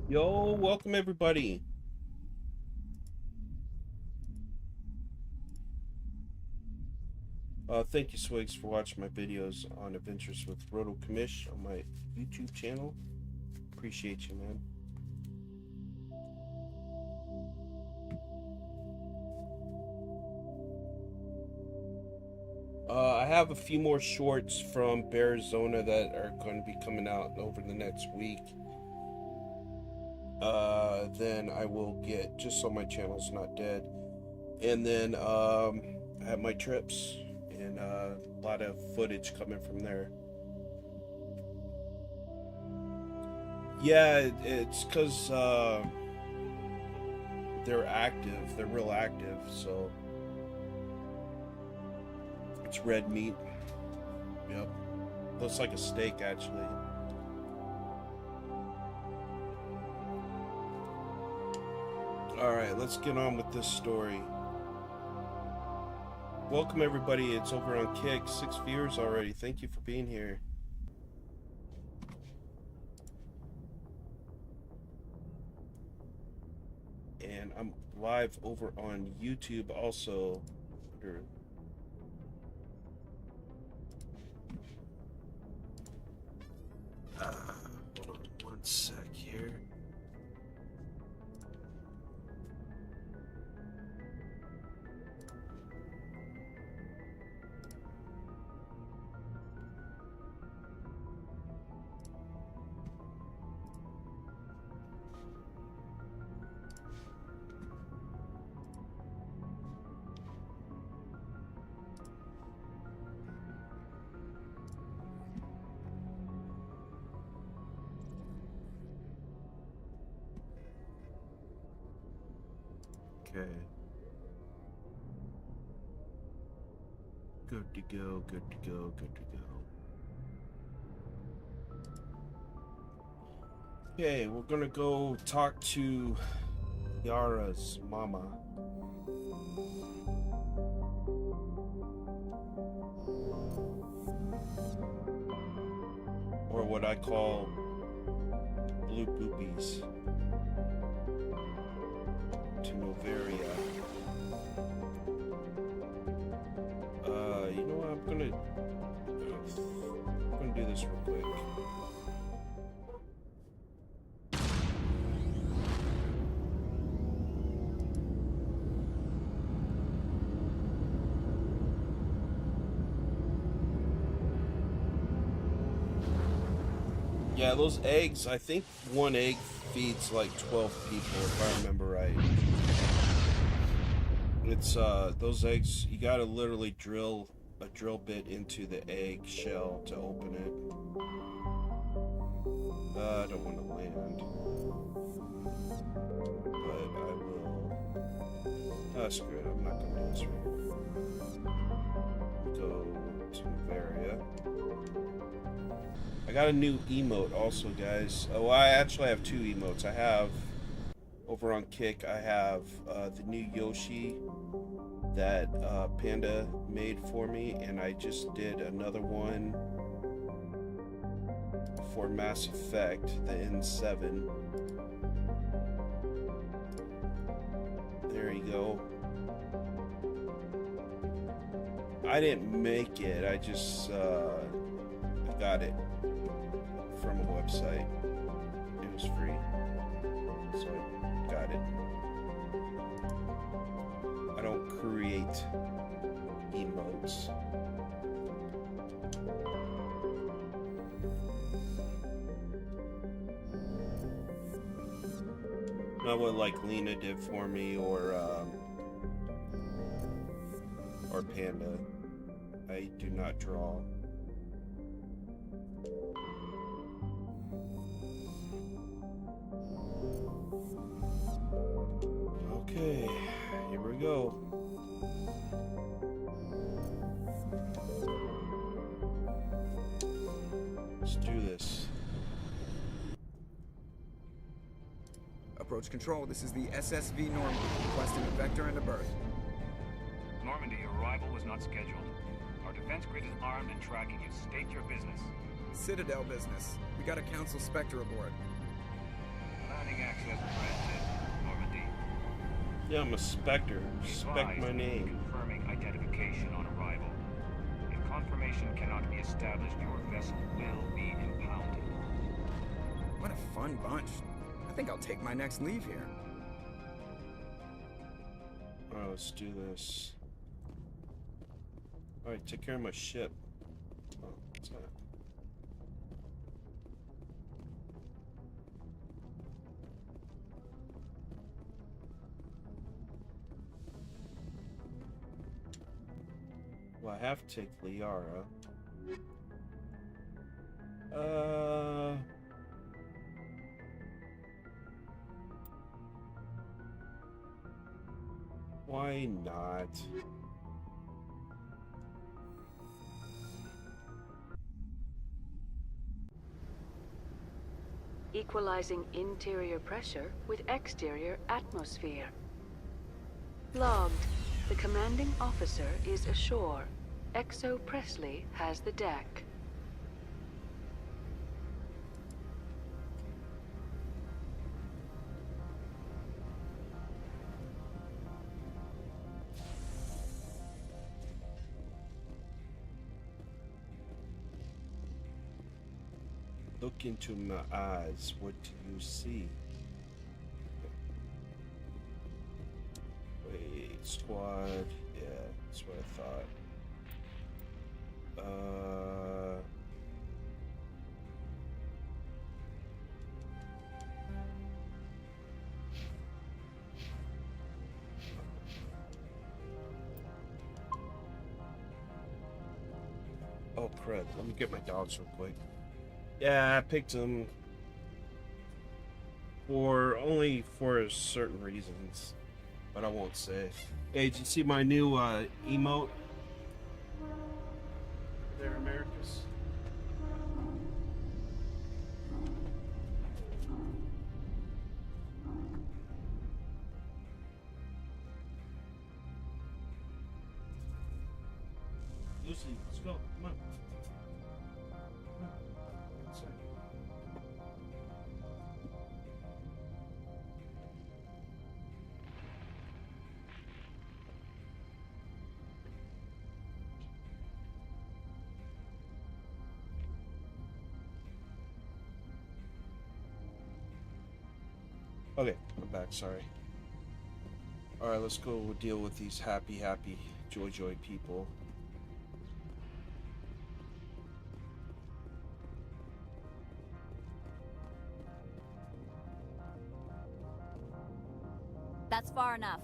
Yo, welcome everybody. Thank you, Swigs, for watching my videos on adventures with RotoCommish on my YouTube channel. Appreciate you, man. I have a few more shorts from Arizona that are going to be coming out over the next week. Then I will get, just so my channel's not dead. And then I have my trips and a lot of footage coming from there. Yeah, it's because they're active. They're real active, so it's red meat. Yep. Looks like a steak, actually. Alright, let's get on with this story. Welcome everybody, it's over on Kick. 6 viewers already. Thank you for being here. And I'm live over on YouTube also. Hold on one sec here. Okay. Good to go, good to go, good to go. Okay, we're gonna go talk to Yara's mama. Or what I call blue boobies. To Novaria. You know what? I'm gonna do this real quick. Yeah, those eggs, I think one egg feeds like 12 people, if I remember right. It's, those eggs, you gotta literally drill a drill bit into the egg shell to open it. I don't want to land. But I will. Screw it, I'm not gonna do this right now. Go to Novaria. I got a new emote also, guys. Oh, I actually have 2 emotes. I have, over on Kick, I have the new Yoshi that Panda made for me, and I just did another one for Mass Effect, the N7. There you go. I didn't make it, I just got it from a website. It was free, so I got it. I don't create emotes. Not what like Lena did for me or Panda. I do not draw. Okay, here we go. Let's do this. Approach control, this is the SSV Normandy, requesting a vector and a berth. Normandy, your arrival was not scheduled. Our defense grid is armed and tracking you. State your business. Citadel business. We got a Council Spectre aboard. Landing Yeah, I'm a Spectre. Be Spec advised, my name. confirming identification on arrival. If confirmation cannot be established, your vessel will be impounded. What a fun bunch. I think I'll take my next leave here. Alright, let's do this. Alright, take care of my ship. Oh, what's that? Well, I have to take Liara. Why not? Equalizing interior pressure with exterior atmosphere. Logged. The commanding officer is ashore. Exo Presley has the deck. Look into my eyes. What do you see? Wait, squad. Yeah, that's what I thought. Oh crud! Let me get my dogs real quick. Yeah, I picked them only for certain reasons, but I won't say. Hey, did you see my new emote? There, Americas. Lucy, let's go. Come on. Okay, I'm back, sorry. Alright, let's go deal with these happy, joy people. That's far enough.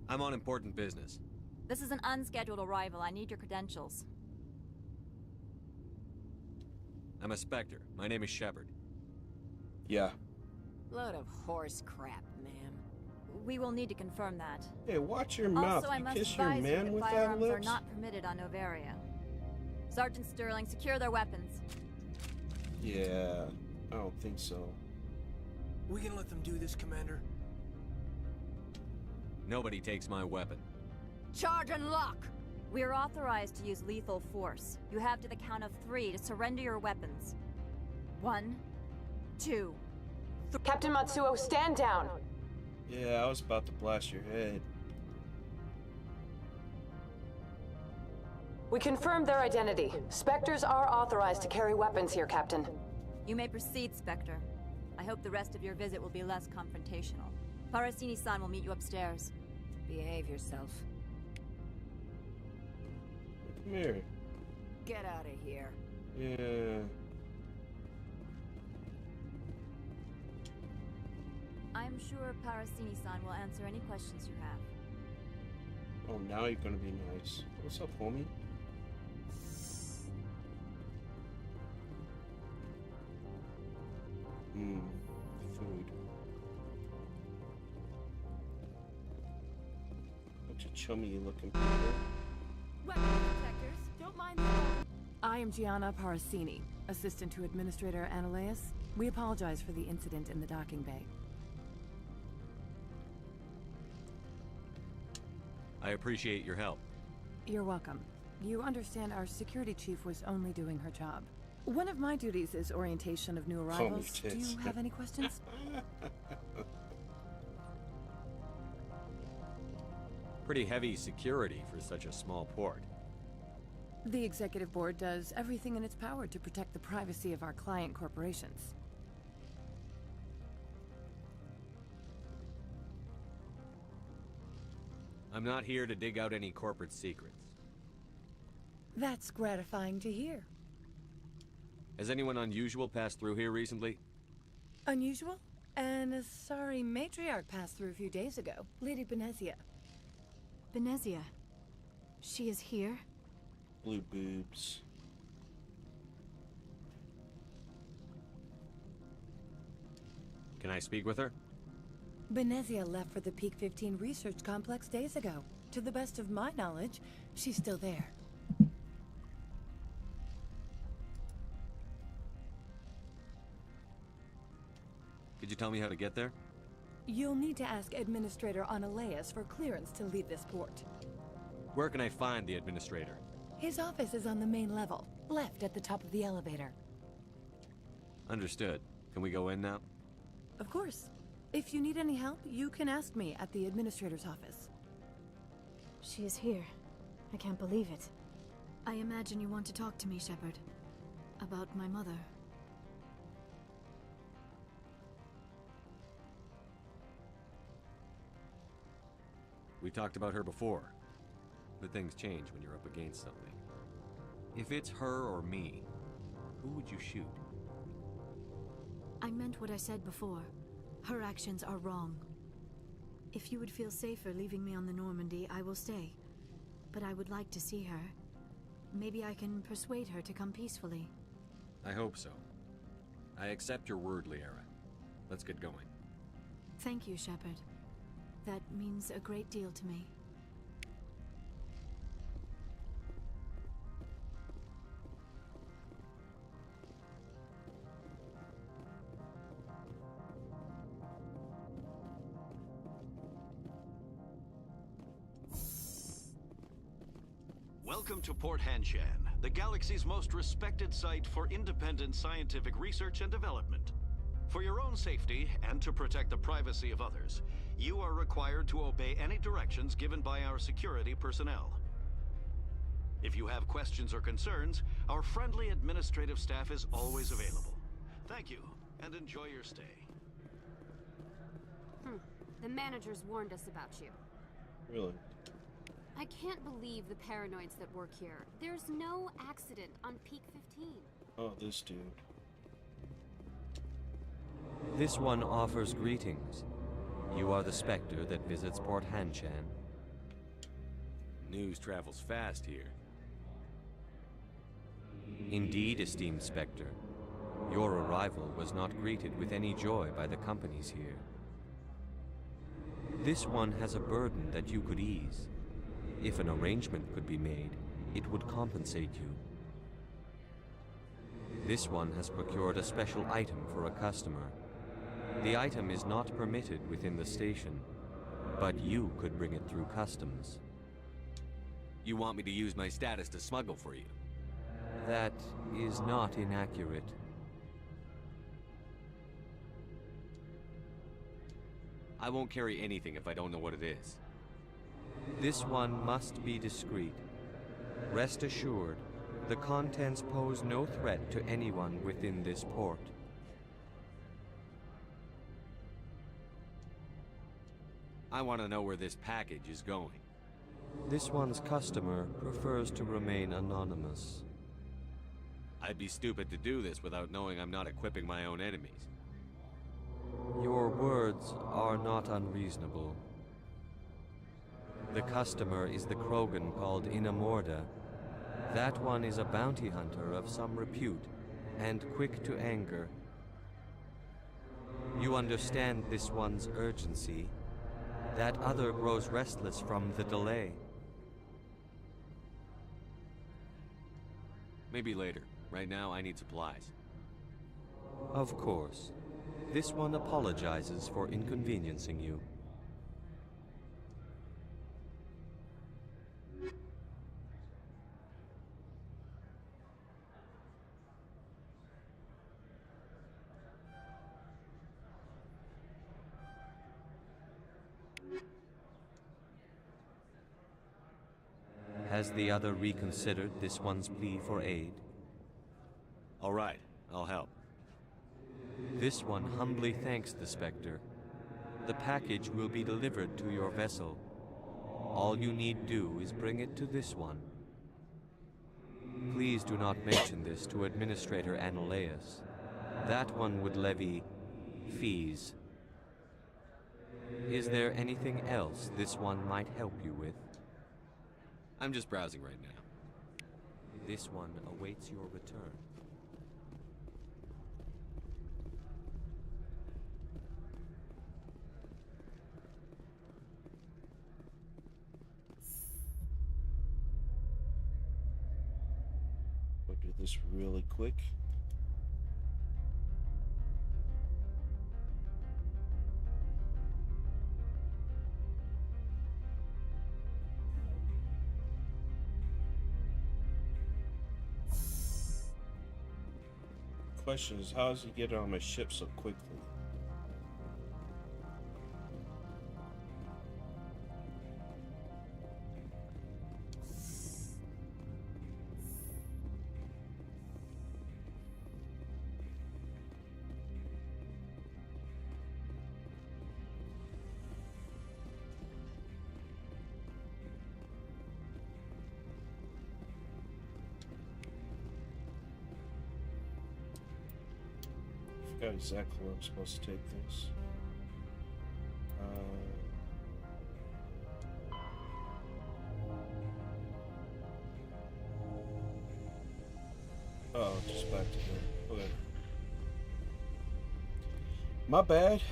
I'm on important business. This is an unscheduled arrival. I need your credentials. I'm a Spectre. My name is Shepard. Yeah. Load of horse crap, ma'am. We will need to confirm that. Hey, watch your mouth. Also, I You must kiss your advise you man that with that firearms are lips? not permitted on Novaria. Sergeant Sterling, secure their weapons. Yeah, I don't think so. We can let them do this, Commander. Nobody takes my weapon. Charge and lock! We are authorized to use lethal force. You have to the count of 3 to surrender your weapons. 1, 2. Captain Matsuo, stand down! Yeah, I was about to blast your head. We confirmed their identity. Spectres are authorized to carry weapons here, Captain. You may proceed, Spectre. I hope the rest of your visit will be less confrontational. Parasini-san will meet you upstairs. Behave yourself. Come here. Get out of here. Yeah. I'm sure Parasini-san will answer any questions you have. Oh, now you're gonna be nice. What's up, homie? Food. Bunch of chummy looking people. Weapon detectors, don't mind them. I am Gianna Parasini, assistant to Administrator Ananias. We apologize for the incident in the docking bay. I appreciate your help. You're welcome. You understand our security chief was only doing her job. One of my duties is orientation of new arrivals. Do tits. you have any questions? Pretty heavy security for such a small port. The Executive Board does everything in its power to protect the privacy of our client corporations. I'm not here to dig out any corporate secrets. That's gratifying to hear. Has anyone unusual passed through here recently? Unusual? And a sorry matriarch passed through a few days ago. Lady Benezia. Benezia. She is here? Blue boobs. Can I speak with her? Benezia left for the Peak 15 research complex days ago. To the best of my knowledge, she's still there. Could you tell me how to get there? You'll need to ask Administrator Analeas for clearance to leave this port. Where can I find the administrator? His office is on the main level, left at the top of the elevator. Understood. Can we go in now? Of course. If you need any help, you can ask me at the Administrator's office. She is here. I can't believe it. I imagine you want to talk to me, Shepard. About my mother. We talked about her before. But things change when you're up against something. If it's her or me, who would you shoot? I meant what I said before. Her actions are wrong. If you would feel safer leaving me on the Normandy, I will stay. But I would like to see her. Maybe I can persuade her to come peacefully. I hope so. I accept your word, Liara. Let's get going. Thank you, Shepard. That means a great deal to me. Welcome to Port Hanshan, the galaxy's most respected site for independent scientific research and development. For your own safety and to protect the privacy of others, you are required to obey any directions given by our security personnel. If you have questions or concerns, our friendly administrative staff is always available. Thank you, and enjoy your stay. The managers warned us about you. Really? I can't believe the paranoids that work here. There's no accident on Peak 15. Oh, this dude. This one offers greetings. You are the Spectre that visits Port Hanshan. News travels fast here. Indeed, esteemed Spectre. Your arrival was not greeted with any joy by the companies here. This one has a burden that you could ease. If an arrangement could be made, it would compensate you. This one has procured a special item for a customer. The item is not permitted within the station, but you could bring it through customs. You want me to use my status to smuggle for you? That is not inaccurate. I won't carry anything if I don't know what it is. This one must be discreet. Rest assured, the contents pose no threat to anyone within this port. I want to know where this package is going. This one's customer prefers to remain anonymous. I'd be stupid to do this without knowing I'm not equipping my own enemies. Your words are not unreasonable. The customer is the Krogan called Inamorda. That one is a bounty hunter of some repute, and quick to anger. You understand this one's urgency. That other grows restless from the delay. Maybe later. Right now, I need supplies. Of course. This one apologizes for inconveniencing you. Has the other reconsidered this one's plea for aid? All right, I'll help. This one humbly thanks the Spectre. The package will be delivered to your vessel. All you need do is bring it to this one. Please do not mention this to Administrator Analaeus. That one would levy fees. Is there anything else this one might help you with? I'm just browsing right now. This one awaits your return. We'll do this really quick. Question is, how does he get on my ship so quickly? I forgot exactly where I'm supposed to take this. Oh, just back to there. Okay. My bad.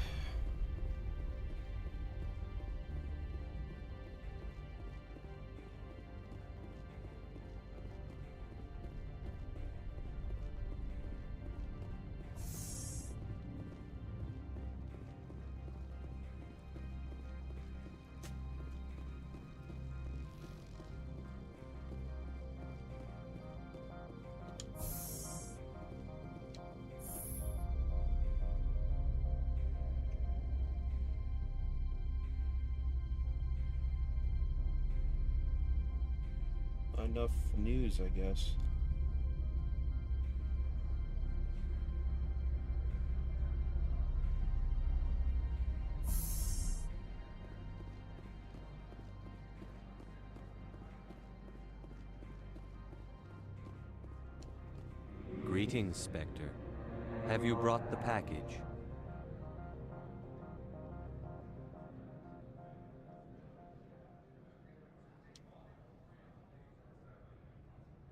Enough news, I guess. Greetings, Spectre. Have you brought the package?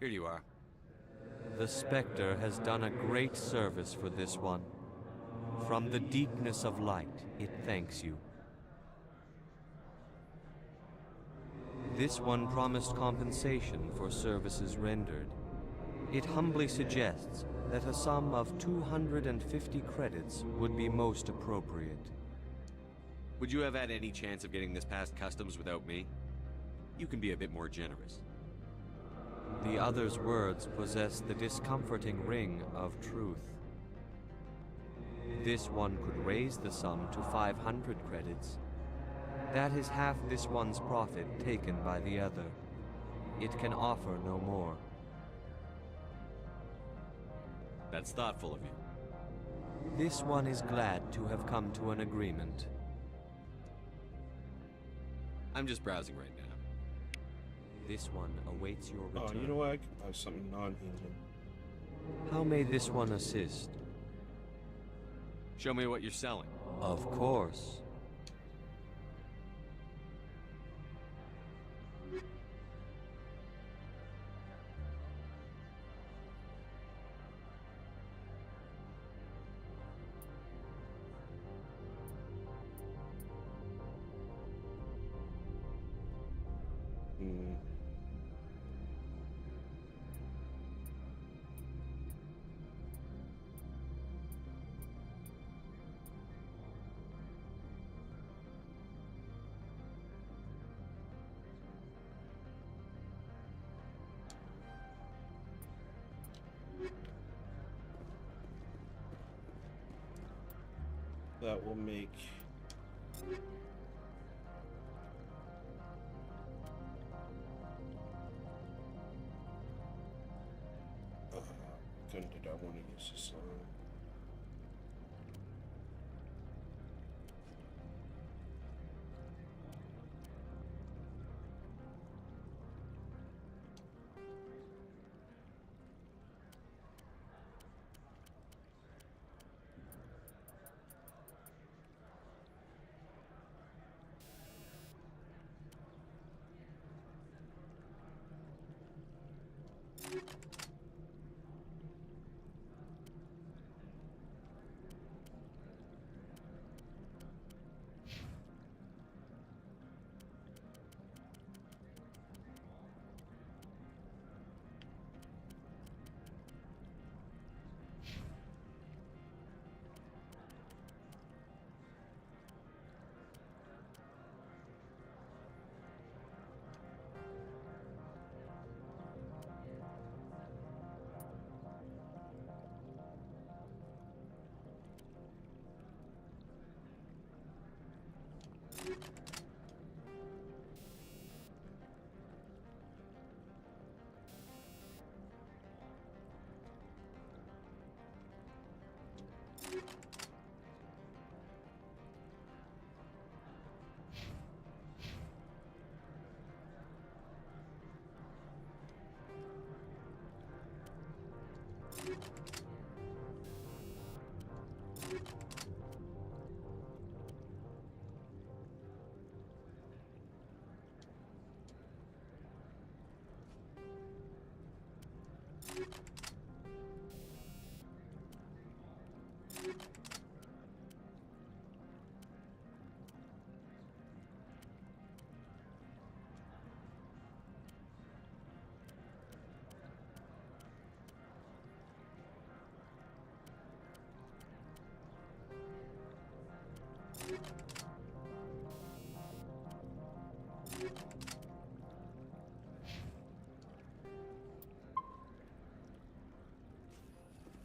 Here you are. The Spectre has done a great service for this one. From the deepness of light, it thanks you. This one promised compensation for services rendered. It humbly suggests that a sum of 250 credits would be most appropriate. Would you have had any chance of getting this past customs without me? You can be a bit more generous. The other's words possess the discomforting ring of truth. This one could raise the sum to 500 credits. That is half this one's profit taken by the other. It can offer no more. That's thoughtful of you. This one is glad to have come to an agreement. I'm just browsing right now. This one awaits your return. Oh, you know what? I could buy something non-human. How may this one assist? Show me what you're selling. Of course. That will make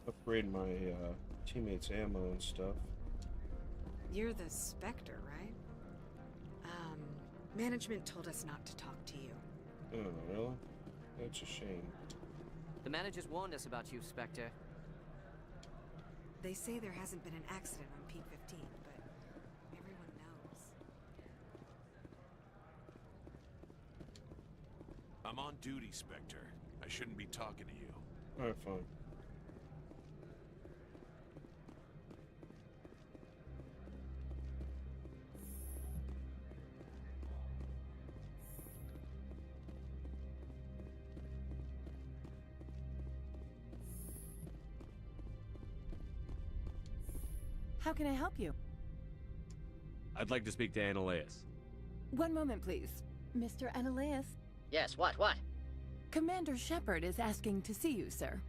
upgrade my teammates' ammo and stuff. You're the Spectre, right? Management told us not to talk to you. Oh, really? That's a shame. The managers warned us about you, Spectre. They say there hasn't been an accident on Peak 15, but everyone knows. I'm on duty, Spectre. I shouldn't be talking to you. Alright, fine. How can I help you? I'd like to speak to Annaleas. One moment, please. Mr. Annaleas? Yes, what? Commander Shepard is asking to see you, sir.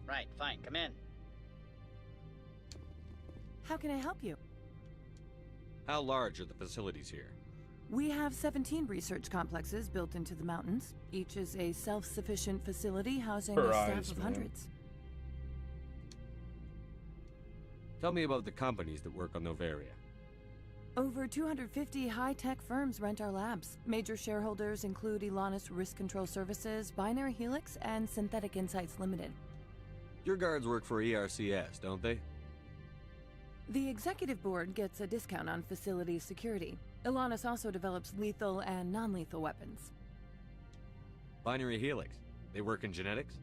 Right, fine, come in. How can I help you? How large are the facilities here? We have 17 research complexes built into the mountains. Each is a self-sufficient facility housing a staff of hundreds. Tell me about the companies that work on Noveria. Over 250 high-tech firms rent our labs. Major shareholders include Elanus Risk Control Services, Binary Helix, and Synthetic Insights Limited. Your guards work for ERCS, don't they? The executive board gets a discount on facility security. Elanus also develops lethal and non-lethal weapons. Binary Helix. They work in genetics?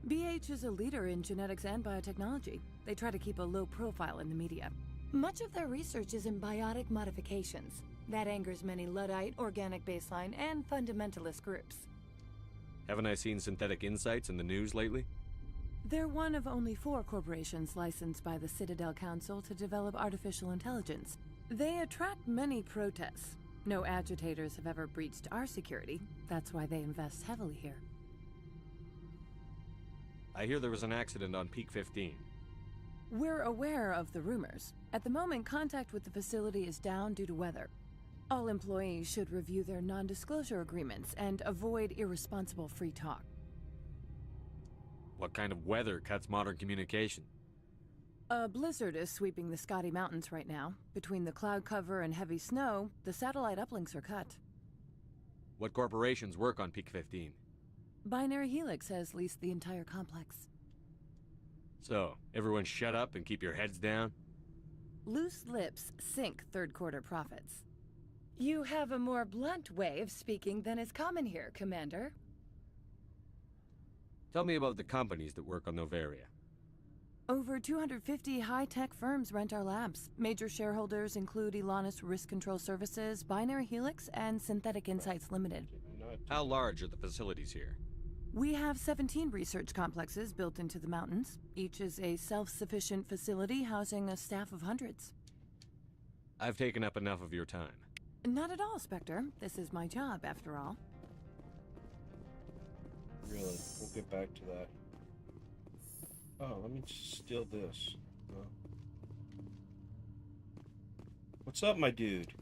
BH is a leader in genetics and biotechnology. They try to keep a low profile in the media. Much of their research is in biotic modifications. That angers many Luddite, organic baseline, and fundamentalist groups. Haven't I seen Synthetic Insights in the news lately? They're one of only 4 corporations licensed by the Citadel Council to develop artificial intelligence. They attract many protests. No agitators have ever breached our security. That's why they invest heavily here. I hear there was an accident on Peak 15. We're aware of the rumors. At the moment, contact with the facility is down due to weather. All employees should review their non-disclosure agreements and avoid irresponsible free talk. What kind of weather cuts modern communication? A blizzard is sweeping the Scotty Mountains right now. Between the cloud cover and heavy snow, the satellite uplinks are cut. What corporations work on Peak 15? Binary Helix has leased the entire complex. So, everyone shut up and keep your heads down? Loose lips sink third-quarter profits. You have a more blunt way of speaking than is common here, Commander. Tell me about the companies that work on Noveria. Over 250 high-tech firms rent our labs. Major shareholders include Elanus Risk Control Services, Binary Helix, and Synthetic Insights Limited. How large are the facilities here? We have 17 research complexes built into the mountains. Each is a self-sufficient facility housing a staff of hundreds. I've taken up enough of your time. Not at all, Spectre. This is my job, after all. Really? We'll get back to that. Oh, let me just steal this. Oh. What's up, my dude?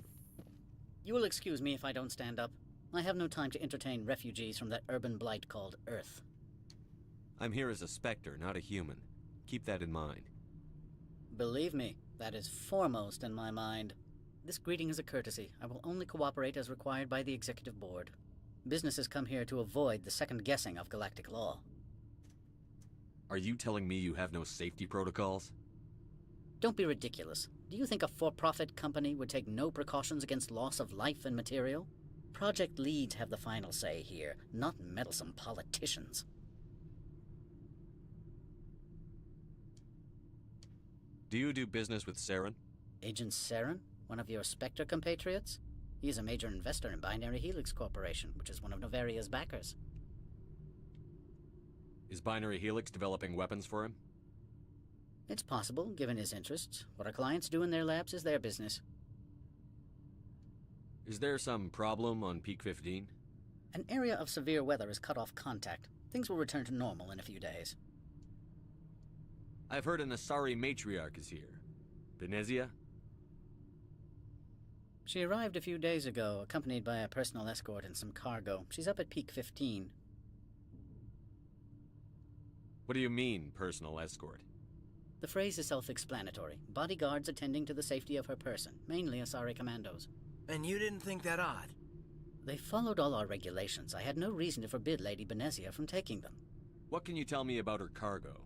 You will excuse me if I don't stand up. I have no time to entertain refugees from that urban blight called Earth. I'm here as a Spectre, not a human. Keep that in mind. Believe me, that is foremost in my mind. This greeting is a courtesy. I will only cooperate as required by the Executive Board. Businesses come here to avoid the second guessing of galactic law. Are you telling me you have no safety protocols? Don't be ridiculous. Do you think a for-profit company would take no precautions against loss of life and material? Project leads have the final say here, not meddlesome politicians. Do you do business with Saren? Agent Saren? One of your Spectre compatriots? He is a major investor in Binary Helix Corporation, which is one of Noveria's backers. Is Binary Helix developing weapons for him? It's possible, given his interests. What our clients do in their labs is their business. Is there some problem on Peak 15? An area of severe weather has cut off contact. Things will return to normal in a few days. I've heard an Asari matriarch is here. Benezia? She arrived a few days ago, accompanied by a personal escort and some cargo. She's up at Peak 15. What do you mean, personal escort? The phrase is self-explanatory. Bodyguards attending to the safety of her person, mainly Asari commandos. And you didn't think that odd? They followed all our regulations. I had no reason to forbid Lady Benezia from taking them. What can you tell me about her cargo?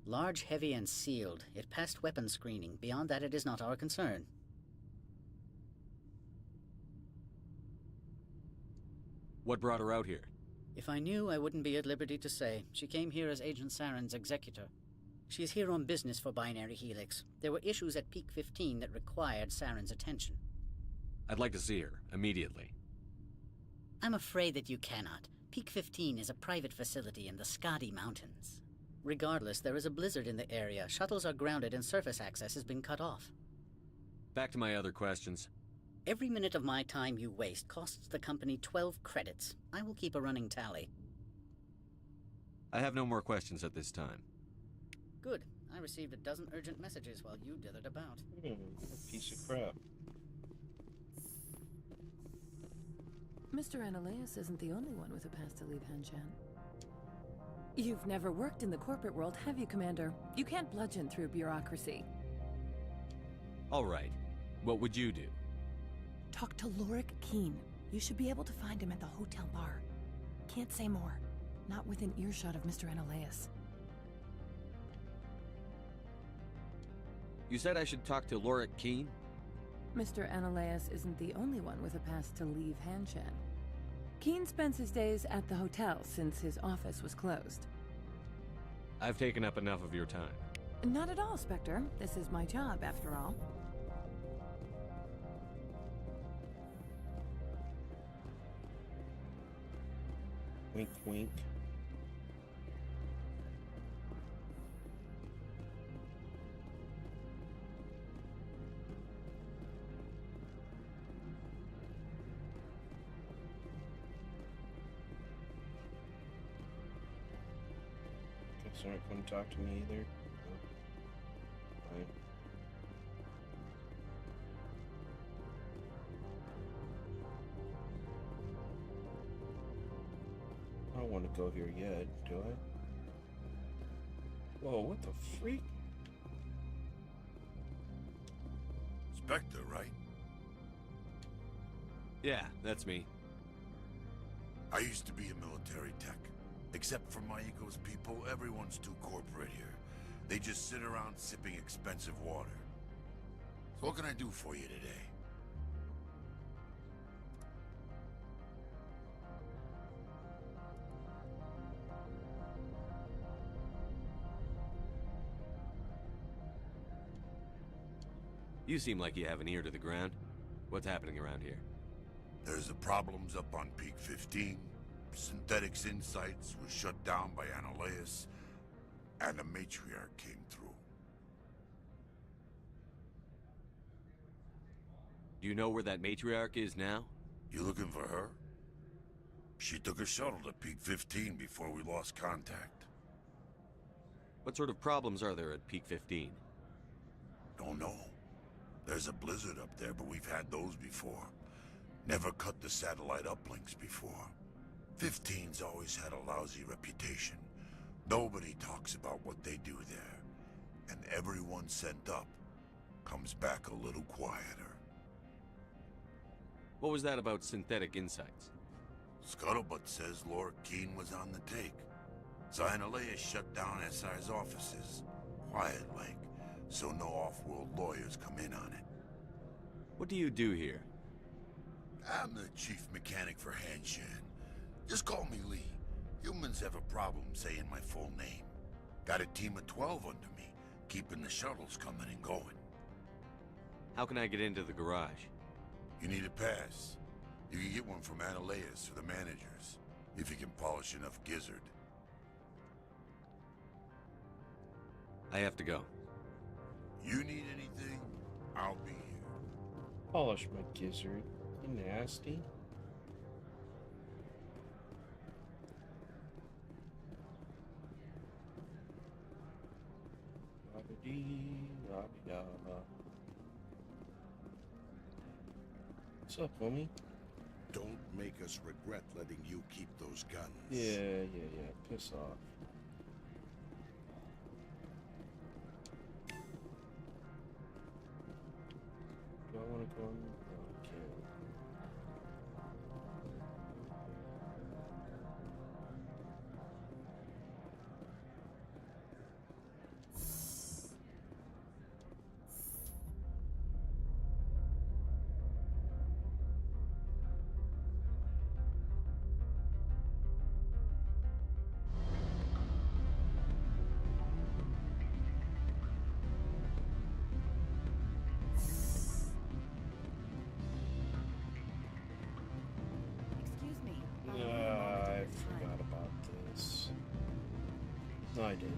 Large, heavy, and sealed. It passed weapons screening. Beyond that, it is not our concern. What brought her out here? If I knew, I wouldn't be at liberty to say. She came here as Agent Saren's executor. She's here on business for Binary Helix. There were issues at Peak 15 that required Saren's attention. I'd like to see her, immediately. I'm afraid that you cannot. Peak 15 is a private facility in the Skadi Mountains. Regardless, there is a blizzard in the area. Shuttles are grounded and surface access has been cut off. Back to my other questions. Every minute of my time you waste costs the company 12 credits. I will keep a running tally. I have no more questions at this time. Good. I received a dozen urgent messages while you dithered about. Piece of crap. Mr. Ananias isn't the only one with a pass to leave Hanshan. You've never worked in the corporate world, have you, Commander? You can't bludgeon through bureaucracy. All right. What would you do? Talk to Lorik Keen. You should be able to find him at the hotel bar. Can't say more. Not within earshot of Mr. Ananias. You said I should talk to Lorik Keen? Mr. Ananias isn't the only one with a pass to leave Hanshan. Keen spends his days at the hotel since his office was closed. I've taken up enough of your time. Not at all, Spectre. This is my job, after all. Wink, wink. Guess they're not going to talk to me either. Right. I don't want to go here yet, do I? Whoa, what the freak? Spectre, right? Yeah, that's me. I used to be a military tech. Except for Maiko's people, everyone's too corporate here. They just sit around sipping expensive water. So what can I do for you today? You seem like you have an ear to the ground. What's happening around here? There's the problems up on Peak 15. Synthetics Insights was shut down by Ananias, and a matriarch came through. Do you know where that matriarch is now? You looking for her? She took a shuttle to Peak 15 before we lost contact. What sort of problems are there at Peak 15? Don't know. There's a blizzard up there, but we've had those before. Never cut the satellite uplinks before. 15's always had a lousy reputation. Nobody talks about what they do there. And everyone sent up comes back a little quieter. What was that about Synthetic Insights? Scuttlebutt says Lorik Keen was on the take. Ananias shut down SI's offices. Quiet like, so no off-world lawyers come in on it. What do you do here? I'm the chief mechanic for Hanshan. Just call me Lee. Humans have a problem saying my full name. Got a team of 12 under me, keeping the shuttles coming and going. How can I get into the garage? You need a pass. You can get one from Ananias or the managers, if you can polish enough gizzard. I have to go. You need anything, I'll be here. Polish my gizzard. You nasty. What's up, homie? Don't make us regret letting you keep those guns. Yeah. Piss off. one? Okay. Excuse me. I forgot about this. No, I didn't.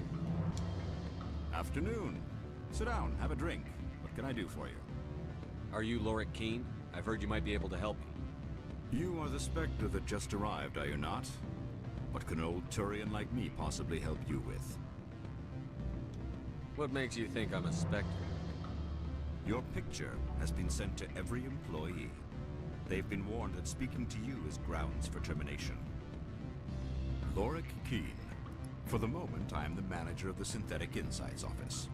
Afternoon. Sit down, have a drink. What can I do for you? Are you Lorik Keene? I've heard you might be able to help me. You are the Spectre that just arrived, are you not? What can an old Turian like me possibly help you with? What makes you think I'm a Spectre? Your picture has been sent to every employee. They've been warned that speaking to you is grounds for termination. Lorik Keene. For the moment, I am the manager of the Synthetic Insights Office.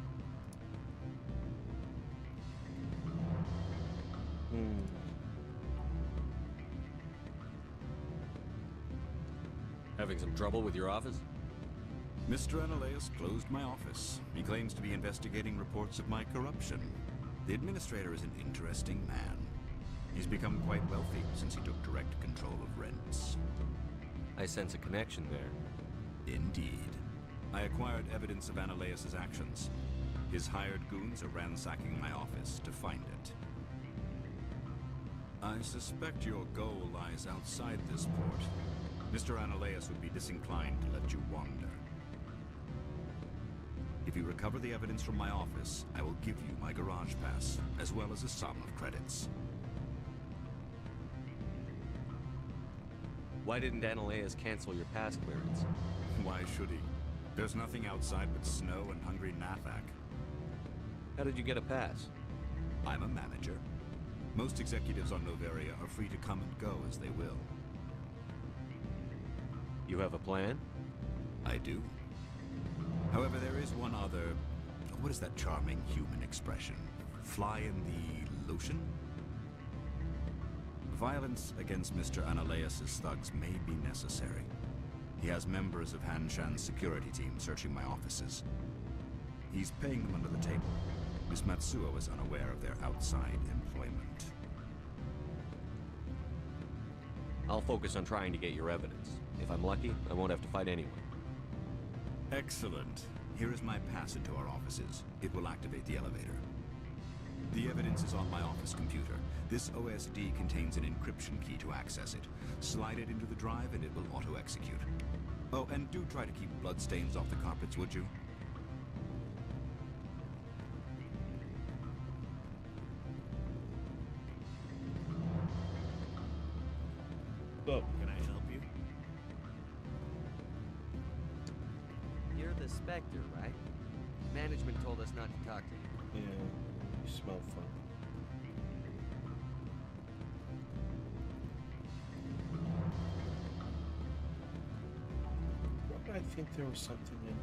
Having some trouble with your office? Mr. Analaeus closed my office. He claims to be investigating reports of my corruption. The administrator is an interesting man. He's become quite wealthy since he took direct control of rents. I sense a connection there. Indeed. I acquired evidence of Analaeus' actions. His hired goons are ransacking my office to find it. I suspect your goal lies outside this port. Mr. Analaeus would be disinclined to let you wander. If you recover the evidence from my office, I will give you my garage pass, as well as a sum of credits. Why didn't Analaeus cancel your pass clearance? Why should he? There's nothing outside but snow and hungry Nathak. How did you get a pass? I'm a manager. Most executives on Noveria are free to come and go as they will. You have a plan? I do. However, there is one other... What is that charming human expression? Fly in the lotion? Violence against Mr. Analaeus' thugs may be necessary. He has members of Han Shan's security team searching my offices. He's paying them under the table. Miss Matsuo is unaware of their outside employment. I'll focus on trying to get your evidence. If I'm lucky, I won't have to fight anyone. Excellent. Here is my pass into our offices. It will activate the elevator. The evidence is on my office computer. This OSD contains an encryption key to access it. Slide it into the drive and it will auto-execute. Oh, and do try to keep bloodstains off the carpets, would you? Oh. Can I help you? You're the Spectre, right? Management told us not to talk to you. Yeah, you smell fun. Why did I think there was something in here?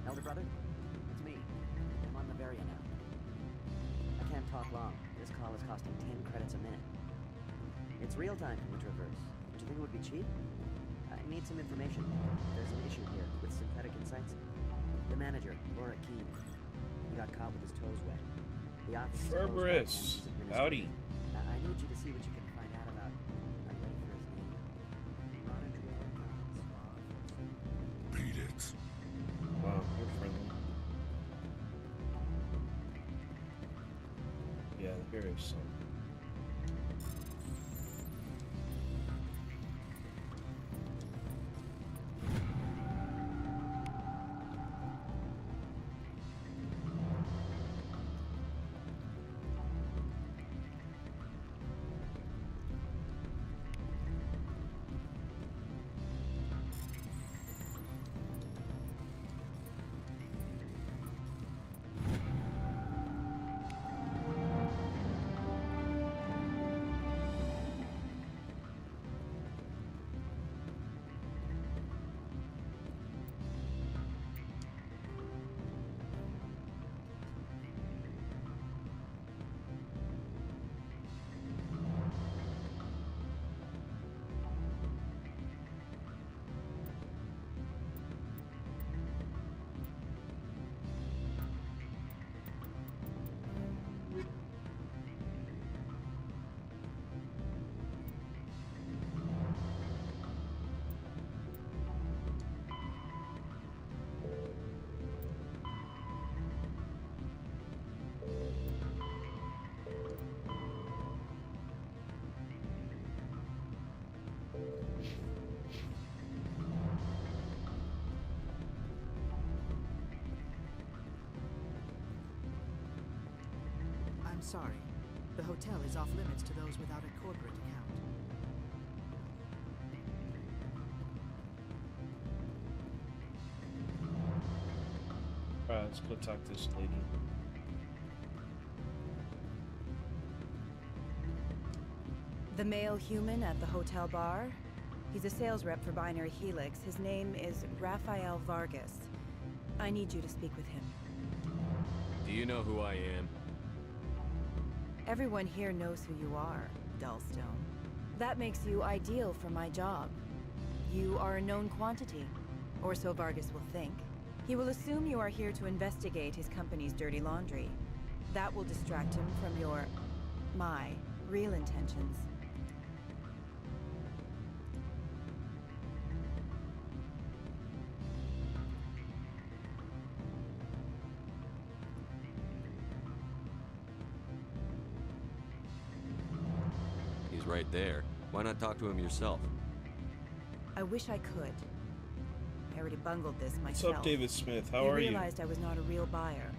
Elder brother, it's me. I'm on Noveria now. I can't talk long. This call is costing 10 credits a minute. It's real time from the Traverse. Don't you think it would be cheap? I need some information. There's an issue here with Synthetic Insights. The manager, Lorik Keene, he got caught with his toes wet. The office is closed by Cerberus, howdy. I need you to see what you can find out about. Are you ready for his name? Beat it. Wow, you're friendly. Yeah, here is some. Sorry. The hotel is off limits to those without a corporate account. Alright, let's go talk to this lady. The male human at the hotel bar? He's a sales rep for Binary Helix. His name is Rafael Vargas. I need you to speak with him. Do you know who I am? Everyone here knows who you are, Dullstone. That makes you ideal for my job. You are a known quantity, or so Vargas will think. He will assume you are here to investigate his company's dirty laundry. That will distract him from my real intentions. Right there. Why not talk to him yourself? I wish I could. I already bungled this myself. What's up, David Smith? How are you? I realized I was not a real buyer.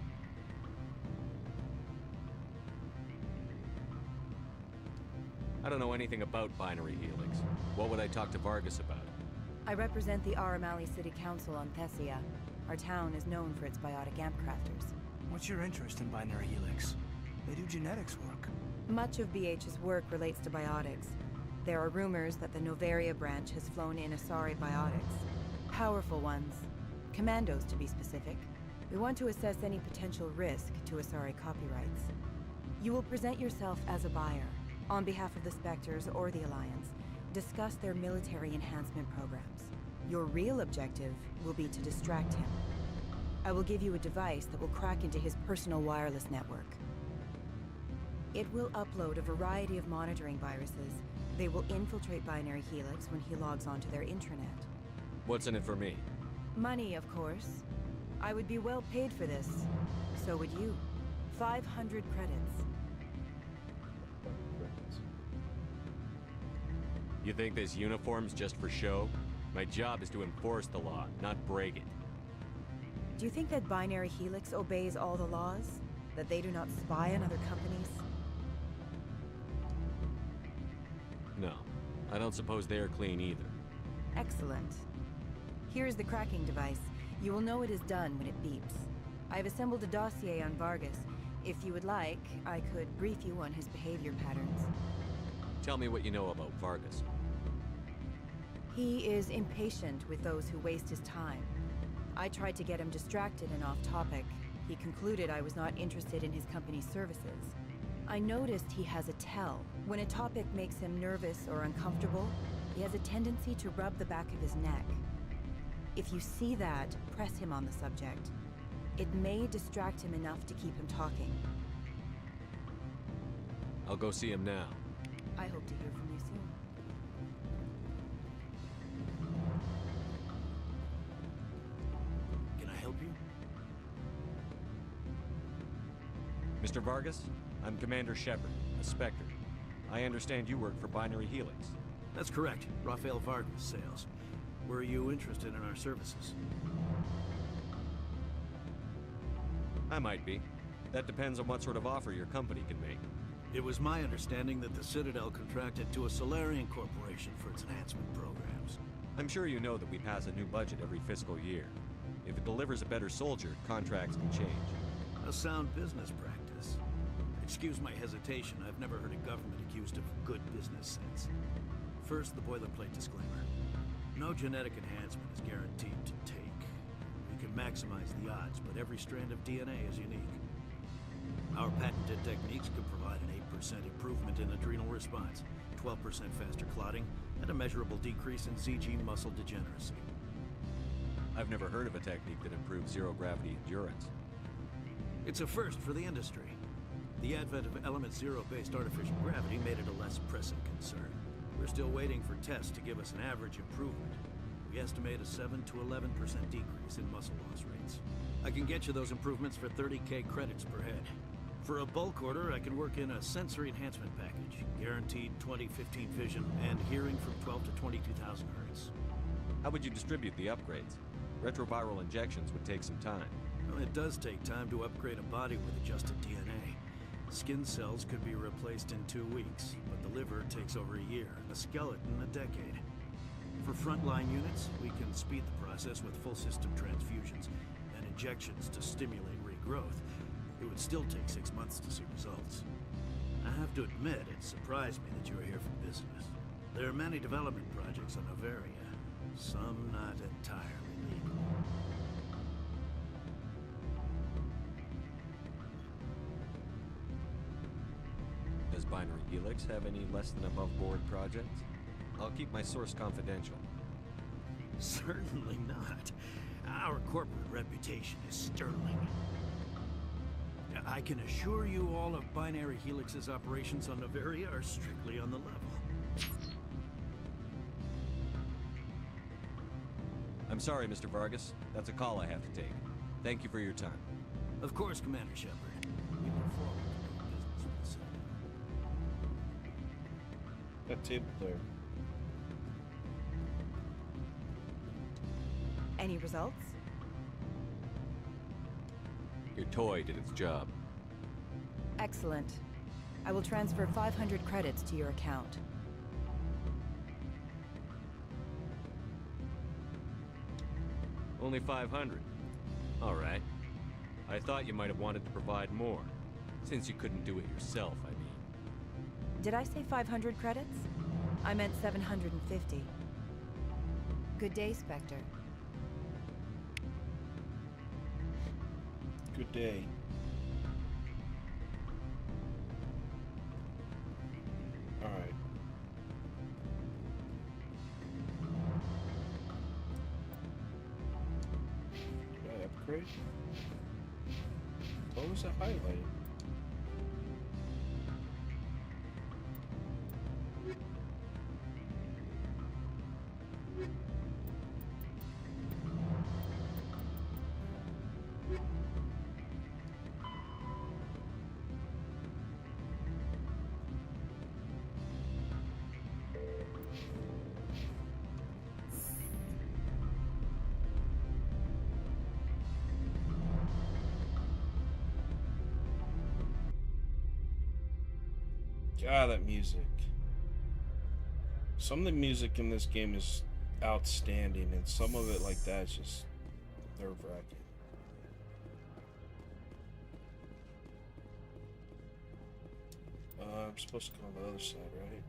I don't know anything about Binary Helix. What would I talk to Vargas about? I represent the Aramali City Council on Thessia. Our town is known for its biotic amp crafters. What's your interest in Binary Helix? They do genetics work. Much of BH's work relates to biotics. There are rumors that the Novaria branch has flown in Asari biotics. Powerful ones. Commandos, to be specific. We want to assess any potential risk to Asari copyrights. You will present yourself as a buyer, on behalf of the Spectres or the Alliance. Discuss their military enhancement programs. Your real objective will be to distract him. I will give you a device that will crack into his personal wireless network. It will upload a variety of monitoring viruses. They will infiltrate Binary Helix when he logs onto their intranet. What's in it for me? Money, of course. I would be well paid for this. So would you. 500 credits. You think this uniform's just for show? My job is to enforce the law, not break it. Do you think that Binary Helix obeys all the laws? That they do not spy on other companies? No, I don't suppose they're clean either. Excellent. Here's the cracking device. You will know it is done when it beeps. I've assembled a dossier on Vargas. If you would like, I could brief you on his behavior patterns. Tell me what you know about Vargas. He is impatient with those who waste his time. I tried to get him distracted and off topic. He concluded I was not interested in his company's services. I noticed he has a tell. When a topic makes him nervous or uncomfortable, he has a tendency to rub the back of his neck. If you see that, press him on the subject. It may distract him enough to keep him talking. I'll go see him now. I hope to hear from you soon. Can I help you? Mr. Vargas, I'm Commander Shepard, a Spectre. I understand you work for Binary Helix. That's correct. Rafael Vargas, sales. Were you interested in our services? I might be. That depends on what sort of offer your company can make. It was my understanding that the Citadel contracted to a Solarian corporation for its enhancement programs. I'm sure you know that we pass a new budget every fiscal year. If it delivers a better soldier, contracts can change. A sound business practice. Excuse my hesitation, I've never heard a government accused of good business sense. First, the boilerplate disclaimer. No genetic enhancement is guaranteed to take. We can maximize the odds, but every strand of DNA is unique. Our patented techniques can provide an 8% improvement in adrenal response, 12% faster clotting, and a measurable decrease in ZG muscle degeneracy. I've never heard of a technique that improves zero-gravity endurance. It's a first for the industry. The advent of element zero-based artificial gravity made it a less pressing concern. We're still waiting for tests to give us an average improvement. We estimate a 7 to 11% decrease in muscle loss rates. I can get you those improvements for 30K credits per head. For a bulk order, I can work in a sensory enhancement package, guaranteed 20/15 vision, and hearing from 12 to 22,000 hertz. How would you distribute the upgrades? Retroviral injections would take some time. Well, it does take time to upgrade a body with adjusted DNA. Skin cells could be replaced in 2 weeks, but the liver takes over a year, and the skeleton a decade. For frontline units, we can speed the process with full system transfusions and injections to stimulate regrowth. It would still take 6 months to see results. I have to admit, it surprised me that you are here for business. There are many development projects on Noveria, some not entirely legal. Does Binary Helix have any less than above board projects? I'll keep my source confidential. Certainly not. Our corporate reputation is sterling. I can assure you all of Binary Helix's operations on Noveria are strictly on the level. I'm sorry, Mr. Vargas. That's a call I have to take. Thank you for your time. Of course, Commander Shepard. We look forward to doing business with the Citadel. That table there. Any results? Your toy did its job. Excellent. I will transfer 500 credits to your account. Only 500. All right. I thought you might have wanted to provide more. Since you couldn't do it yourself, I mean. Did I say 500 credits? I meant 750. Good day, Spectre. Good day. Alright. Did I upgrade? What was that highlighted? God, that music. Some of the music in this game is outstanding, and some of it like that is just nerve-wracking. I'm supposed to go on the other side, right?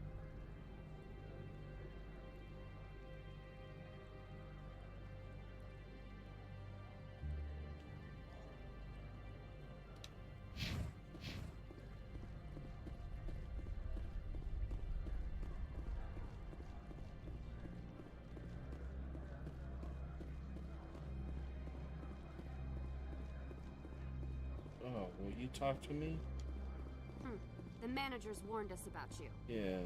Oh, will you talk to me? The managers warned us about you. Yeah.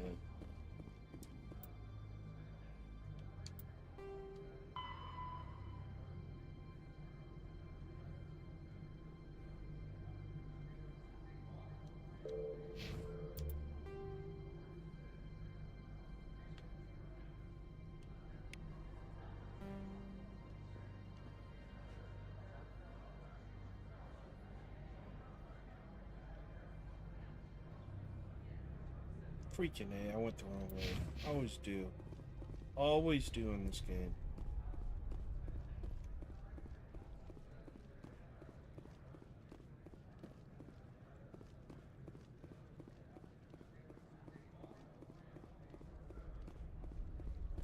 Freaking A, I went the wrong way. I always do. Always do in this game.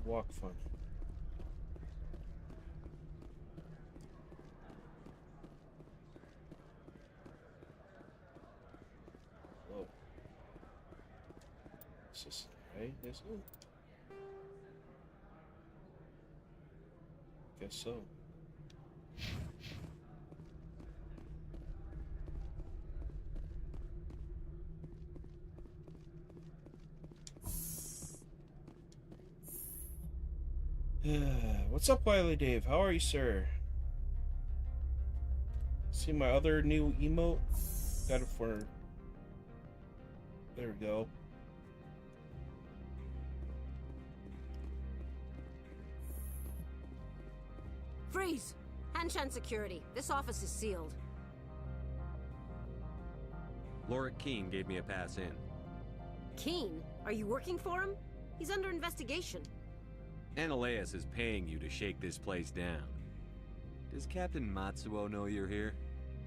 Walk funny. Whoa. This is right, isn't it? Guess so. What's up, Wily Dave? How are you, sir? See my other new emote? Got it for... There we go. Freeze! Hanshan security. This office is sealed. Lorik Keene gave me a pass in. Keene? Are you working for him? He's under investigation. Ananias is paying you to shake this place down. Does Captain Matsuo know you're here?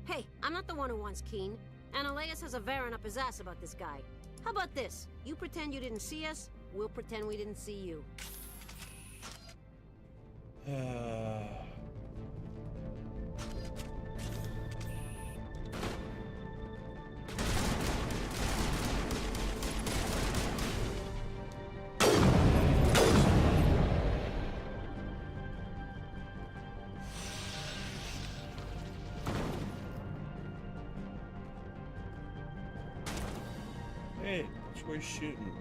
Hey, I'm not the one who wants Keene. Ananias has a Varen up his ass about this guy. How about this? You pretend you didn't see us, we'll pretend we didn't see you. Hey, which way shooting?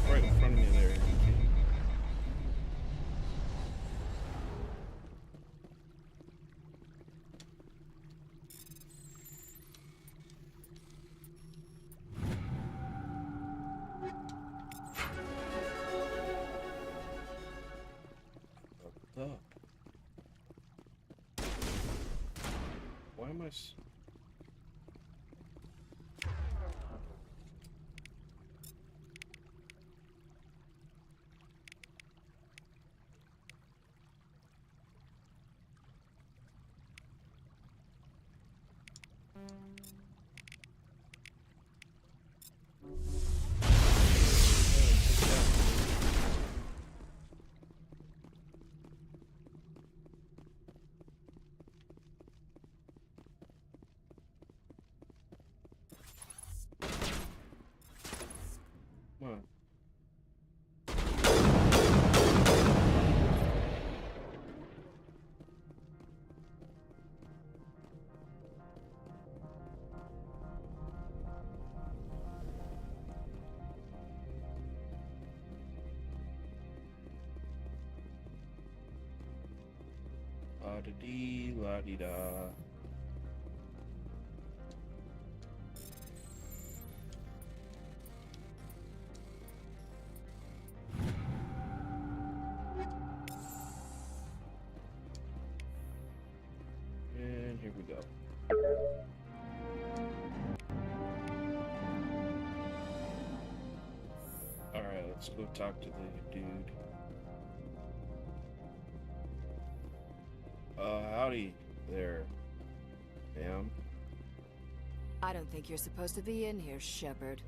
Right in front of me there. What up? Why am I Come on. La-da-dee, la-dee-da. And here we go. Alright, let's go talk to the dude. Howdy there, ma'am. I don't think you're supposed to be in here, Shepard.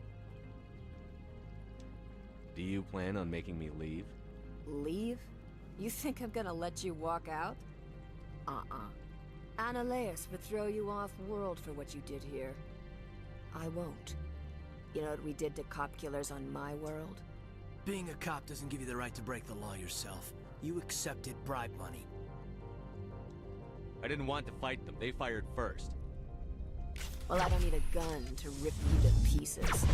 Do you plan on making me leave? Leave? You think I'm gonna let you walk out? Ananias would throw you off world for what you did here. I won't. You know what we did to cop killers on my world? Being a cop doesn't give you the right to break the law yourself. You accepted bribe money. I didn't want to fight them. They fired first. Well, I don't need a gun to rip you to pieces.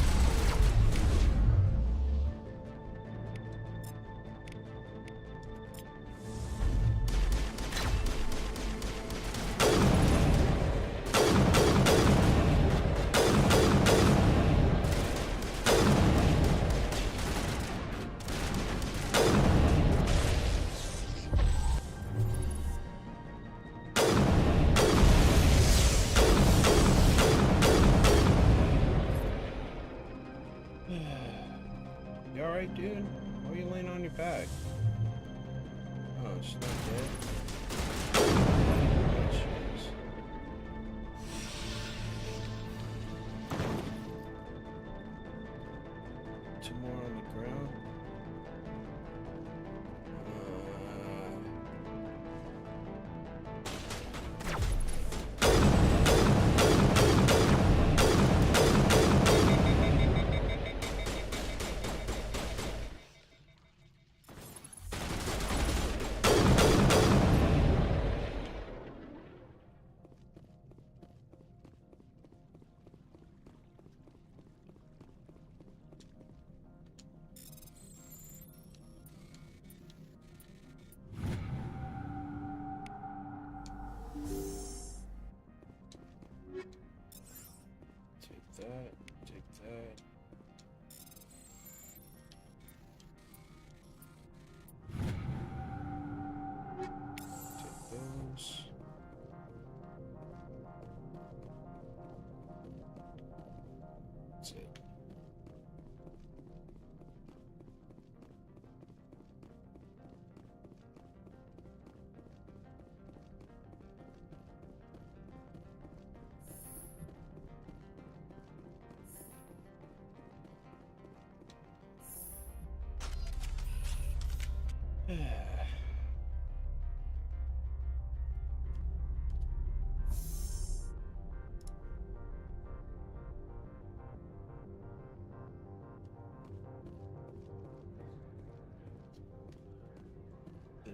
You alright, dude? Why are you laying on your back? Oh, she's not dead. Oh, jeez. Two more on the ground.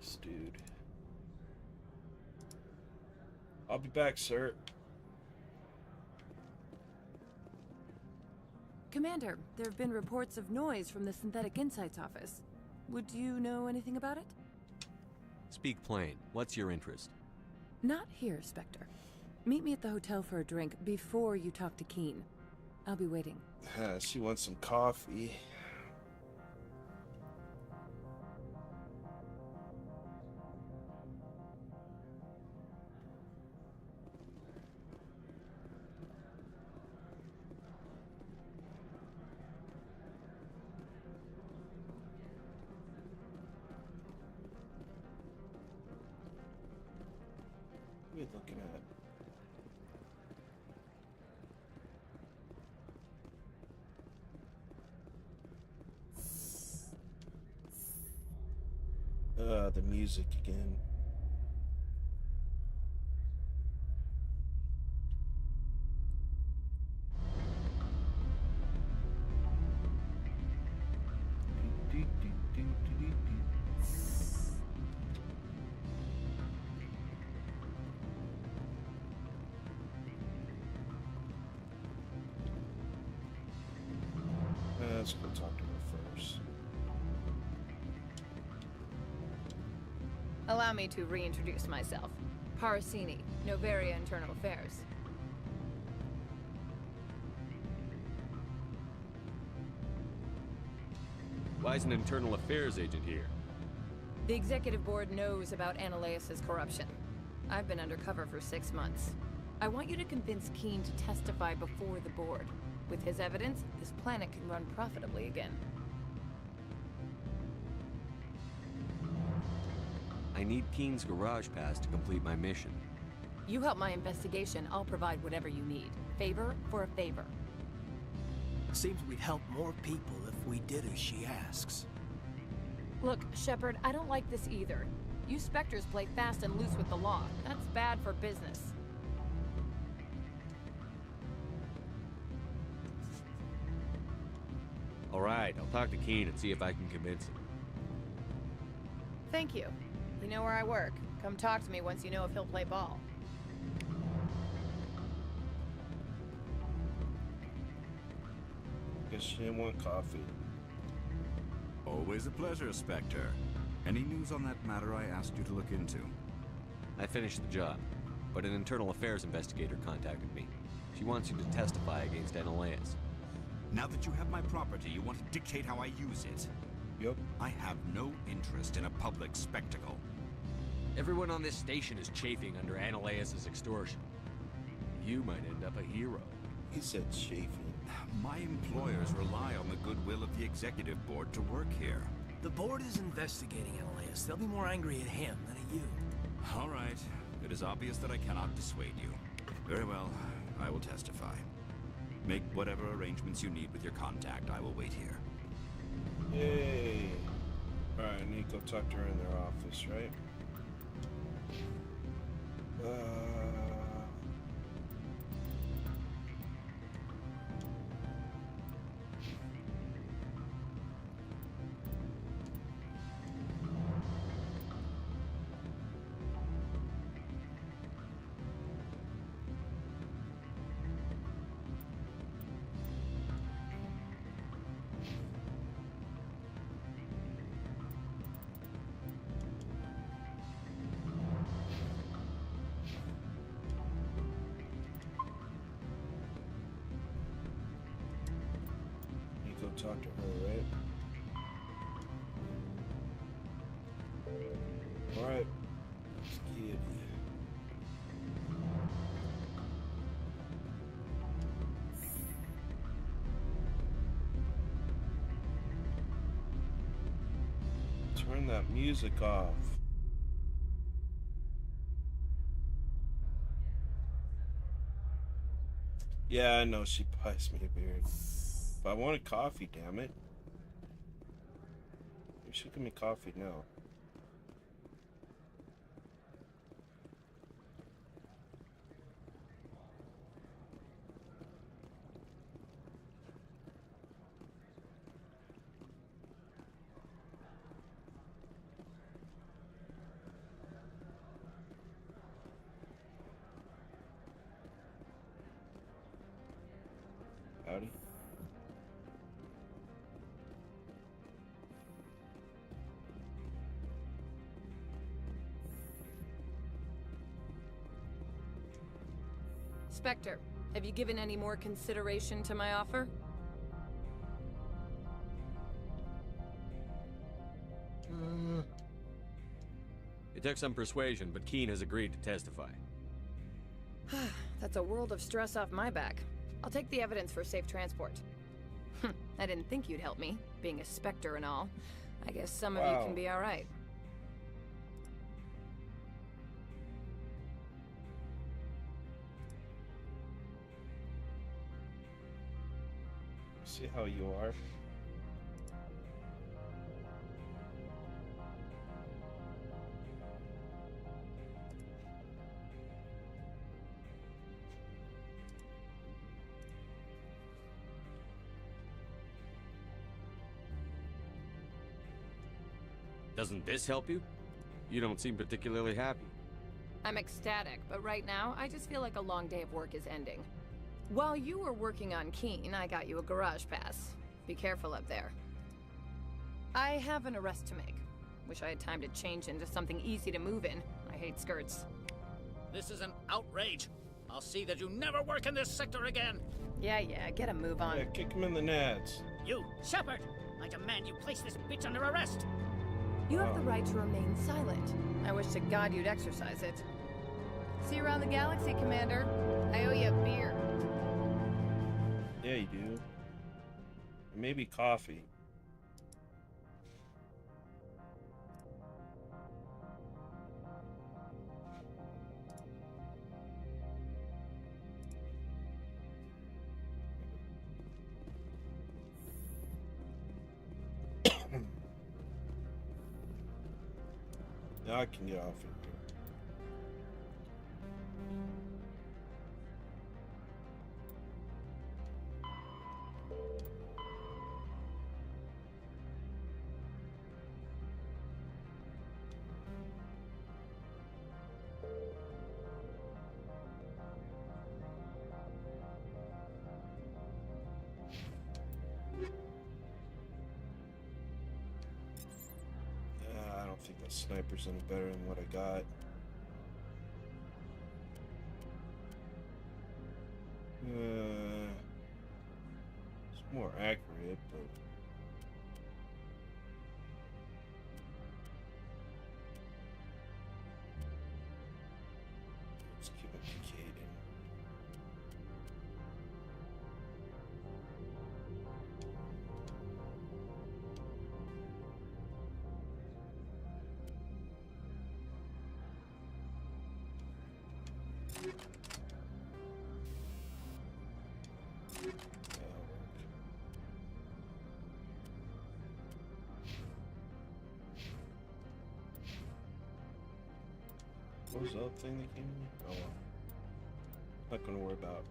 this dude. I'll be back, sir. Commander, there have been reports of noise from the Synthetic Insights office. Would you know anything about it? Speak plain. What's your interest? Not here, Spectre. Meet me at the hotel for a drink before you talk to Keen. I'll be waiting. She wants some coffee. What are you looking at? The music again. Let's go talk to her first. Allow me to reintroduce myself. Parasini, Novaria Internal Affairs. Why is an internal affairs agent here? The executive board knows about Ananias' corruption. I've been undercover for 6 months. I want you to convince Keen to testify before the board. With his evidence, this planet can run profitably again. I need Keen's garage pass to complete my mission. You help my investigation, I'll provide whatever you need. Favor for a favor. Seems we'd help more people if we did as she asks. Look, Shepard, I don't like this either. You Spectres play fast and loose with the law. That's bad for business. All right, I'll talk to Keen and see if I can convince him. Thank you. You know where I work. Come talk to me once you know if he'll play ball. Guess she didn't want coffee. Always a pleasure, Spectre. Any news on that matter I asked you to look into? I finished the job, but an internal affairs investigator contacted me. She wants you to testify against Ananias. Now that you have my property, you want to dictate how I use it? Yep. I have no interest in a public spectacle. Everyone on this station is chafing under Ananias' extortion. You might end up a hero. He said chafing. My employers rely on the goodwill of the executive board to work here. The board is investigating Ananias. They'll be more angry at him than at you. All right. It is obvious that I cannot dissuade you. Very well. I will testify. Make whatever arrangements you need with your contact. I will wait here. Yay. Alright, I need to go talk to her in their office, right? Talk to her, right? Alright. Let's get it. Turn that music off. Yeah, I know she buys me a beer. But I wanted coffee, damn it. You should give me coffee now. buddy. Spectre, have you given any more consideration to my offer? It took some persuasion, but Keen has agreed to testify. That's a world of stress off my back. I'll take the evidence for safe transport. I didn't think you'd help me, being a Spectre and all. I guess some of you can be alright. See how you are. Doesn't this help you? You don't seem particularly happy. I'm ecstatic, but right now, I just feel like a long day of work is ending. While you were working on Keen, I got you a garage pass. Be careful up there. I have an arrest to make. Wish I had time to change into something easy to move in. I hate skirts. This is an outrage. I'll see that you never work in this sector again. Yeah, get a move on. Yeah, kick him in the nads. You, Shepard! I demand you place this bitch under arrest! You have the right to remain silent. I wish to God you'd exercise it. See you around the galaxy, Commander. I owe you a beer. Yeah, you do. Maybe coffee. Now I can get off of here. I don't think that sniper's any better than what I got. It's more accurate, but let's keep it decaying. What was the other thing that came in? Oh well. Not gonna worry about.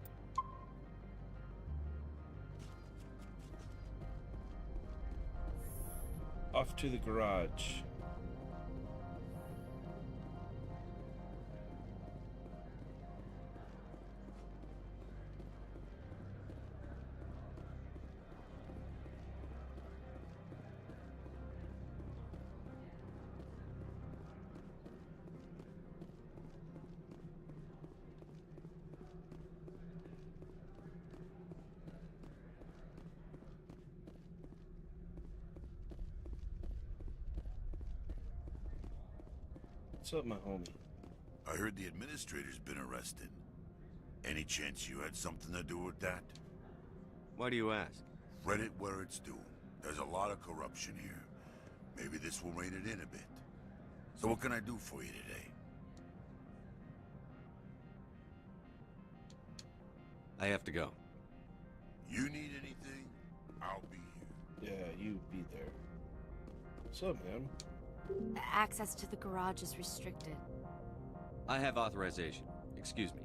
Off to the garage. What's up, my homie? I heard the administrator's been arrested. Any chance you had something to do with that? Why do you ask? Read it where it's due. There's a lot of corruption here. Maybe this will rein it in a bit. So what can I do for you today? I have to go. You need anything? I'll be here. Yeah, you be there. What's up, man? Access to the garage is restricted. I have authorization. Excuse me.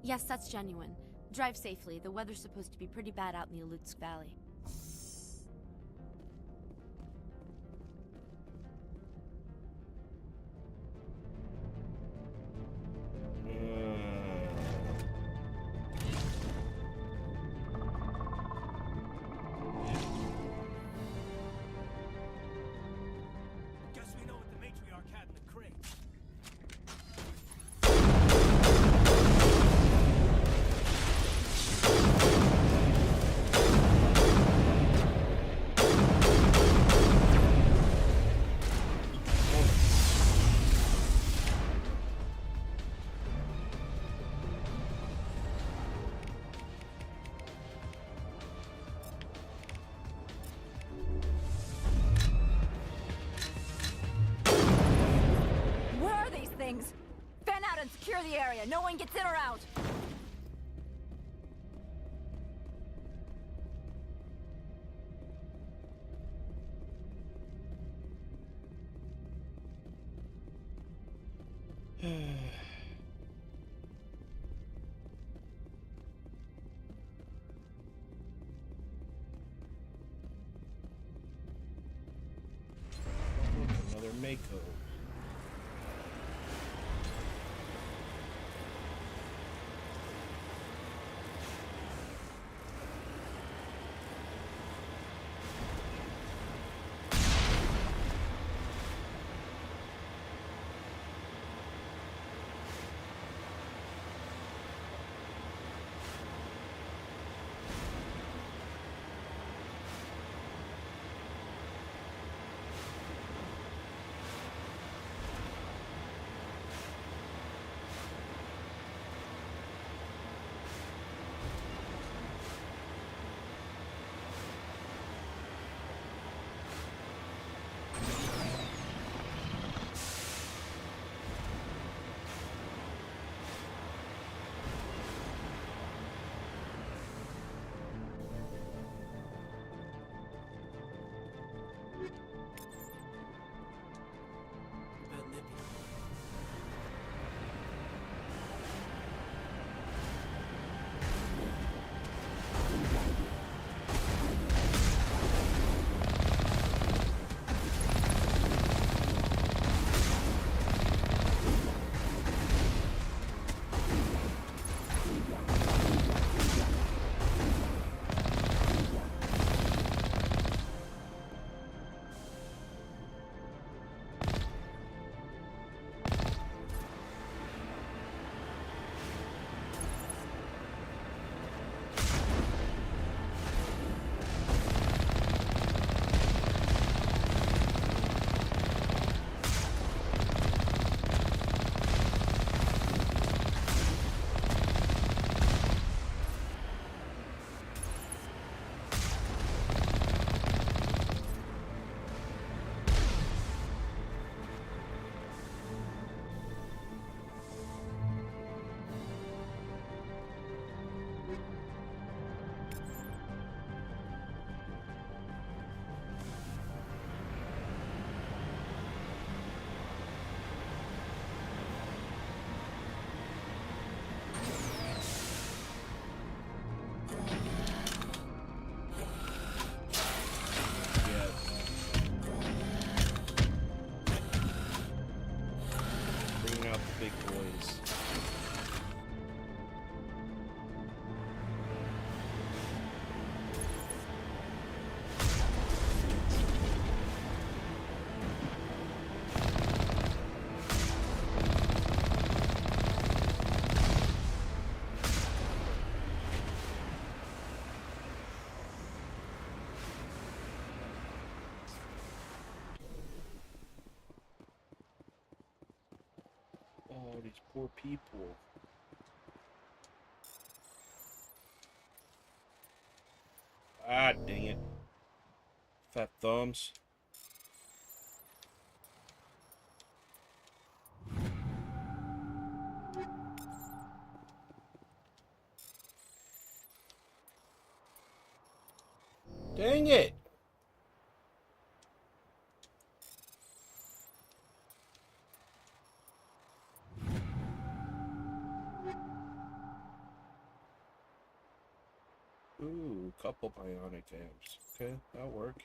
Yes, that's genuine. Drive safely. The weather's supposed to be pretty bad out in the Alutsk Valley. and secure the area. No one gets in or out. Another Mako. Oh, these poor people. Ah, dang it. Fat thumbs. Dang it! Ooh, couple bionic amps. Okay, that'll work.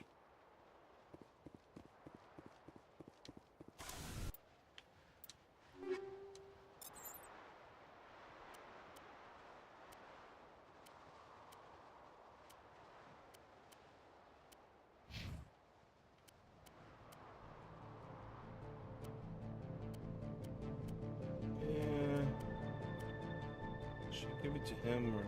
Yeah. Should I give it to him or...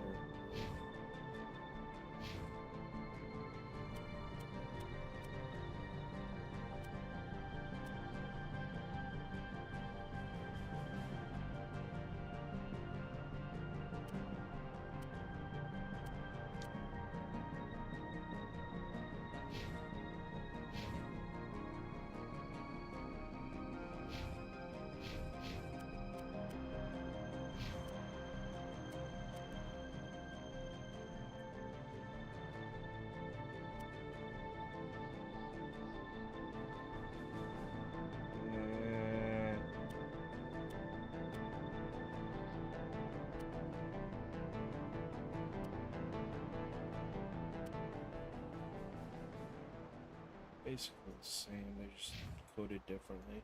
Basically the same, they're just coded differently.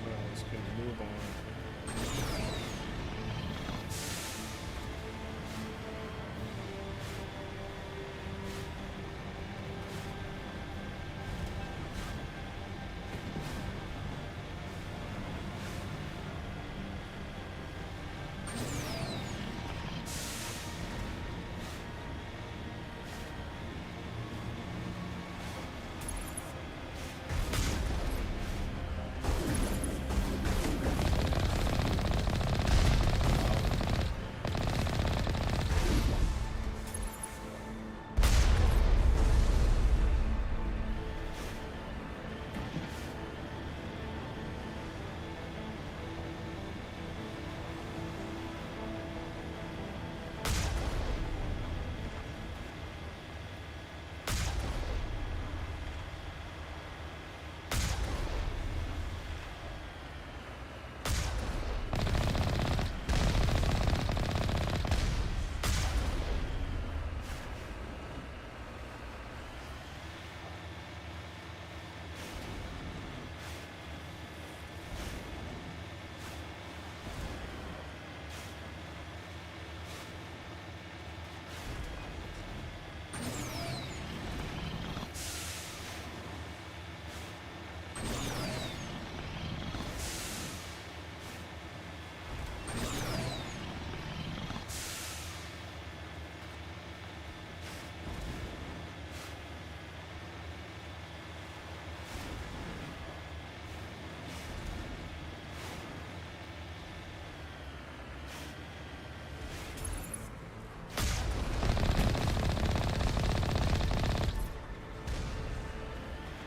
Alright, let's go move on.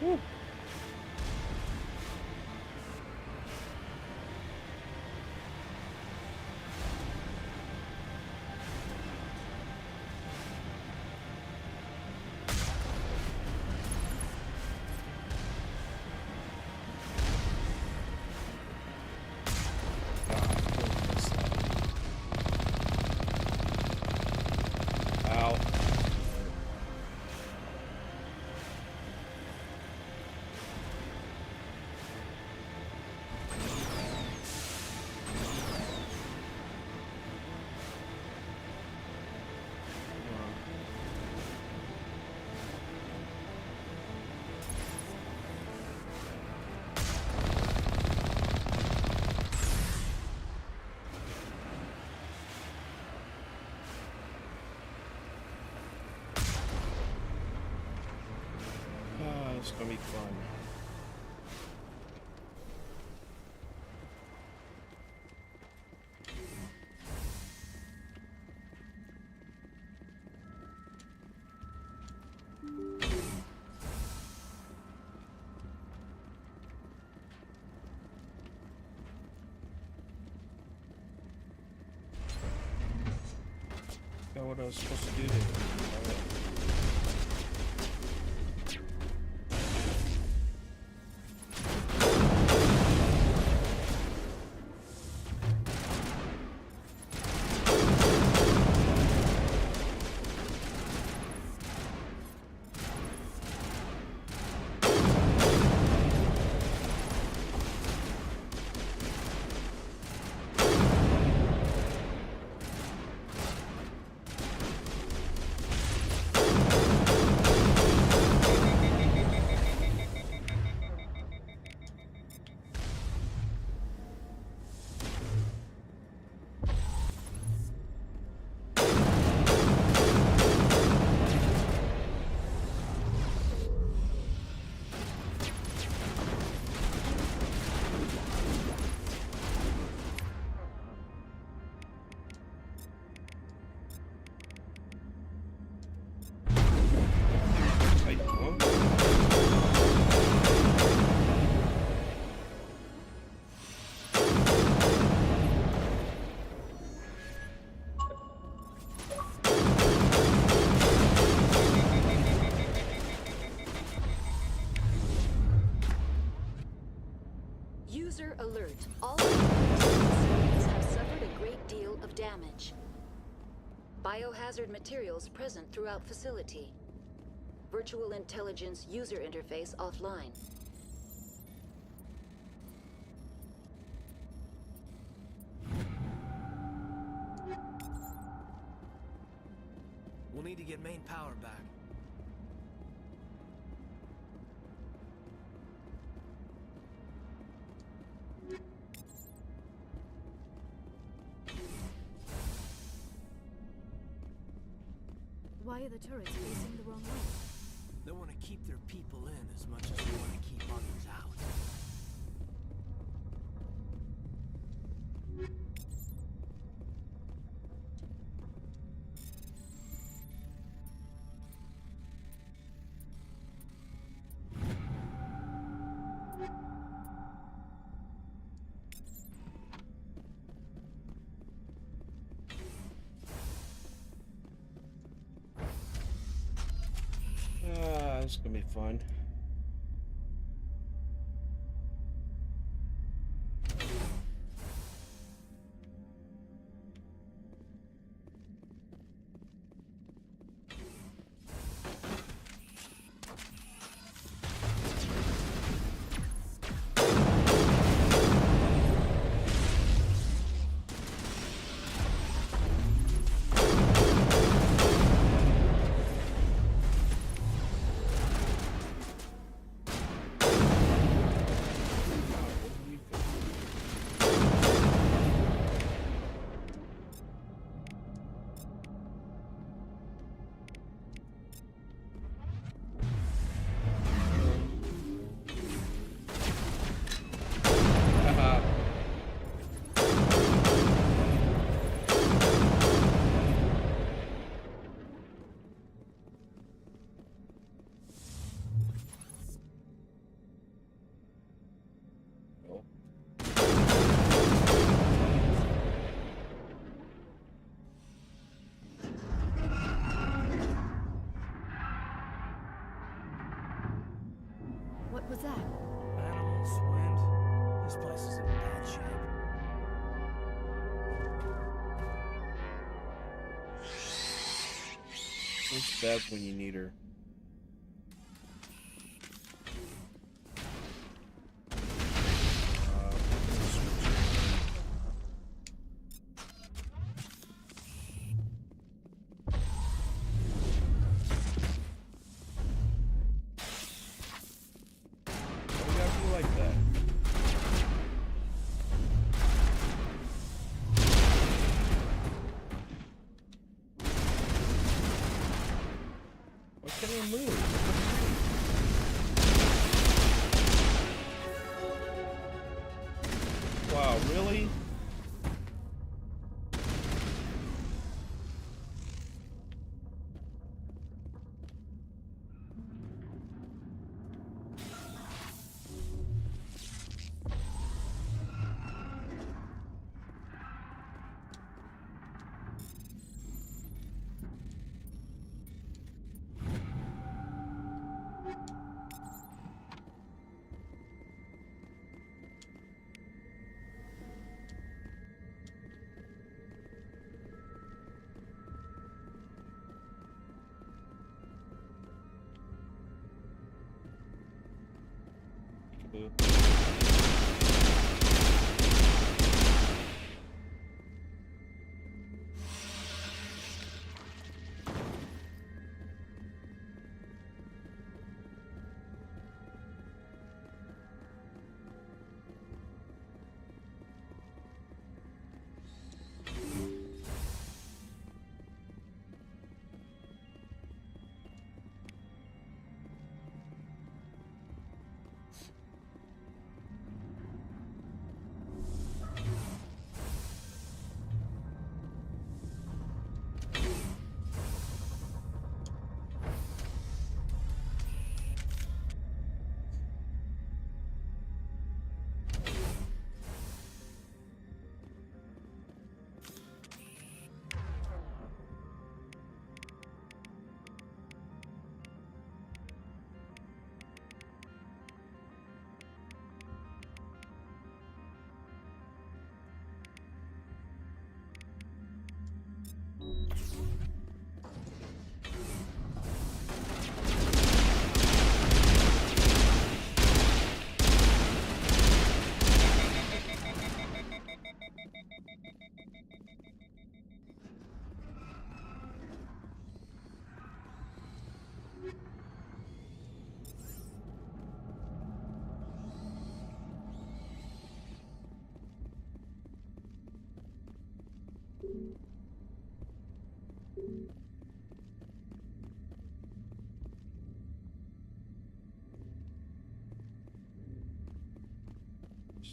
Woo. Ow. It's gonna be fun. Got what I was supposed to do there. User alert. All civilians have suffered a great deal of damage. Biohazard materials present throughout facility. Virtual intelligence user interface offline. We'll need to get main power back. Why are the turrets facing the wrong way? They want to keep their people in as much as they want to keep others out. This is gonna be fun. What was that? Animals, wind. This place is in bad shape. What's bad when you need her? Wow, really?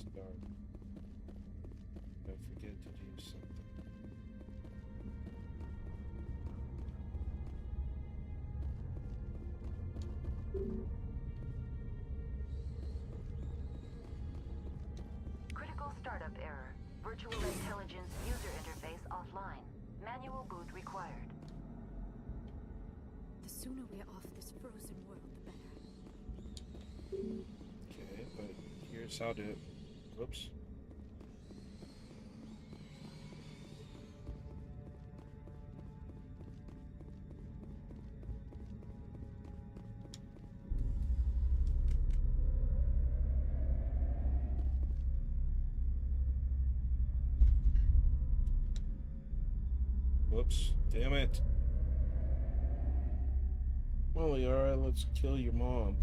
Start. I forget to do something. Critical startup error. Virtual intelligence user interface offline. Manual boot required. The sooner we're off this frozen world, the better. Okay, but here's how to... Whoops. Whoops. Damn it. Well, alright, let's kill your mom.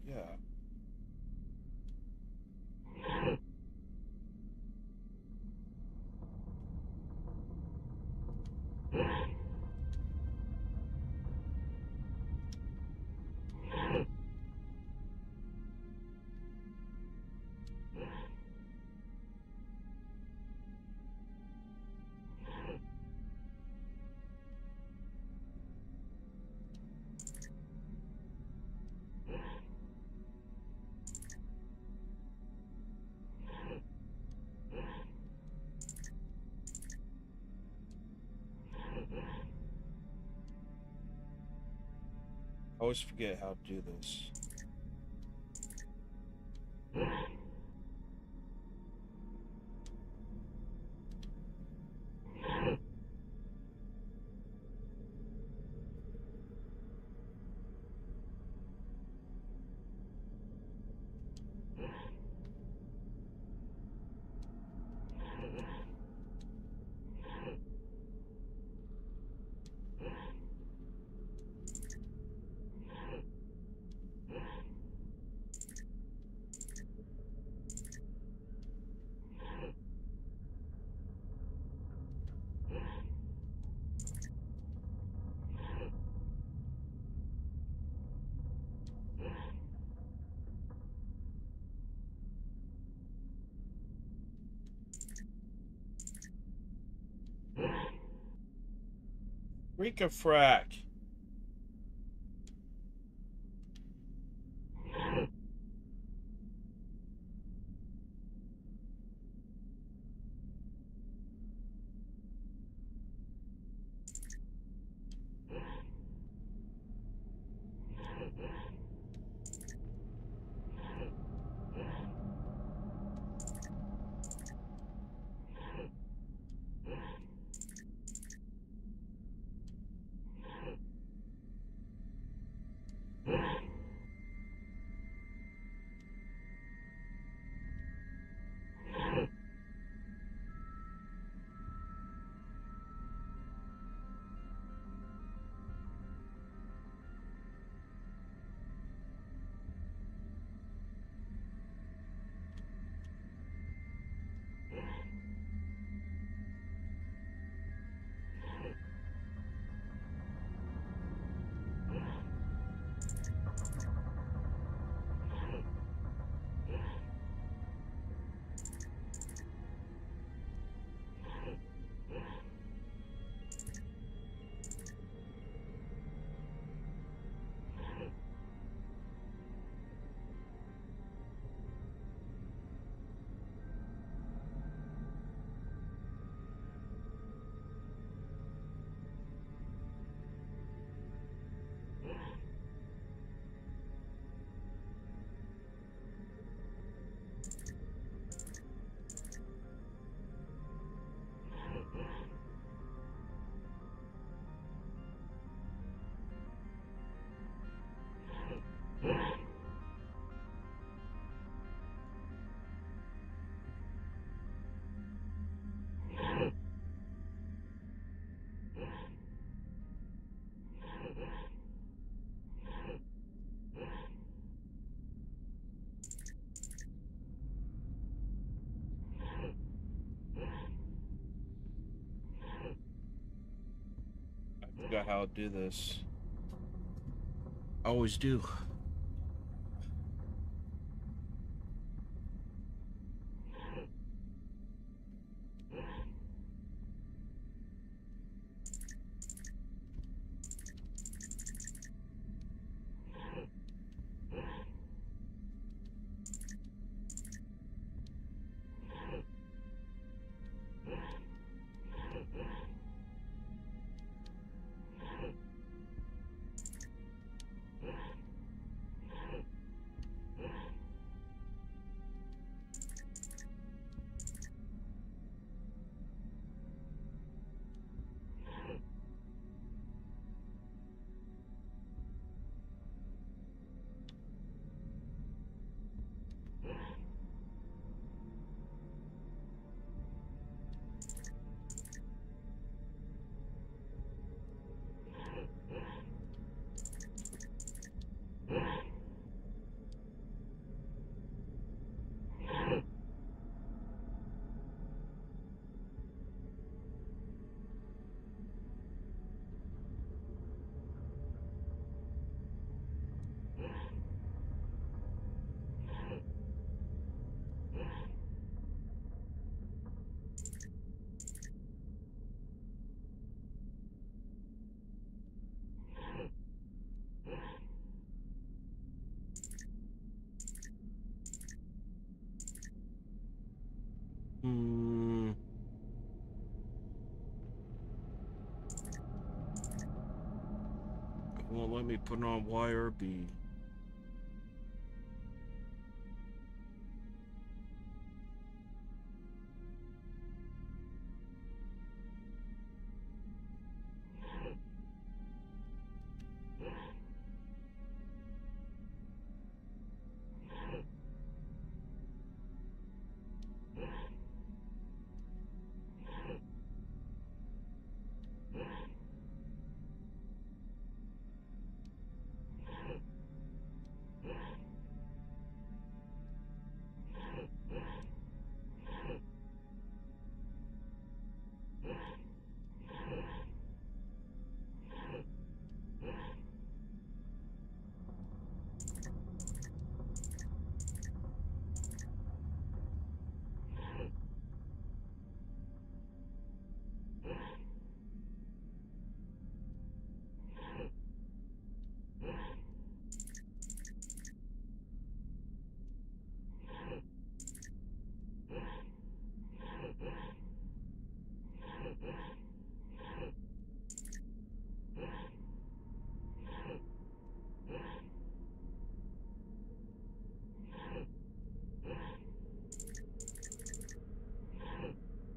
Yeah. I always forget how to do this. Freak-a-frack. Forgot how to do this. Always do. Won't let me put it on Y or B.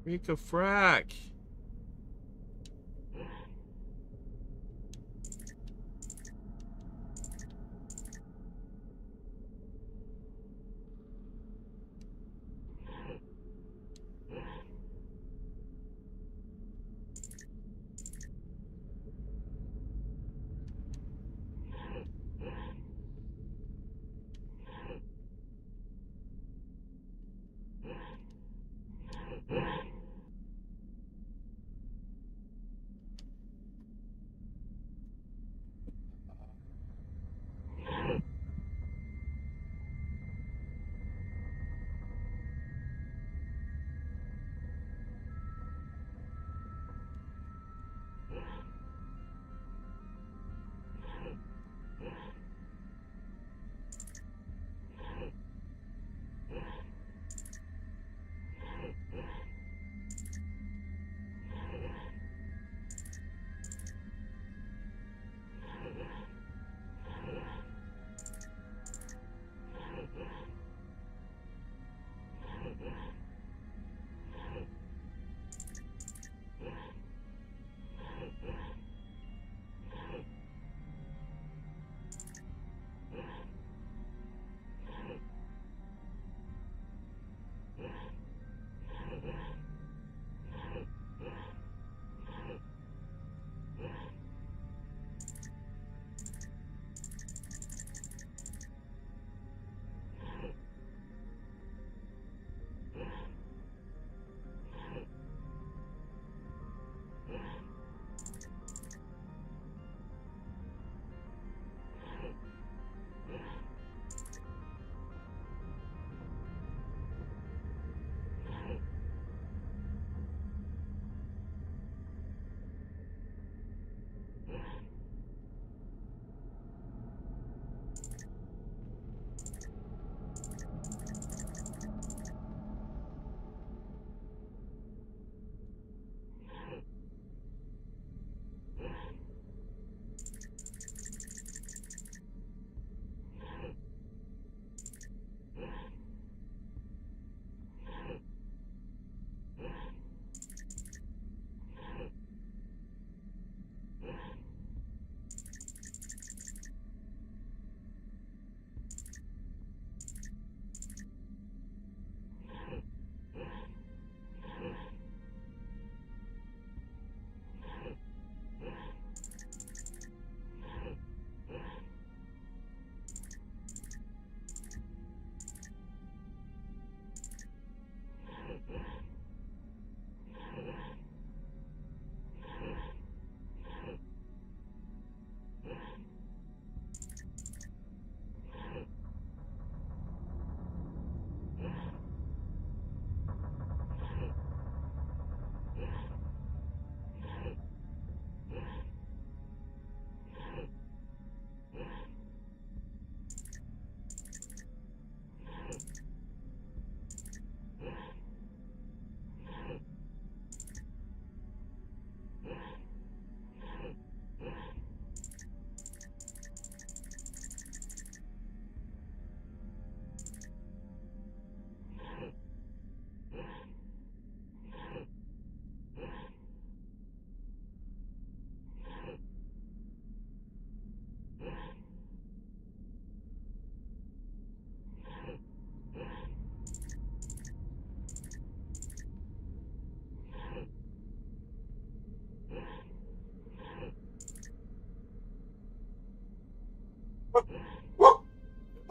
Make a frack.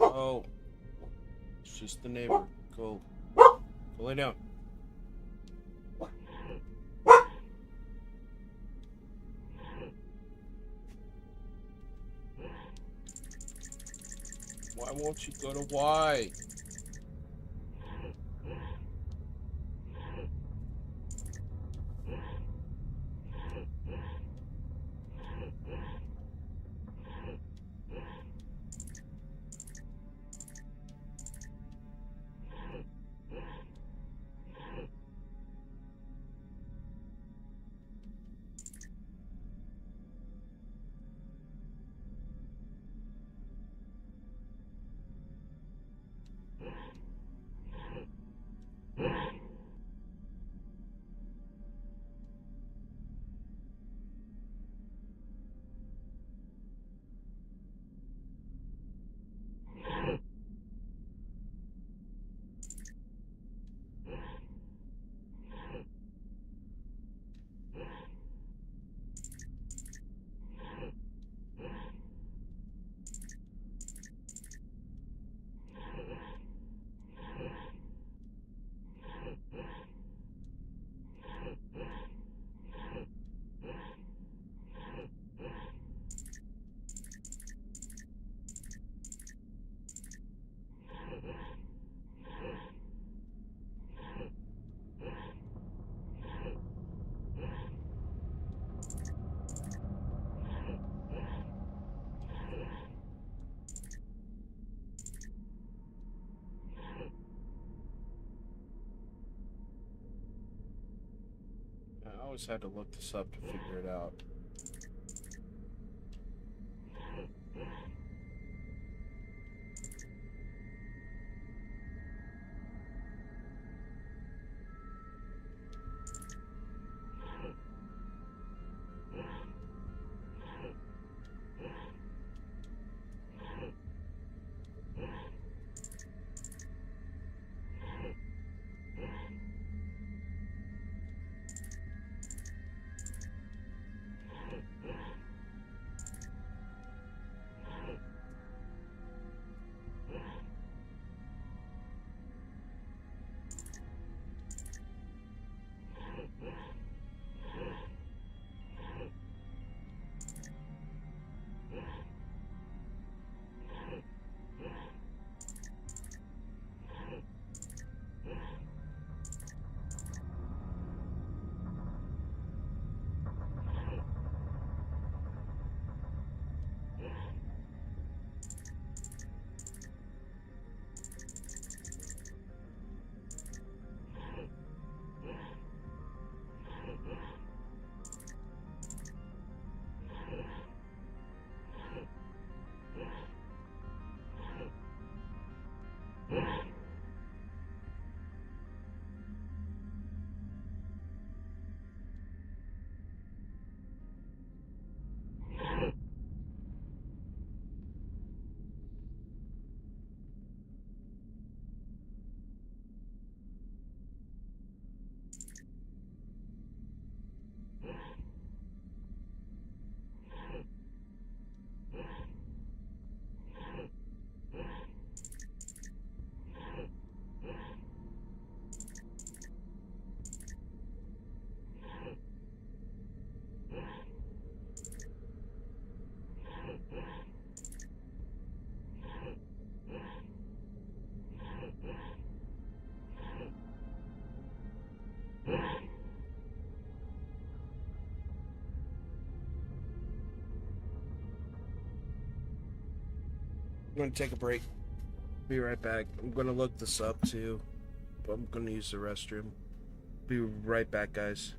Oh. It's just the neighbor. Go. Go lay down. Why won't you go to Y? I always had to look this up to figure it out. I'm going to take a break. Be right back. I'm going to look this up too. I'm going to use the restroom. Be right back, guys.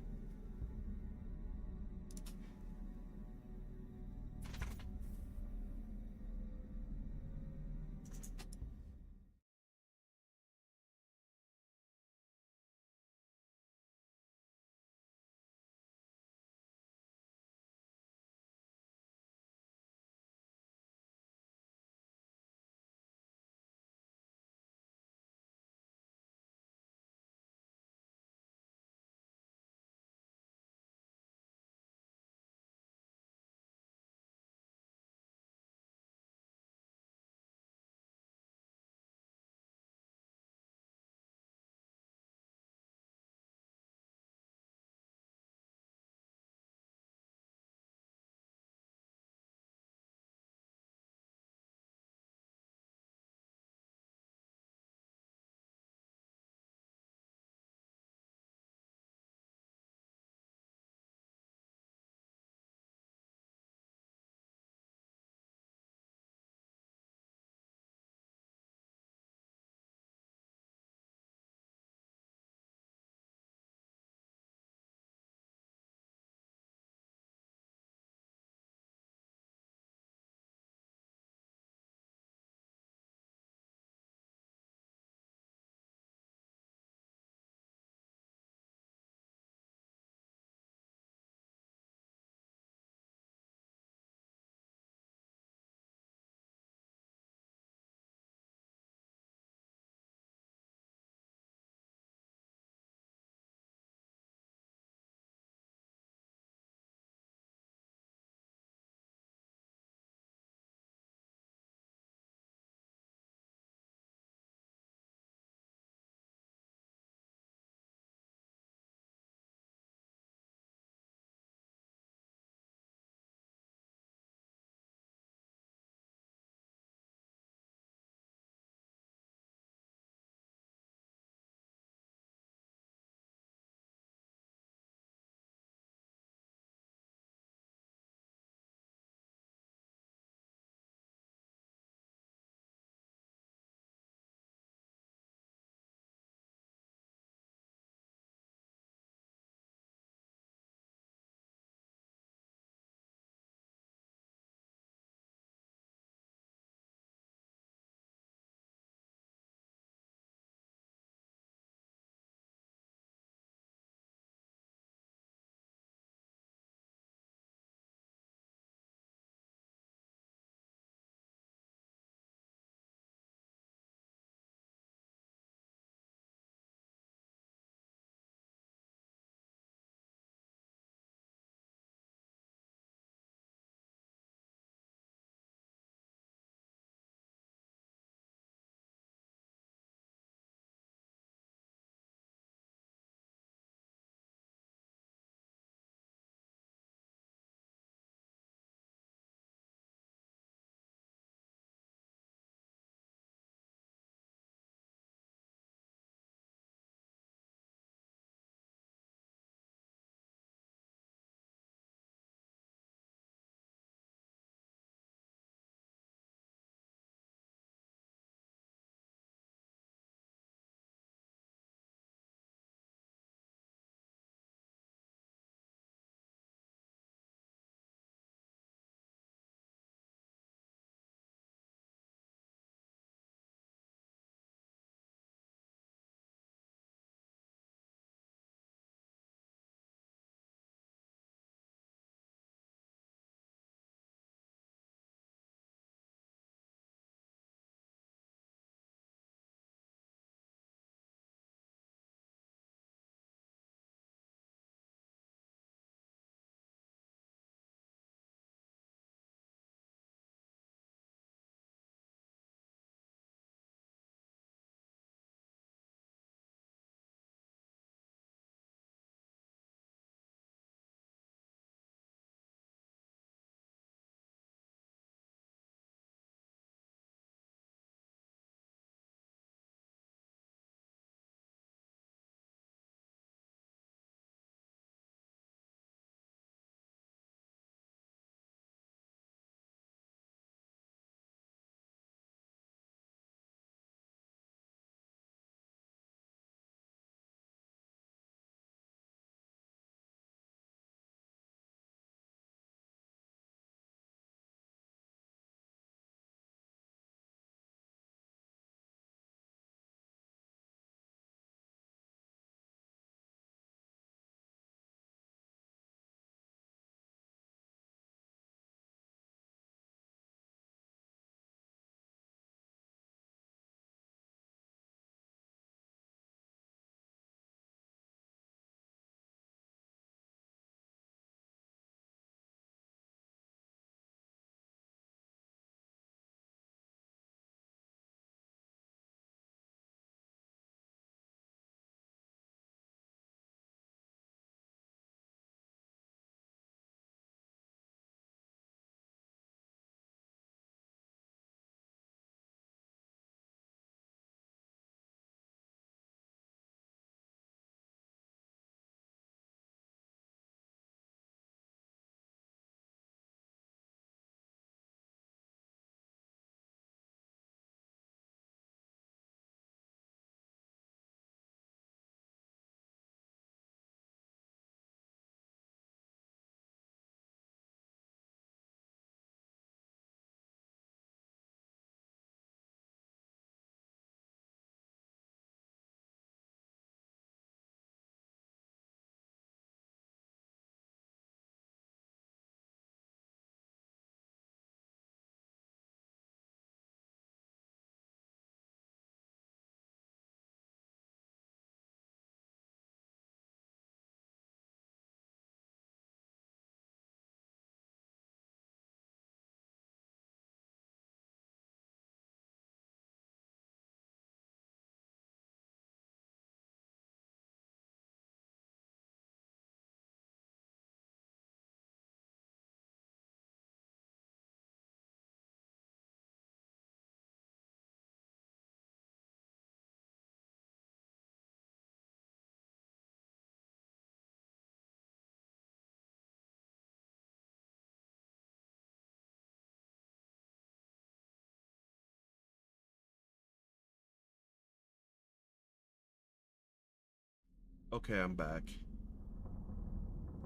Okay, I'm back.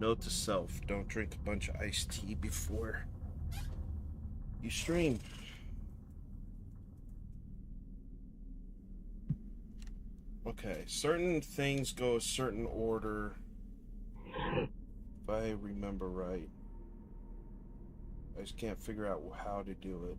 Note to self, don't drink a bunch of iced tea before you stream. Okay, certain things go a certain order, if I remember right. I just can't figure out how to do it.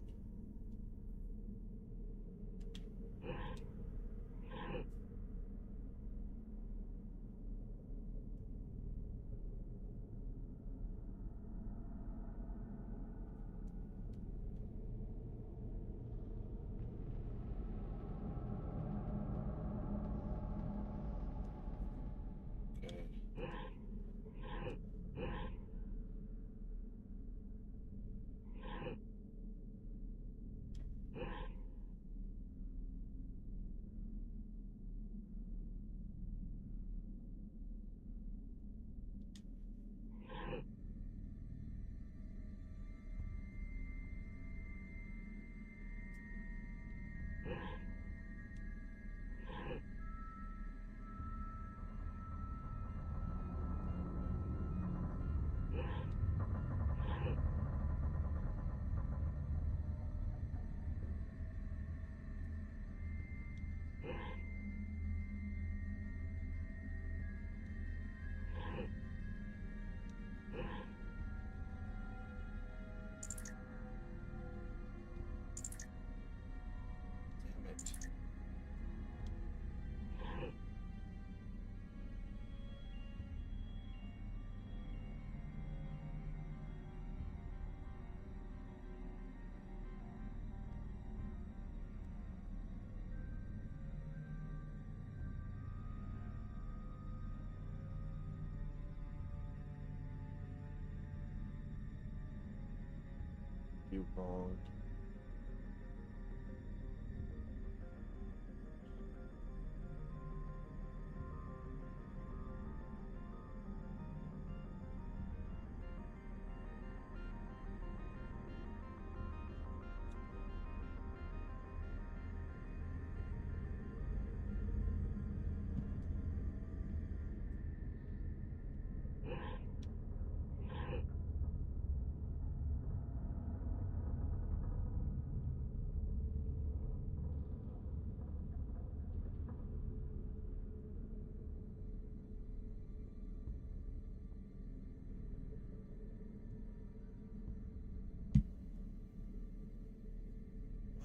You're wrong.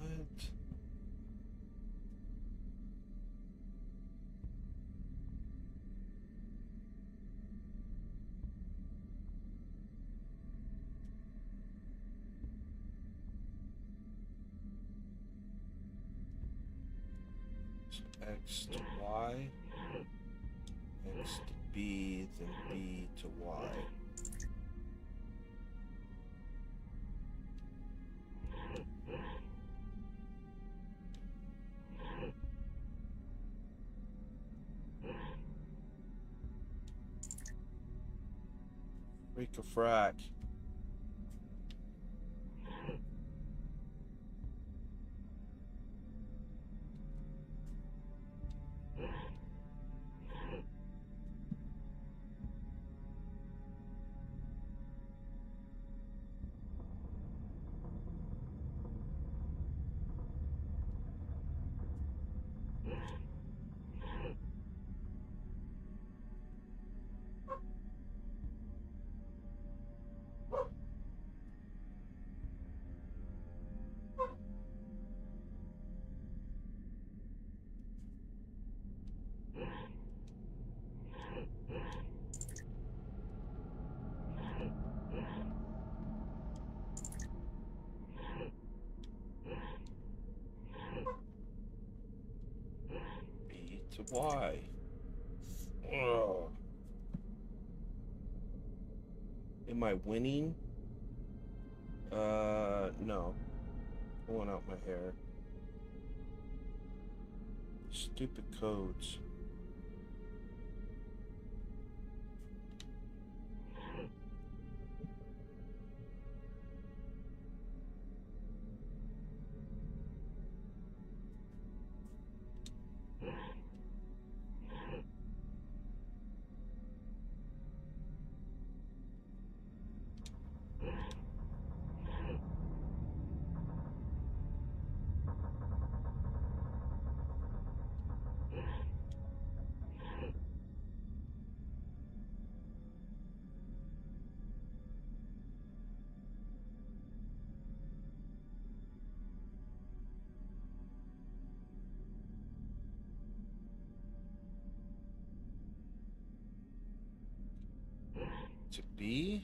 What? X to Y, X to B, then B to Y. Freak a frack. B to Y. Ugh. Am I winning? No. Pulling out my hair. Stupid codes. To B?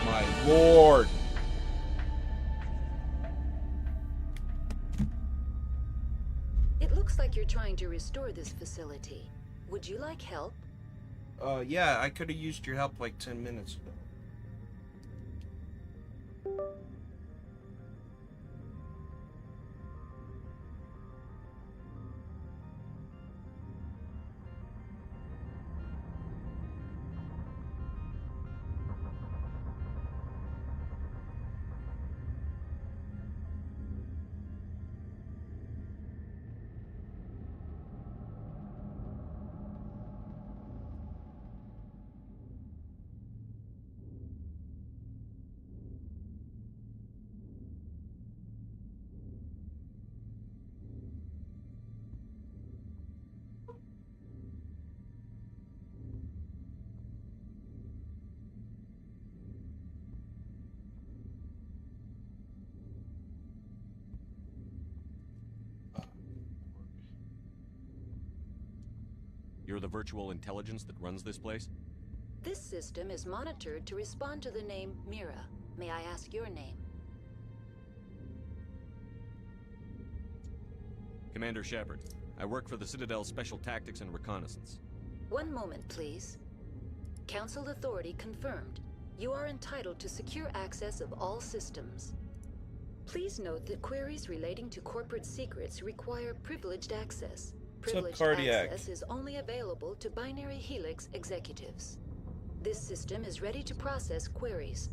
My lord! It looks like you're trying to restore this facility. Would you like help? Yeah, I could have used your help like 10 minutes ago. You're the virtual intelligence that runs this place? This system is monitored to respond to the name Mira. May I ask your name? Commander Shepard. I work for the Citadel Special Tactics and Reconnaissance. One moment, please. Council authority confirmed. You are entitled to secure access of all systems. Please note that queries relating to corporate secrets require privileged access. Privileged access is only available to Binary Helix executives. This system is ready to process queries.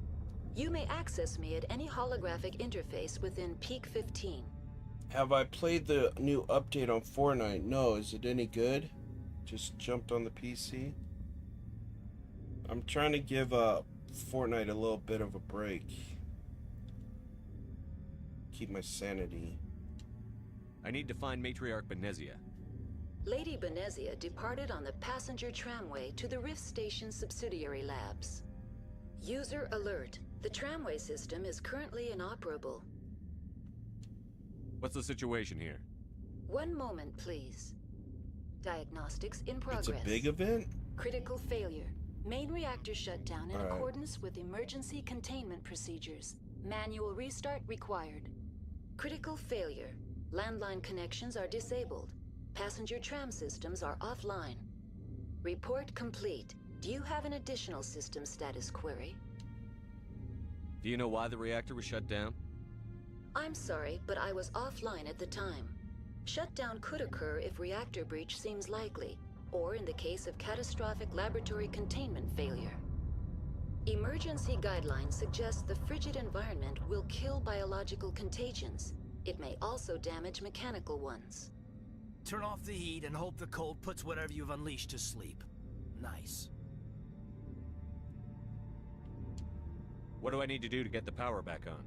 You may access me at any holographic interface within Peak 15. Have I played the new update on Fortnite? No. Is it any good? Just jumped on the PC. I'm trying to give Fortnite a little bit of a break. Keep my sanity. I need to find Matriarch Benezia. Lady Benezia departed on the passenger tramway to the Rift Station subsidiary labs. User alert. The tramway system is currently inoperable. What's the situation here? One moment, please. Diagnostics in progress. It's a big event? Critical failure. Main reactor shut down in accordance with emergency containment procedures. Manual restart required. Critical failure. Landline connections are disabled. Passenger tram systems are offline. Report complete. Do you have an additional system status query? Do you know why the reactor was shut down? I'm sorry, but I was offline at the time. Shutdown could occur if reactor breach seems likely, or in the case of catastrophic laboratory containment failure. Emergency guidelines suggest the frigid environment will kill biological contagions. It may also damage mechanical ones. Turn off the heat and hope the cold puts whatever you've unleashed to sleep. Nice. What do I need to do to get the power back on?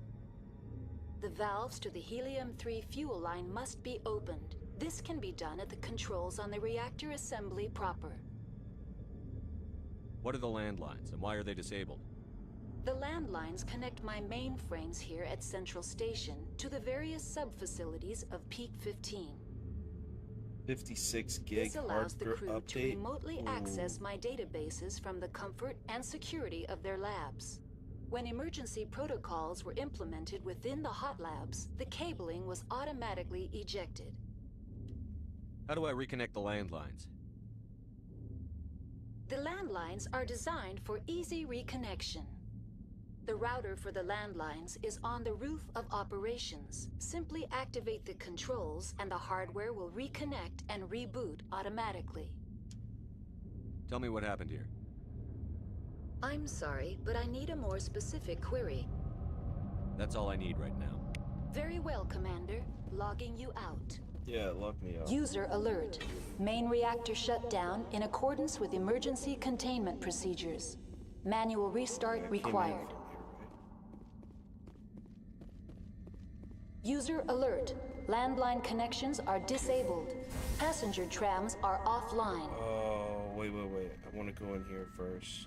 The valves to the helium-3 fuel line must be opened. This can be done at the controls on the reactor assembly proper. What are the landlines, and why are they disabled? The landlines connect my mainframes here at Central Station to the various sub-facilities of Peak 15. 56 gig This allows the hardware crew to update. remotely access my databases from the comfort and security of their labs. When emergency protocols were implemented within the hot labs, the cabling was automatically ejected. How do I reconnect the landlines? The landlines are designed for easy reconnection. The router for the landlines is on the roof of operations. Simply activate the controls and the hardware will reconnect and reboot automatically. Tell me what happened here. I'm sorry, but I need a more specific query. That's all I need right now. Very well, Commander. Logging you out. Yeah, log me out. User alert. Main reactor shut down in accordance with emergency containment procedures. Manual restart required. User alert. Landline connections are disabled. Passenger trams are offline. Oh, wait. I want to go in here first.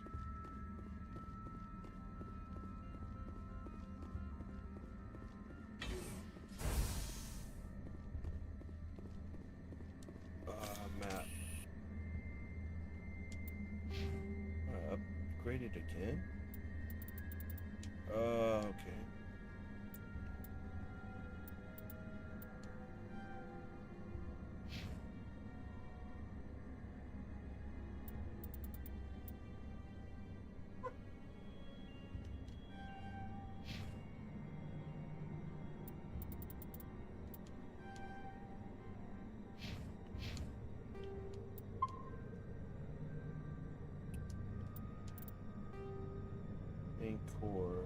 Map. Upgraded again? Okay. Main core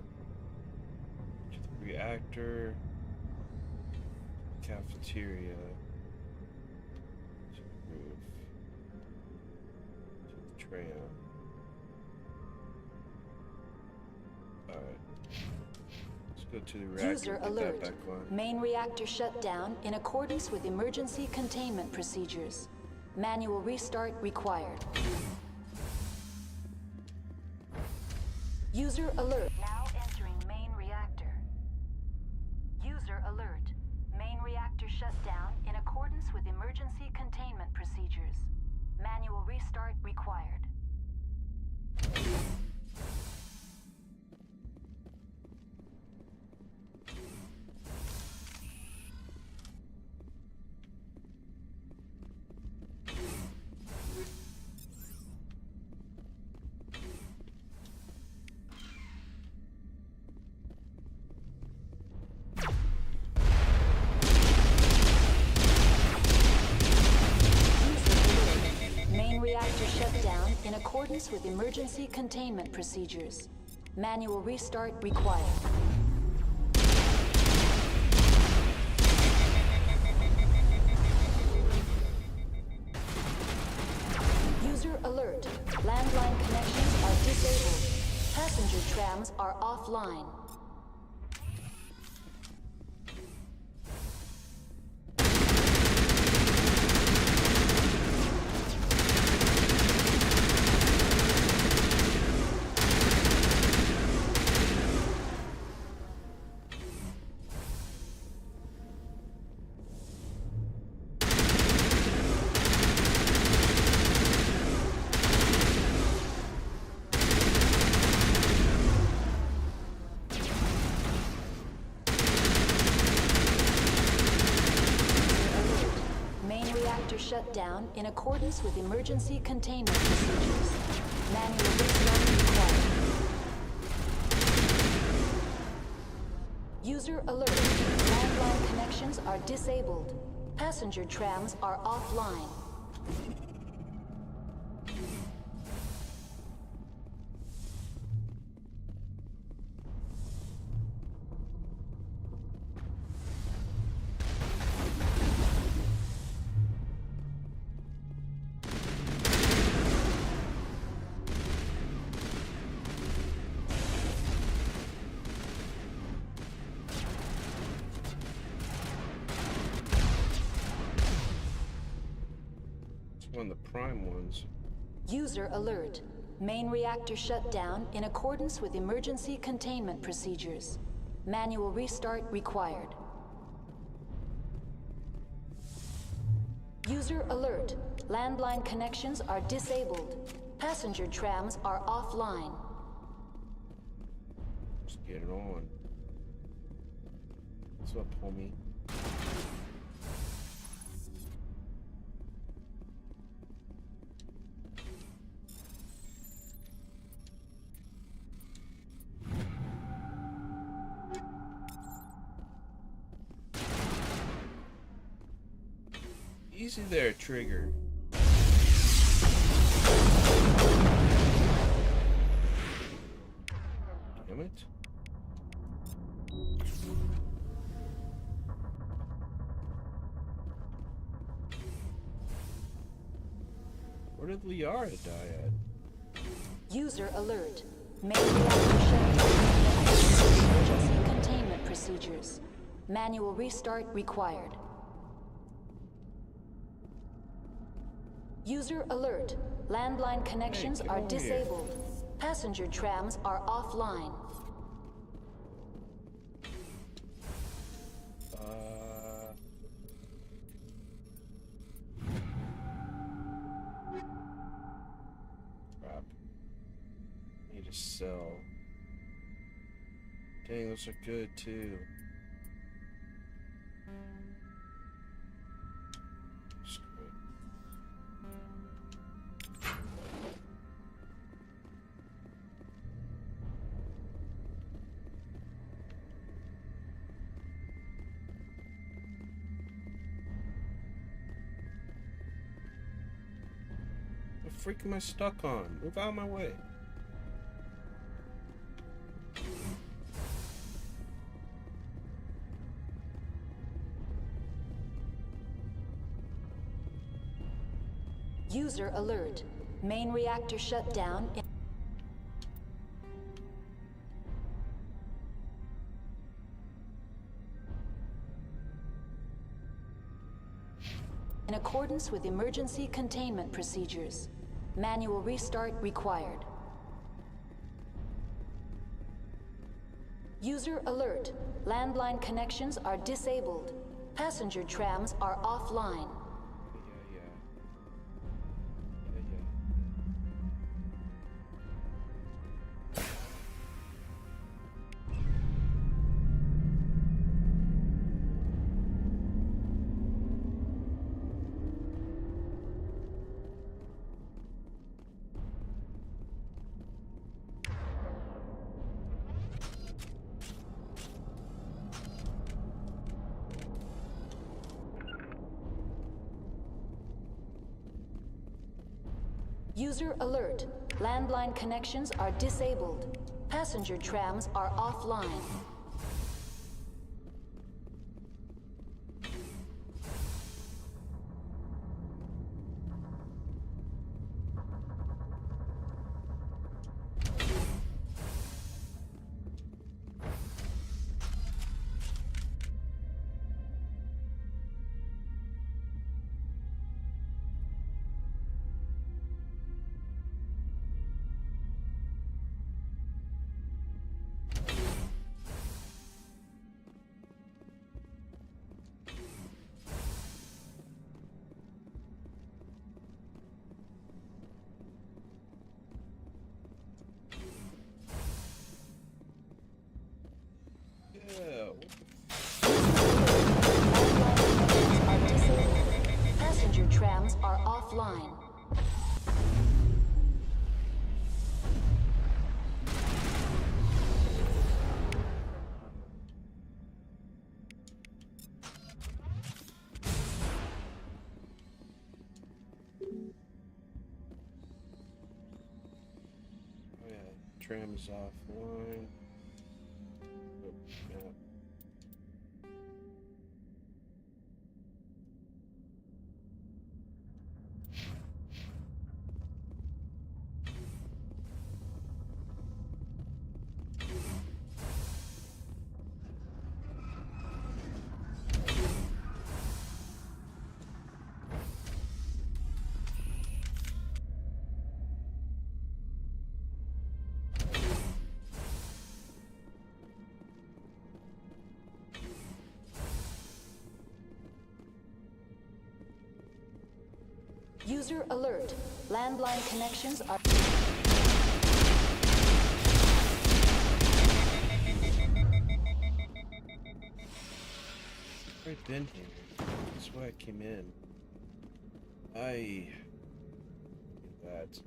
to the reactor, cafeteria, to the roof, to the tram. Alright. Let's go to the reactor. User and get alert. that back on. Main reactor shut down in accordance with emergency containment procedures. Manual restart required. User alert. Now entering main reactor. User alert. Main reactor shut down in accordance with emergency containment procedures. Manual restart required. In accordance with emergency containment procedures. Manual restart required. User alert. Landline connections are disabled. Passenger trams are offline. Shut down in accordance with emergency containment procedures. Manual restart required. User alert. Landline connections are disabled. Passenger trams are offline. on the prime ones. User alert. Main reactor shut down in accordance with emergency containment procedures. Manual restart required. User alert. Landline connections are disabled. Passenger trams are offline. Let's get it on. What's up, homie? Easy there, Trigger. Damn it. Where did Liara die at? User alert. Main reactor shut down. Emergency containment procedures. Manual restart required. User alert. Landline connections are disabled. Passenger trams are offline. Crap. Need to sell. Dang, those are good too. What the freak am I stuck on? Move out of my way. User alert. Main reactor shut down in accordance with emergency containment procedures. Manual restart required. User alert. Landline connections are disabled. Passenger trams are offline. User alert. Landline connections are disabled. Passenger trams are offline. Passenger trams are offline. Oh yeah, tram is offline. Oh, yeah. User alert. Landline connections are... I've been here. That's why I came in. That.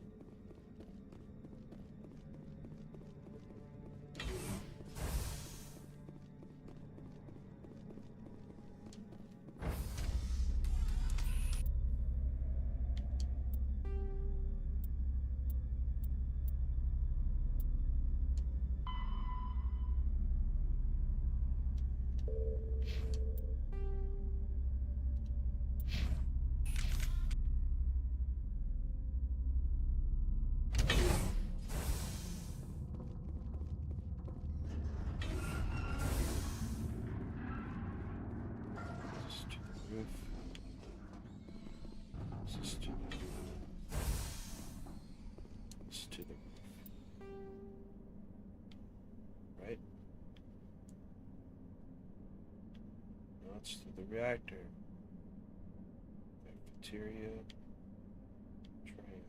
It's to the reactor. Cafeteria. Train.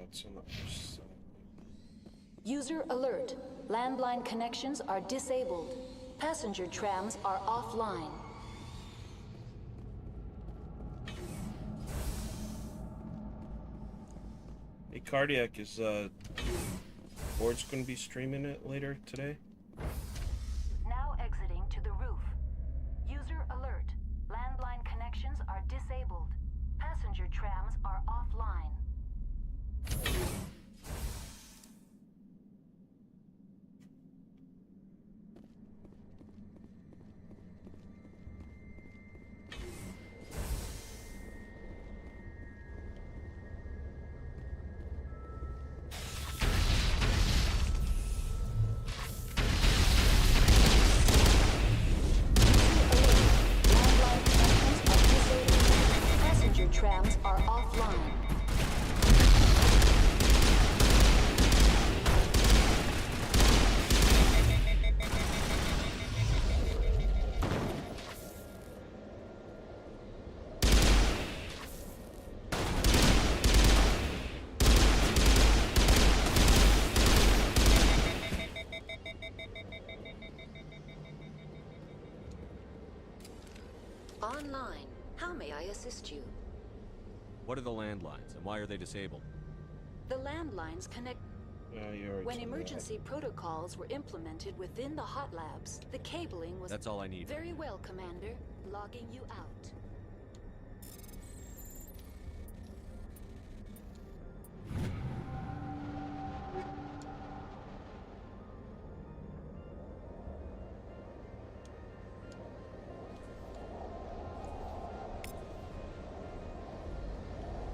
It's on the other side. User alert. Landline connections are disabled. Passenger trams are offline. Hey, Cardiac, is Board's going to be streaming it later today? Now exiting to the roof. User alert. Landline connections are disabled. Passenger trams are offline. Trams are offline. Online. How may I assist you? What are the landlines, and why are they disabled? The landlines connect... When emergency protocols were implemented within the hot labs, the cabling was... That's all I need. Very well, Commander. Logging you out.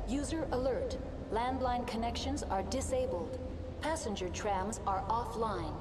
User alert. Landline connections are disabled. Passenger trams are offline.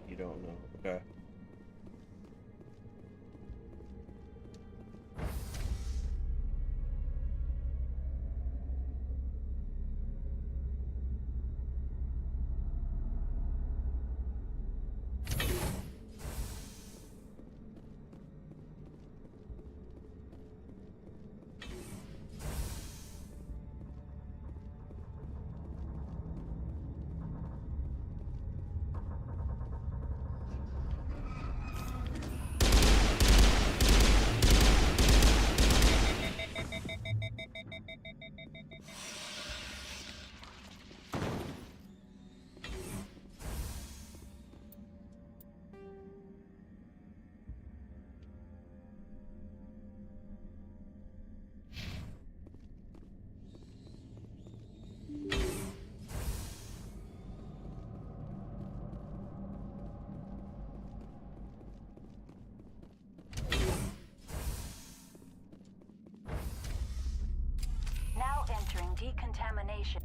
You don't know. Okay. decontamination.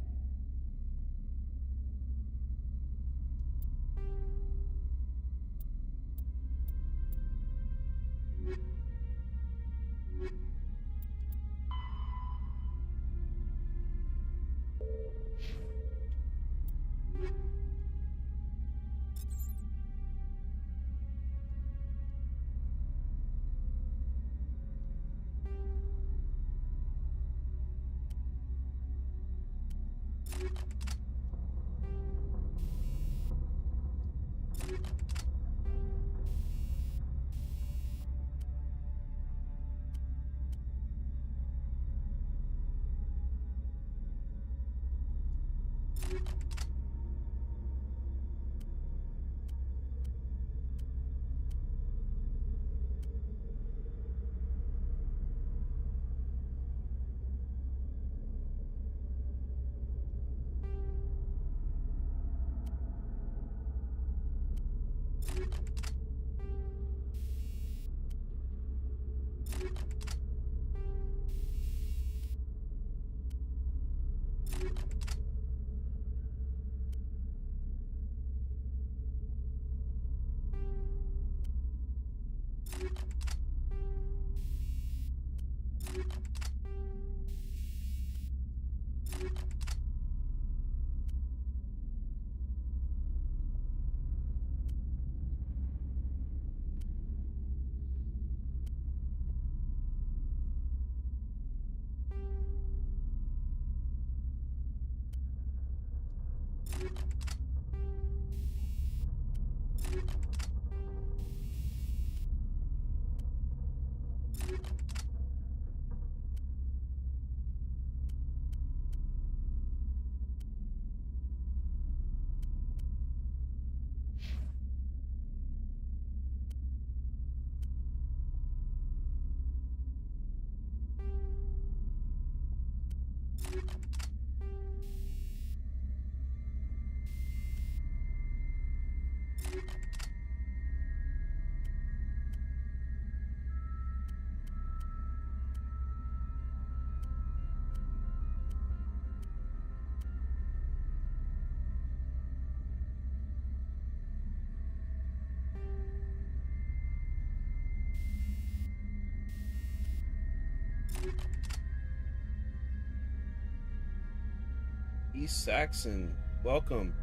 East Saxon, welcome.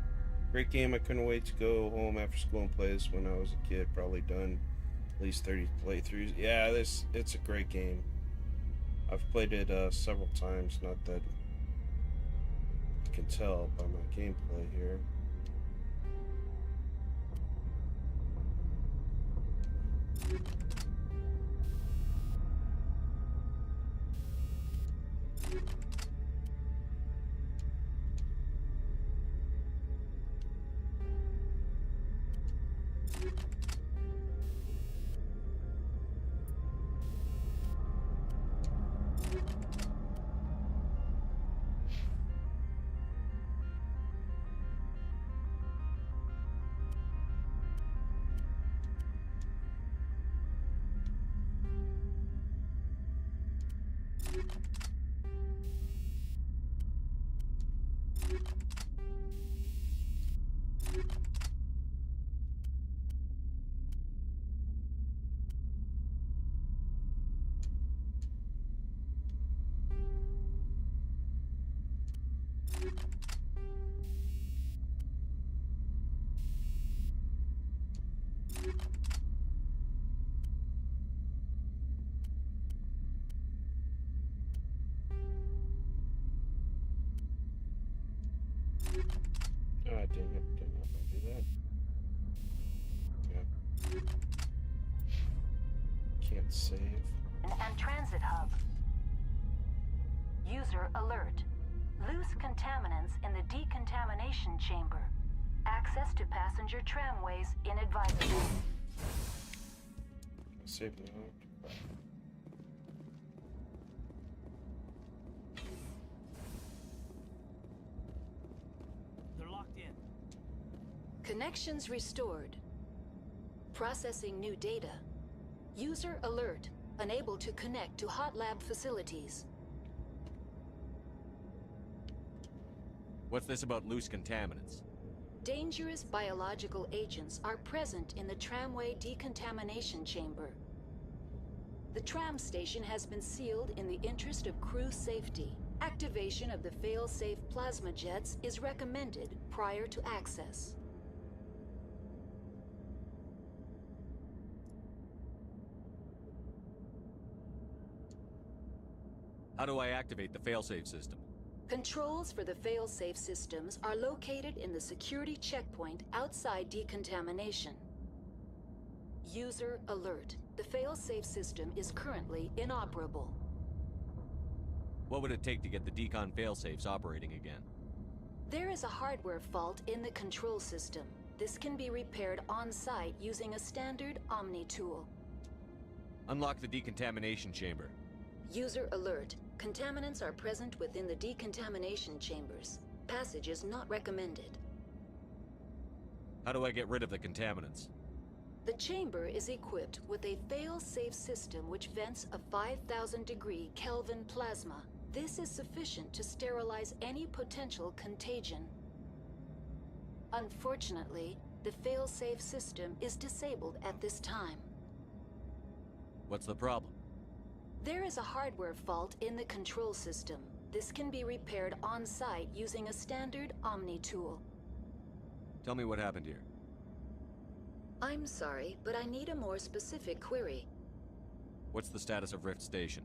Great game. I couldn't wait to go home after school and play this when I was a kid. Probably done at least 30 playthroughs. Yeah, it's a great game. I've played it several times. Not that you can tell by my gameplay here. Ah, dang it. Didn't know if I do that. Yeah. Can't save. And transit hub. User alert. Loose contaminants in the decontamination chamber. Access to passenger tramways inadvisable. Save now. They're locked in. Connections restored. Processing new data. User alert. Unable to connect to hot lab facilities. What's this about loose contaminants? Dangerous biological agents are present in the tramway decontamination chamber. The tram station has been sealed in the interest of crew safety. Activation of the fail-safe plasma jets is recommended prior to access. How do I activate the failsafe system? Controls for the fail-safe systems are located in the security checkpoint outside decontamination. User alert. The fail-safe system is currently inoperable. What would it take to get the decon failsafes operating again? There is a hardware fault in the control system. This can be repaired on-site using a standard Omni tool. Unlock the decontamination chamber. User alert. Contaminants are present within the decontamination chambers. Passage is not recommended. How do I get rid of the contaminants? The chamber is equipped with a fail-safe system which vents a 5,000-degree Kelvin plasma. This is sufficient to sterilize any potential contagion. Unfortunately, the fail-safe system is disabled at this time. What's the problem? There is a hardware fault in the control system. This can be repaired on-site using a standard Omni tool. Tell me what happened here. I'm sorry, but I need a more specific query. What's the status of Rift Station?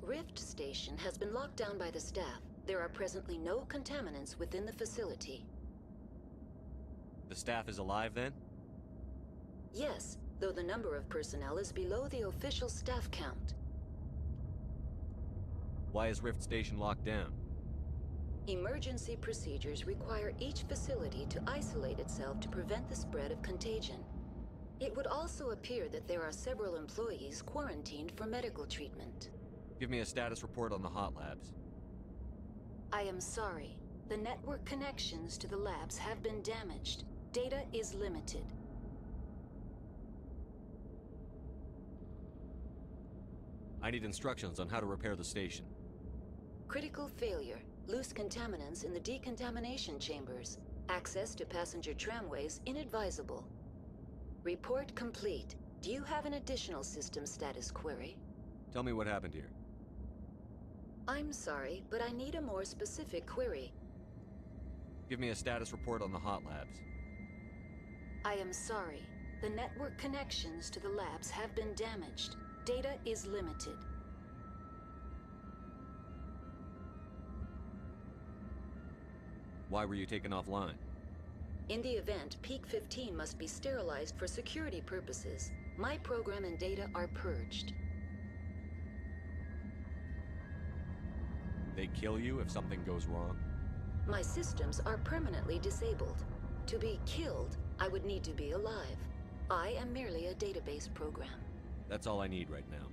Rift Station has been locked down by the staff. There are presently no contaminants within the facility. The staff is alive then? Yes, though the number of personnel is below the official staff count. Why is Rift Station locked down? Emergency procedures require each facility to isolate itself to prevent the spread of contagion. It would also appear that there are several employees quarantined for medical treatment. Give me a status report on the hot labs. I am sorry. The network connections to the labs have been damaged. Data is limited. I need instructions on how to repair the station. Critical failure. Loose contaminants in the decontamination chambers. Access to passenger tramways inadvisable. Report complete. Do you have an additional system status query? Tell me what happened here. I'm sorry, but I need a more specific query. Give me a status report on the hot labs. I am sorry. The network connections to the labs have been damaged. Data is limited. Why were you taken offline? In the event, Peak 15 must be sterilized for security purposes. My program and data are purged. They kill you if something goes wrong? My systems are permanently disabled. To be killed, I would need to be alive. I am merely a database program. That's all I need right now.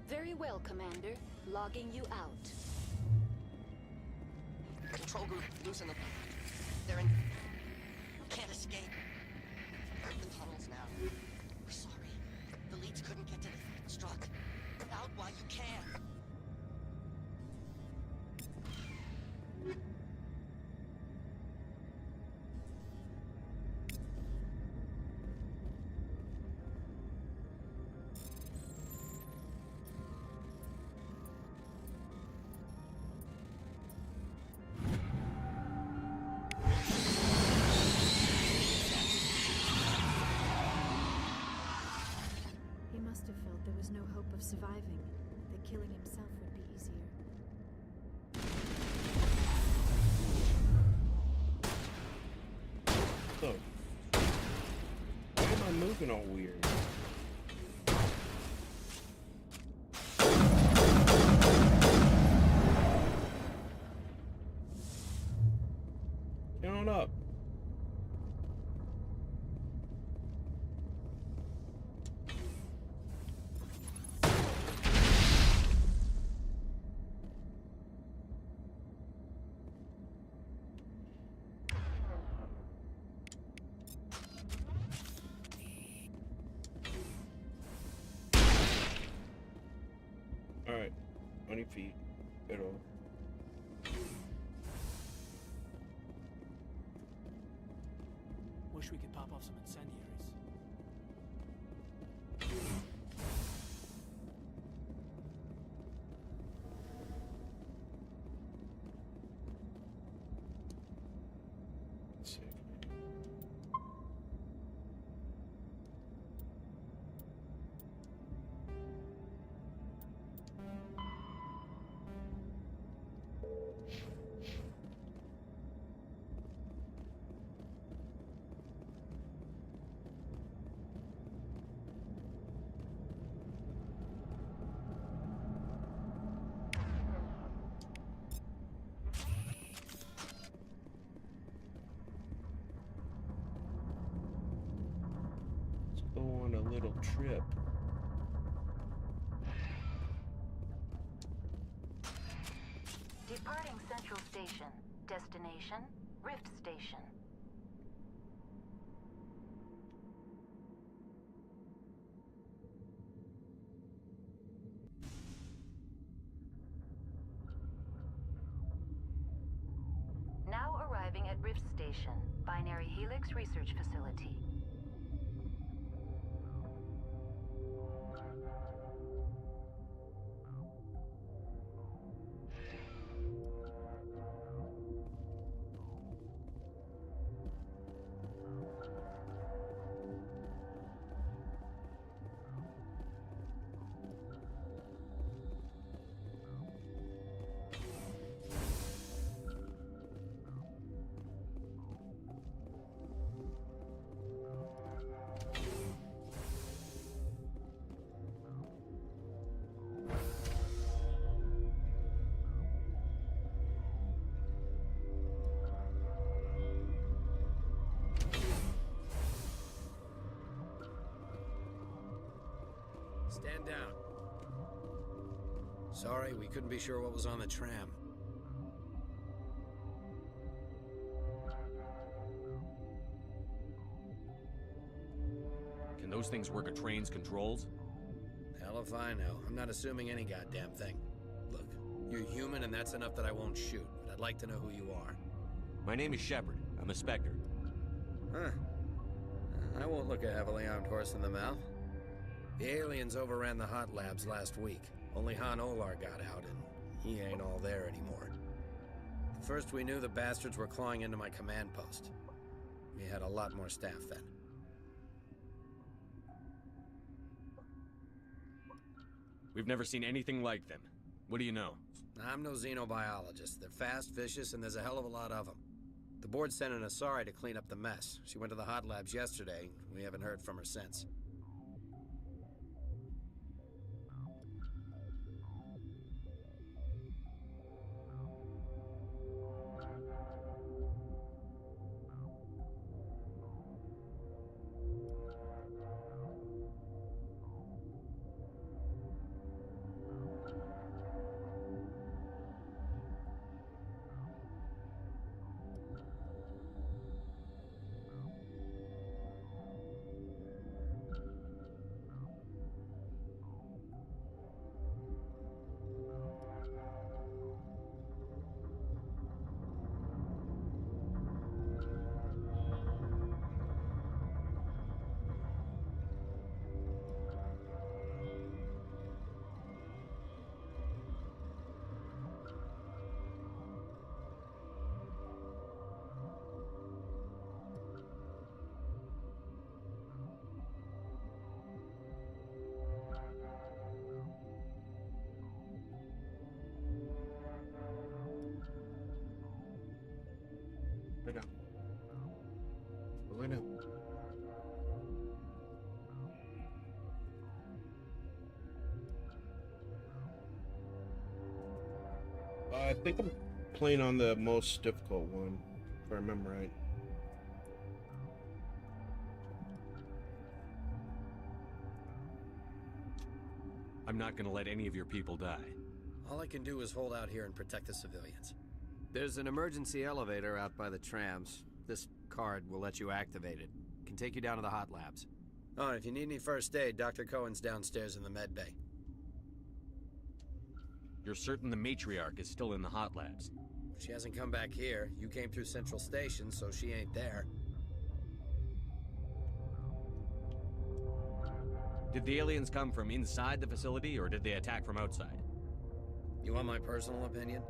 Very well, Commander. Logging you out. Control group, loosen them. They're in... Can't escape. They're in the tunnels now. We're sorry. The leads couldn't get to the struck. Out while you can. There was no hope of surviving, that killing himself would be easier. So, why am I moving all weird? Get on up. Alright, on your feet. Get over. off some incendiaries. Go on a little trip. Departing Central Station. Destination, Rift Station. Now arriving at Rift Station, Binary Helix Research Facility. Stand down. Sorry, we couldn't be sure what was on the tram. Can those things work a train's controls? Hell if I know. I'm not assuming any goddamn thing. Look, you're human and that's enough that I won't shoot, but I'd like to know who you are. My name is Shepard. I'm a Spectre. Huh. I won't look a heavily armed horse in the mouth. The aliens overran the hot labs last week. Only Han Olar got out, and he ain't all there anymore. First we knew the bastards were clawing into my command post. We had a lot more staff then. We've never seen anything like them. What do you know? I'm no xenobiologist. They're fast, vicious, and there's a hell of a lot of them. The board sent an Asari to clean up the mess. She went to the hot labs yesterday. We haven't heard from her since. I think I'm playing on the most difficult one, if I remember right. I'm not gonna let any of your people die. All I can do is hold out here and protect the civilians. There's an emergency elevator out by the trams. This card will let you activate it. Can take you down to the hot labs. Oh, and if you need any first aid, Dr. Cohen's downstairs in the med bay. You're certain the matriarch is still in the hot labs? She hasn't come back here. You came through Central Station, so she ain't there. Did the aliens come from inside the facility, or did they attack from outside? You want my personal opinion?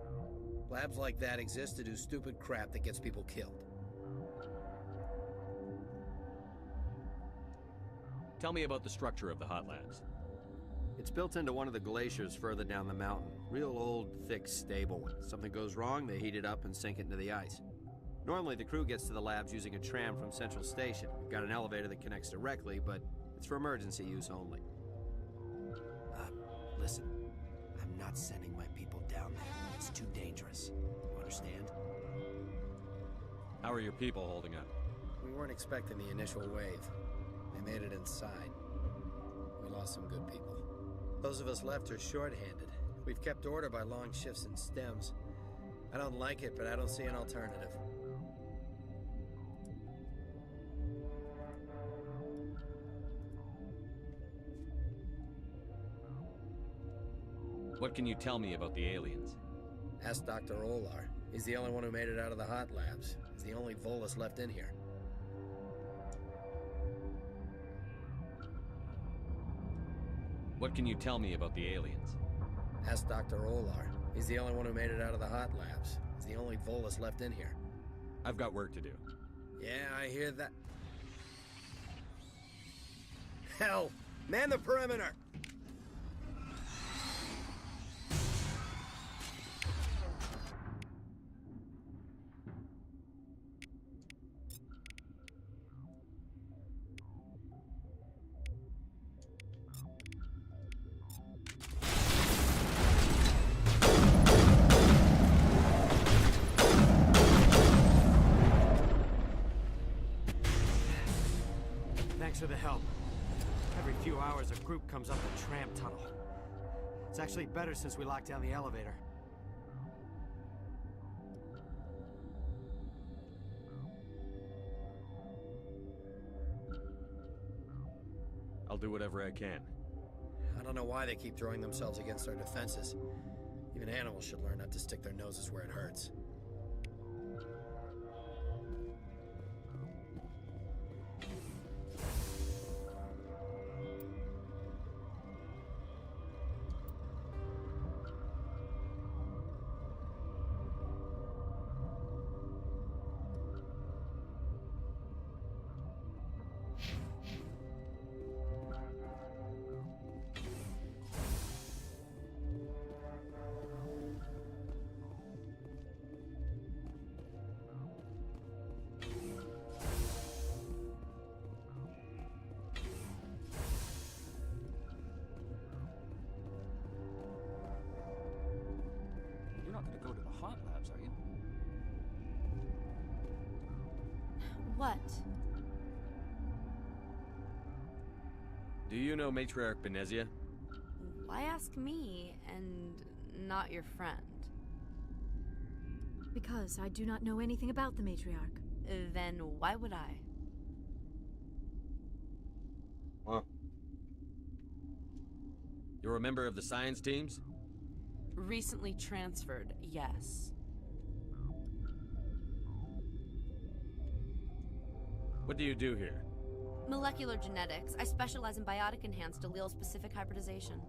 Labs like that exist to do stupid crap that gets people killed. Tell me about the structure of the hot labs. It's built into one of the glaciers further down the mountain. Real old, thick, stable one. Something goes wrong, they heat it up and sink it into the ice. Normally, the crew gets to the labs using a tram from Central Station. We've got an elevator that connects directly, but it's for emergency use only. Listen, I'm not sending my people down there. It's too dangerous. You understand? How are your people holding up? We weren't expecting the initial wave. They made it inside. We lost some good people. Those of us left are short-handed. We've kept order by long shifts and stems. I don't like it, but I don't see an alternative. What can you tell me about the aliens? Ask Dr. Olar. He's the only one who made it out of the hot labs. He's the only Volus left in here. What can you tell me about the aliens? Ask Dr. Olar. He's the only one who made it out of the hot labs. He's the only Volus left in here. I've got work to do. Yeah, I hear that. Hell! Man the perimeter! Thanks for the help. Every few hours, a group comes up the tram tunnel. It's actually better since we locked down the elevator. I'll do whatever I can. I don't know why they keep throwing themselves against our defenses. Even animals should learn not to stick their noses where it hurts. You're not going to go to the hot labs, are you? What? Do you know Matriarch Benezia? Why ask me and not your friend? Because I do not know anything about the matriarch. Then why would I? Huh? You're a member of the science teams? Recently transferred, yes. What do you do here? Molecular genetics. I specialize in biotic-enhanced allele-specific hybridization.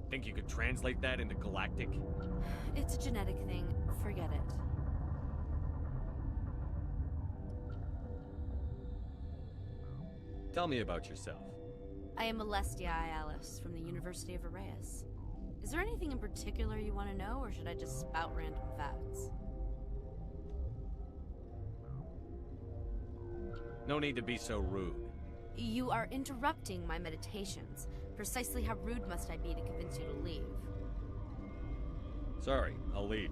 Think you could translate that into galactic? It's a genetic thing. Forget it. Tell me about yourself. I am Alestia Ialis from the University of Arraeus. Is there anything in particular you want to know, or should I just spout random facts? No need to be so rude. You are interrupting my meditations. Precisely how rude must I be to convince you to leave? Sorry, I'll leave.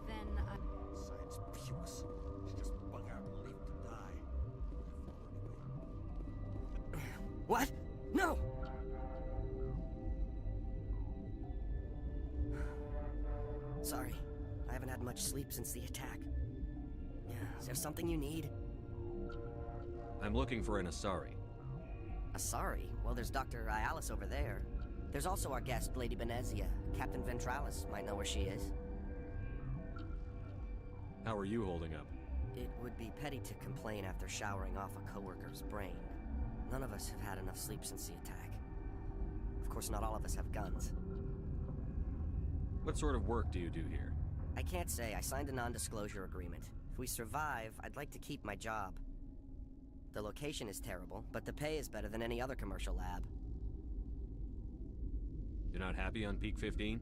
Then Science pukes. She just bug out and leave to die. What? No! Sorry, I haven't had much sleep since the attack. Is there something you need? I'm looking for an Asari. Asari? Well, there's Dr. Ialis over there. There's also our guest, Lady Benezia. Captain Ventralis might know where she is. How are you holding up? It would be petty to complain after showering off a coworker's brain. None of us have had enough sleep since the attack. Of course, not all of us have guns. What sort of work do you do here? I can't say. I signed a non-disclosure agreement. If we survive, I'd like to keep my job. The location is terrible, but the pay is better than any other commercial lab. You're not happy on Peak 15?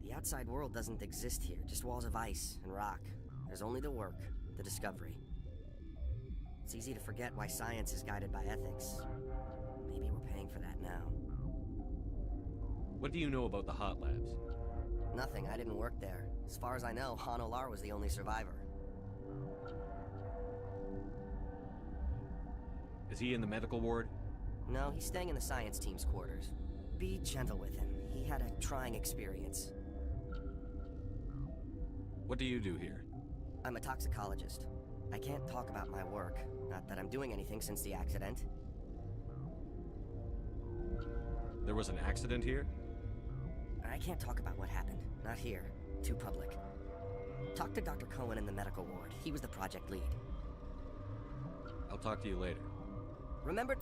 The outside world doesn't exist here, just walls of ice and rock. There's only the work, the discovery. It's easy to forget why science is guided by ethics. Maybe we're paying for that now. What do you know about the hot labs? Nothing. I didn't work there. As far as I know, Han Olar was the only survivor. Is he in the medical ward? No, he's staying in the science team's quarters. Be gentle with him. He had a trying experience. What do you do here? I'm a toxicologist. I can't talk about my work. Not that I'm doing anything since the accident. There was an accident here? I can't talk about what happened. Not here. Too public. Talk to Dr. Cohen in the medical ward. He was the project lead. I'll talk to you later. Remember...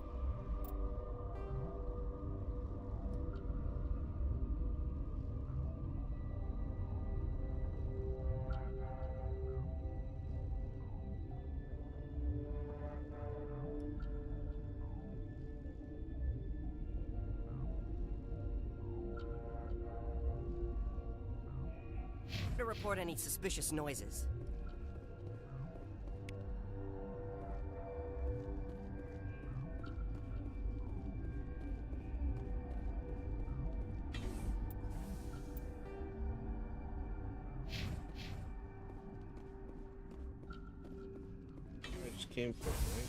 to report any suspicious noises. I just came from, right?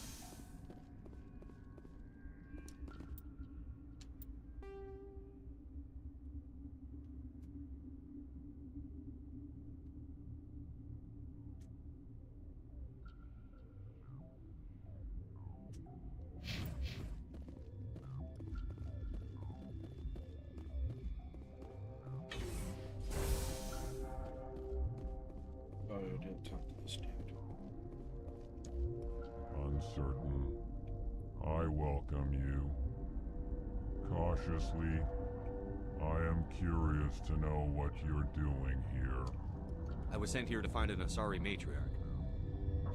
Oh, I didn't talk to this dude. Uncertain. I welcome you. Cautiously, I am curious to know what you're doing here. I was sent here to find an Asari matriarch.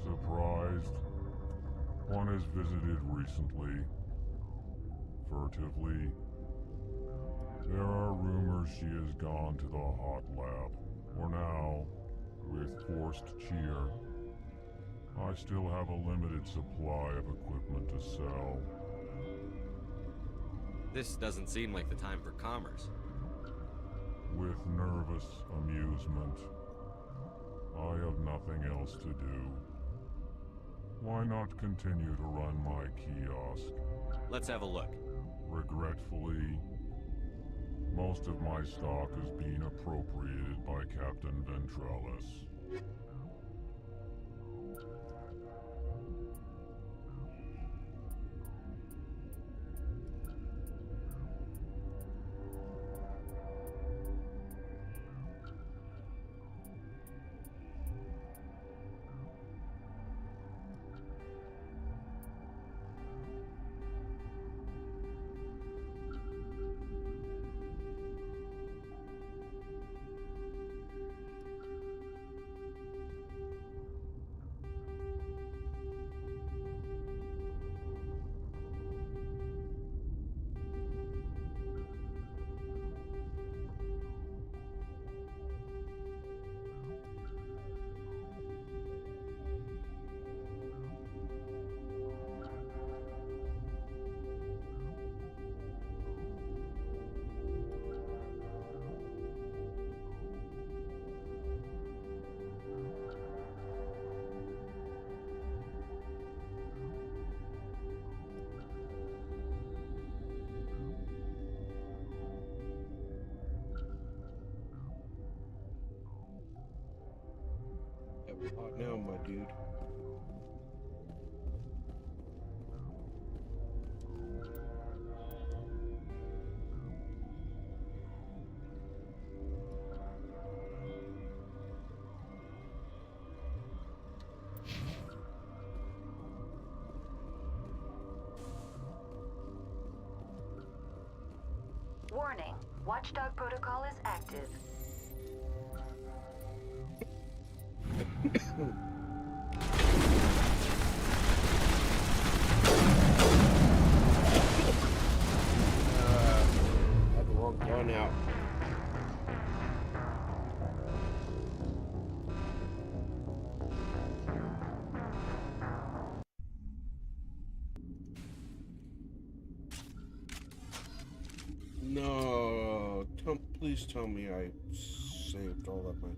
Surprised? One has visited recently. Furtively. There are rumors she has gone to the hot lab. For now, with forced cheer, I still have a limited supply of equipment to sell. This doesn't seem like the time for commerce. With nervous amusement. I have nothing else to do. Why not continue to run my kiosk? Let's have a look. Regretfully, most of my stock is being appropriated by Captain Ventrellis. What now, my dude? Watchdog protocol is active. Had the wrong gun out. No, please tell me I saved all of my.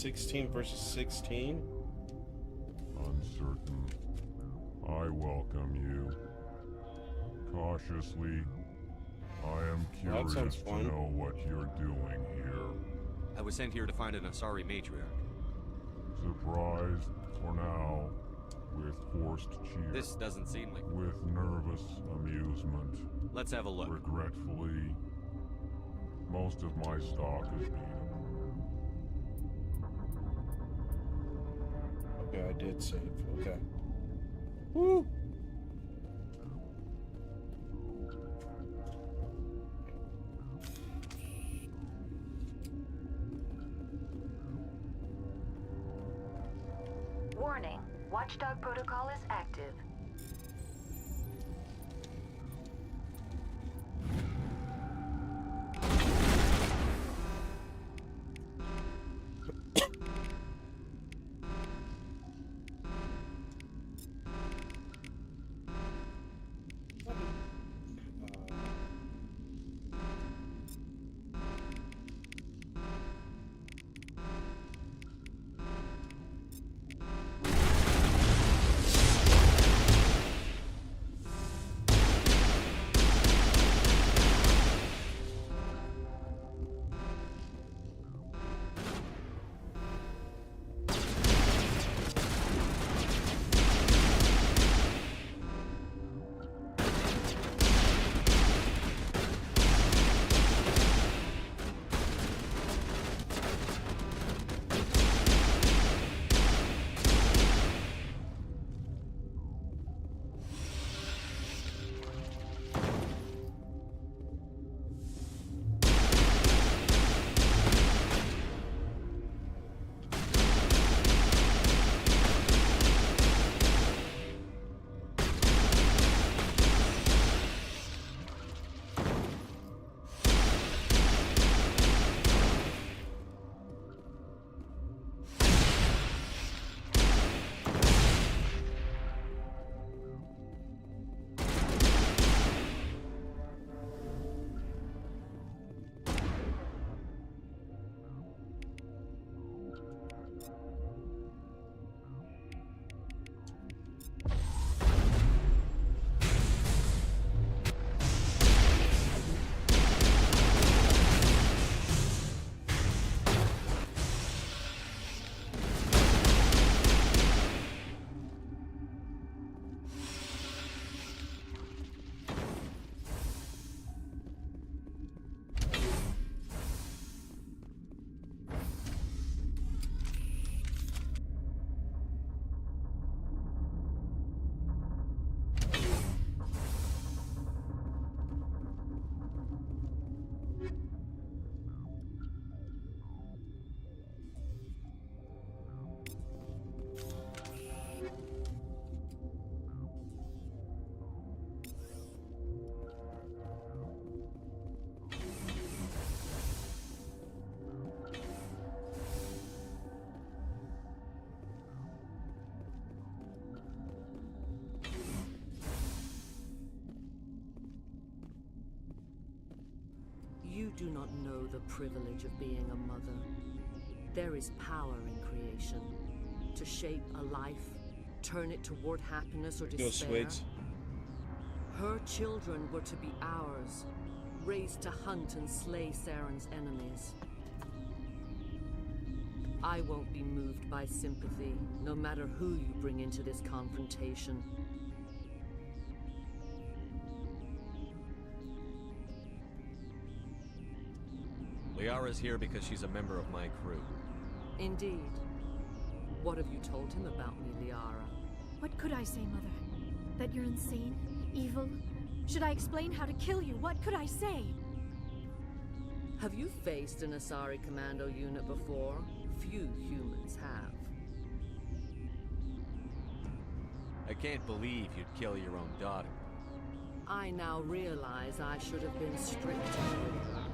$16 versus 16? Uncertain. I welcome you. Cautiously, I am Well, that sounds curious to fun. know what you're doing here. I was sent here to find an Asari matriarch. Surprised, for now, with forced cheer. This doesn't seem like... With nervous amusement. Let's have a look. Regretfully, most of my stock is being... Okay, I did save. Okay. Woo! Warning. Watchdog protocol is active. You do not know the privilege of being a mother. There is power in creation. To shape a life, turn it toward happiness or Go, despair. Swigs. Her children were to be ours. raised to hunt and slay Saren's enemies. I won't be moved by sympathy, no matter who you bring into this confrontation. Liara's here because she's a member of my crew. Indeed. What have you told him about me, Liara? What could I say, Mother? That you're insane? Evil? Should I explain how to kill you? What could I say? Have you faced an Asari commando unit before? Few humans have. I can't believe you'd kill your own daughter. I now realize I should have been stricter with her.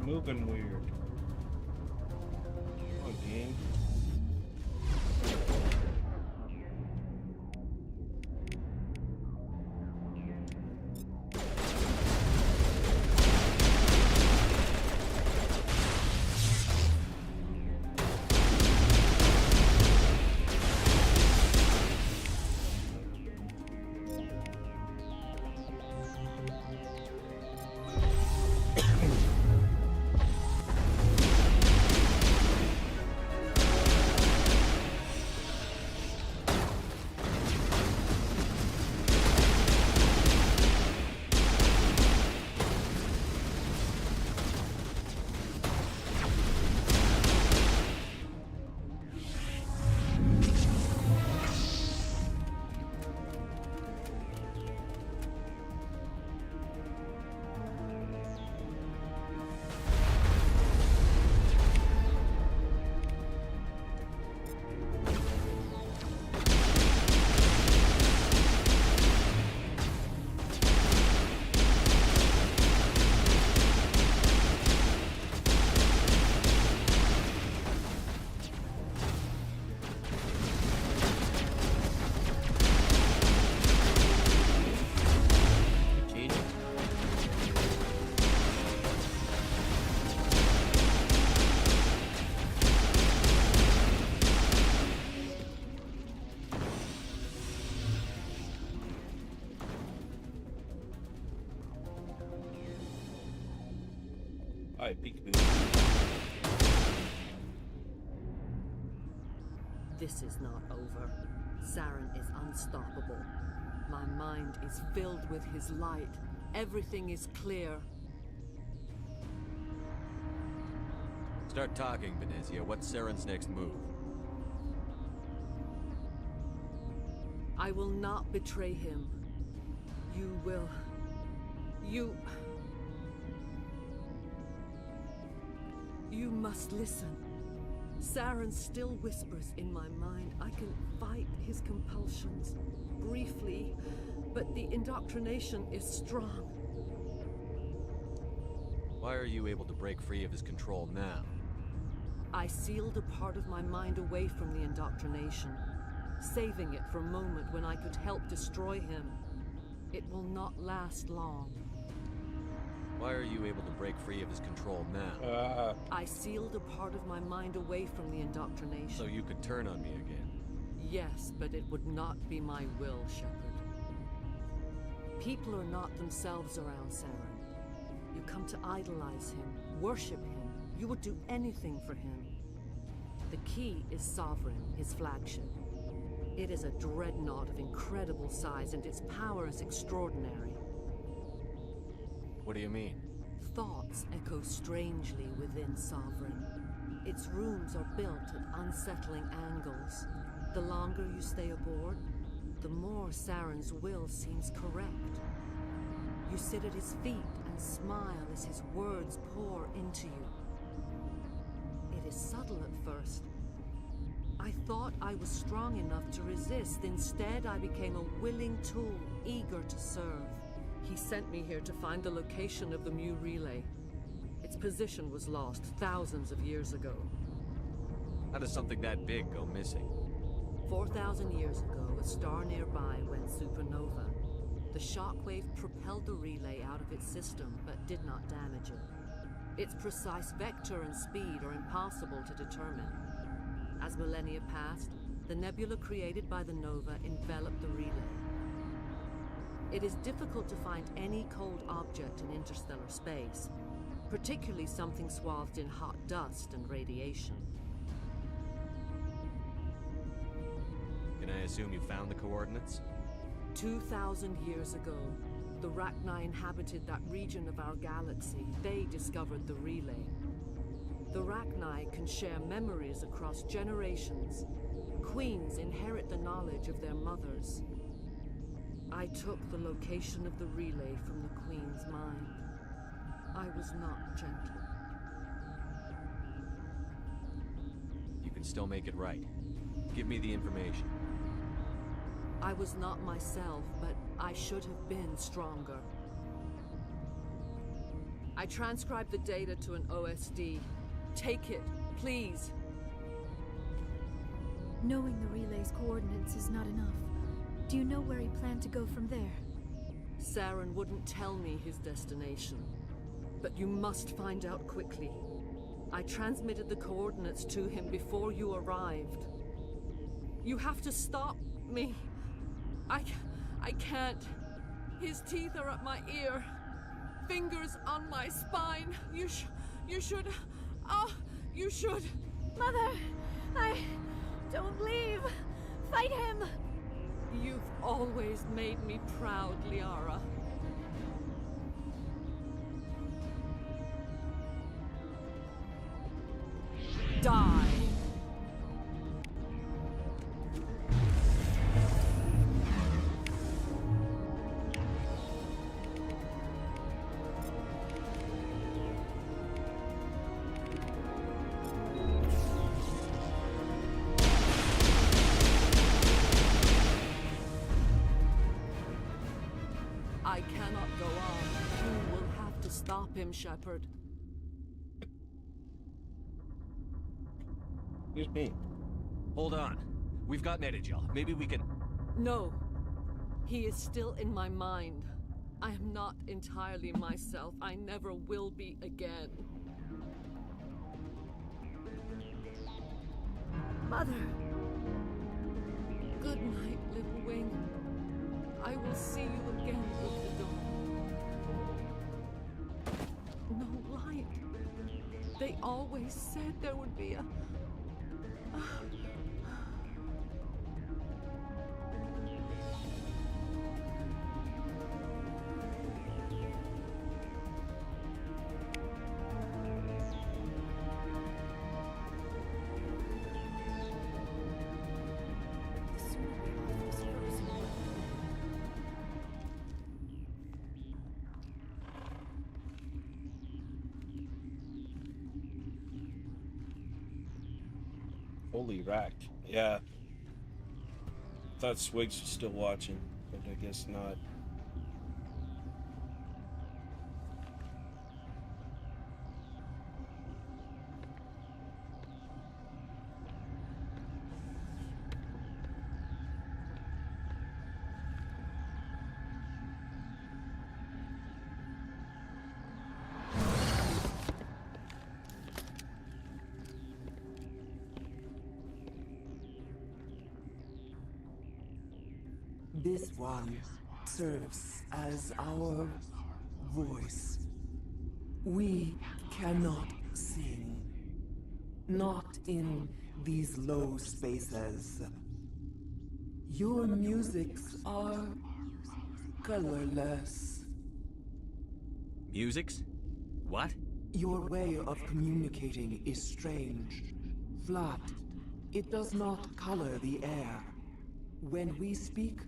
Moving weird. Come on, game. Alright, peekaboo. This is not over. Saren is unstoppable. My mind is filled with his light. Everything is clear. Start talking, Benezia. What's Saren's next move? I will not betray him. You will... You must listen. Saren still whispers in my mind. I can fight his compulsions, briefly, but the indoctrination is strong. Why are you able to break free of his control now? I sealed a part of my mind away from the indoctrination, saving it for a moment when I could help destroy him. It will not last long. Why are you able to break free of his control now? I sealed a part of my mind away from the indoctrination. So you could turn on me again? Yes, but it would not be my will, Shepard. People are not themselves around Saren. You come to idolize him, worship him. You would do anything for him. The key is Sovereign, his flagship. It is a dreadnought of incredible size, and its power is extraordinary. What do you mean? Thoughts echo strangely within Sovereign. Its rooms are built at unsettling angles. The longer you stay aboard, the more Saren's will seems correct. You sit at his feet and smile as his words pour into you. It is subtle at first. I thought I was strong enough to resist. Instead, I became a willing tool, eager to serve. He sent me here to find the location of the Mu relay. Its position was lost thousands of years ago. How does something that big go missing? 4,000 years ago, a star nearby went supernova. The shockwave propelled the relay out of its system, but did not damage it. Its precise vector and speed are impossible to determine. As millennia passed, the nebula created by the nova enveloped the relay. It is difficult to find any cold object in interstellar space, particularly something swathed in hot dust and radiation. Can I assume you found the coordinates? 2,000 years ago, the Rachni inhabited that region of our galaxy. They discovered the relay. The Rachni can share memories across generations. Queens inherit the knowledge of their mothers. I took the location of the relay from the Queen's mind. I was not gentle. You can still make it right. Give me the information. I was not myself, but I should have been stronger. I transcribed the data to an OSD. Take it, please. Knowing the relay's coordinates is not enough. Do you know where he planned to go from there? Saren wouldn't tell me his destination. But you must find out quickly. I transmitted the coordinates to him before you arrived. You have to stop me. I can't. His teeth are at my ear. Fingers on my spine. You should... Oh, you should... Mother! Don't leave! Fight him! You've always made me proud, Liara. Die! I cannot go on. You will have to stop him, Shepard. Excuse me. Hold on. We've got Netagel. Maybe we can... No. He is still in my mind. I am not entirely myself. I never will be again. Mother! Good night, little wing. I will see you again with the dawn. No light. They always said there would be a... Holy rack. Yeah. Thought Swigs was still watching, but I guess not. This one serves as our voice. We cannot sing. Not in these low spaces. Your musics are colorless. Musics? What? Your way of communicating is strange. Flat. It does not color the air. When we speak,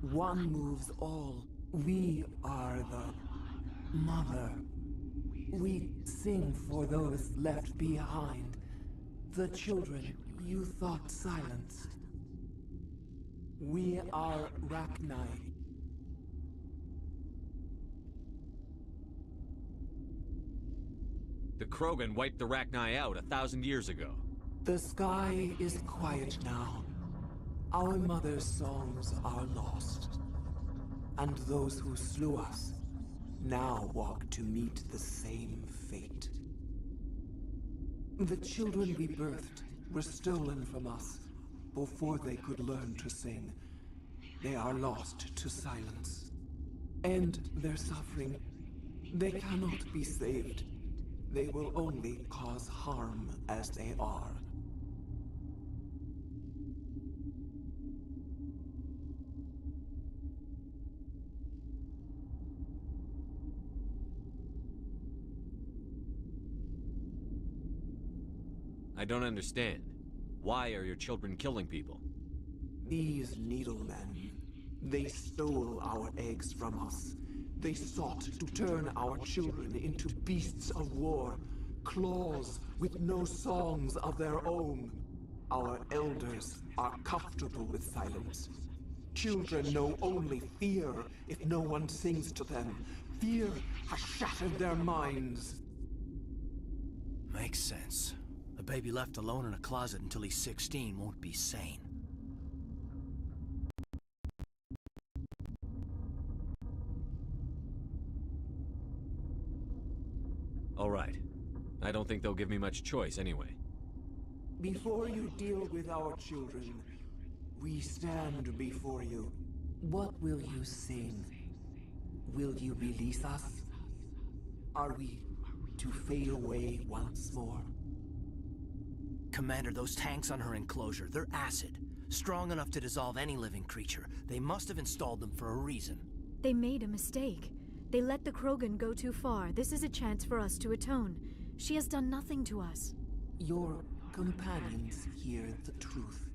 one moves all. We are the mother. We sing for those left behind. The children you thought silenced. We are Rachni. The Krogan wiped the Rachni out 1,000 years ago. The sky is quiet now. Our mother's songs are lost. And those who slew us now walk to meet the same fate. The children we birthed were stolen from us before they could learn to sing. They are lost to silence. And their suffering, they cannot be saved. They will only cause harm as they are. I don't understand. Why are your children killing people? These needlemen, they stole our eggs from us. They sought to turn our children into beasts of war, claws with no songs of their own. Our elders are comfortable with silence. Children know only fear if no one sings to them. Fear has shattered their minds. Makes sense. A baby left alone in a closet until he's 16 won't be sane. All right. I don't think they'll give me much choice anyway. Before you deal with our children, we stand before you. What will you sing? Will you release us? Are we to fade away once more? Commander, those tanks on her enclosure, they're acid. Strong enough to dissolve any living creature. They must have installed them for a reason. They made a mistake. They let the Krogan go too far. This is a chance for us to atone. She has done nothing to us. Your companions hear the truth.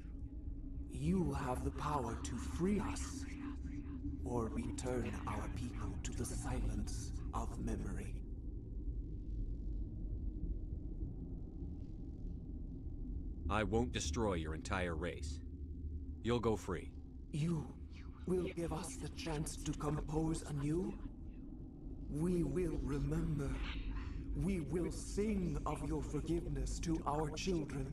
You have the power to free us, or return our people to the silence of memory. I won't destroy your entire race. You'll go free. You will give us the chance to compose anew? We will remember. We will sing of your forgiveness to our children.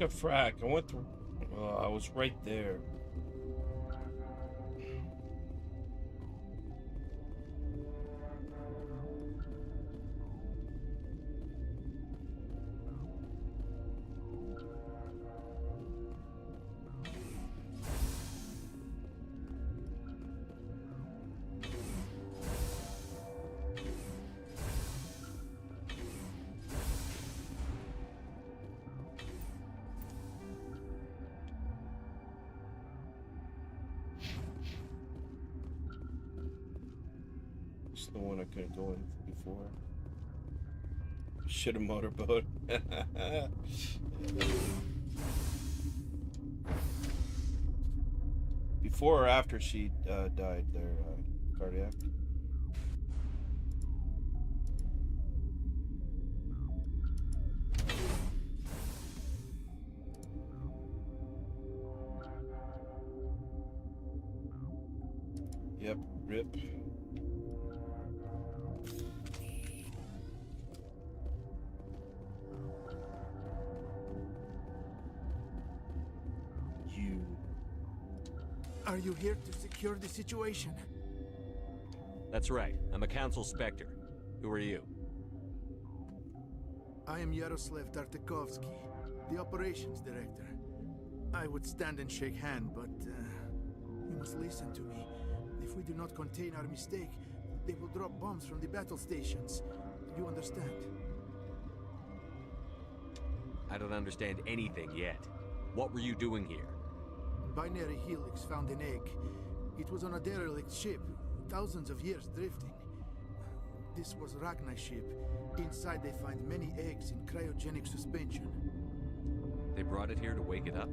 A frack. I went through. I was right there. It's the one I couldn't go in before. Should have motorboat. Before or after she died there, cardiac? Yep, rip. Are you here to secure the situation? That's right. I'm a Council Spectre. Who are you? I am Yaroslav Tartakovsky, the Operations Director. I would stand and shake hand, but you must listen to me. If we do not contain our mistake, they will drop bombs from the battle stations. You understand? I don't understand anything yet. What were you doing here? Binary Helix found an egg. It was on a derelict ship, thousands of years drifting. This was Rachni's ship. Inside they find many eggs in cryogenic suspension. They brought it here to wake it up?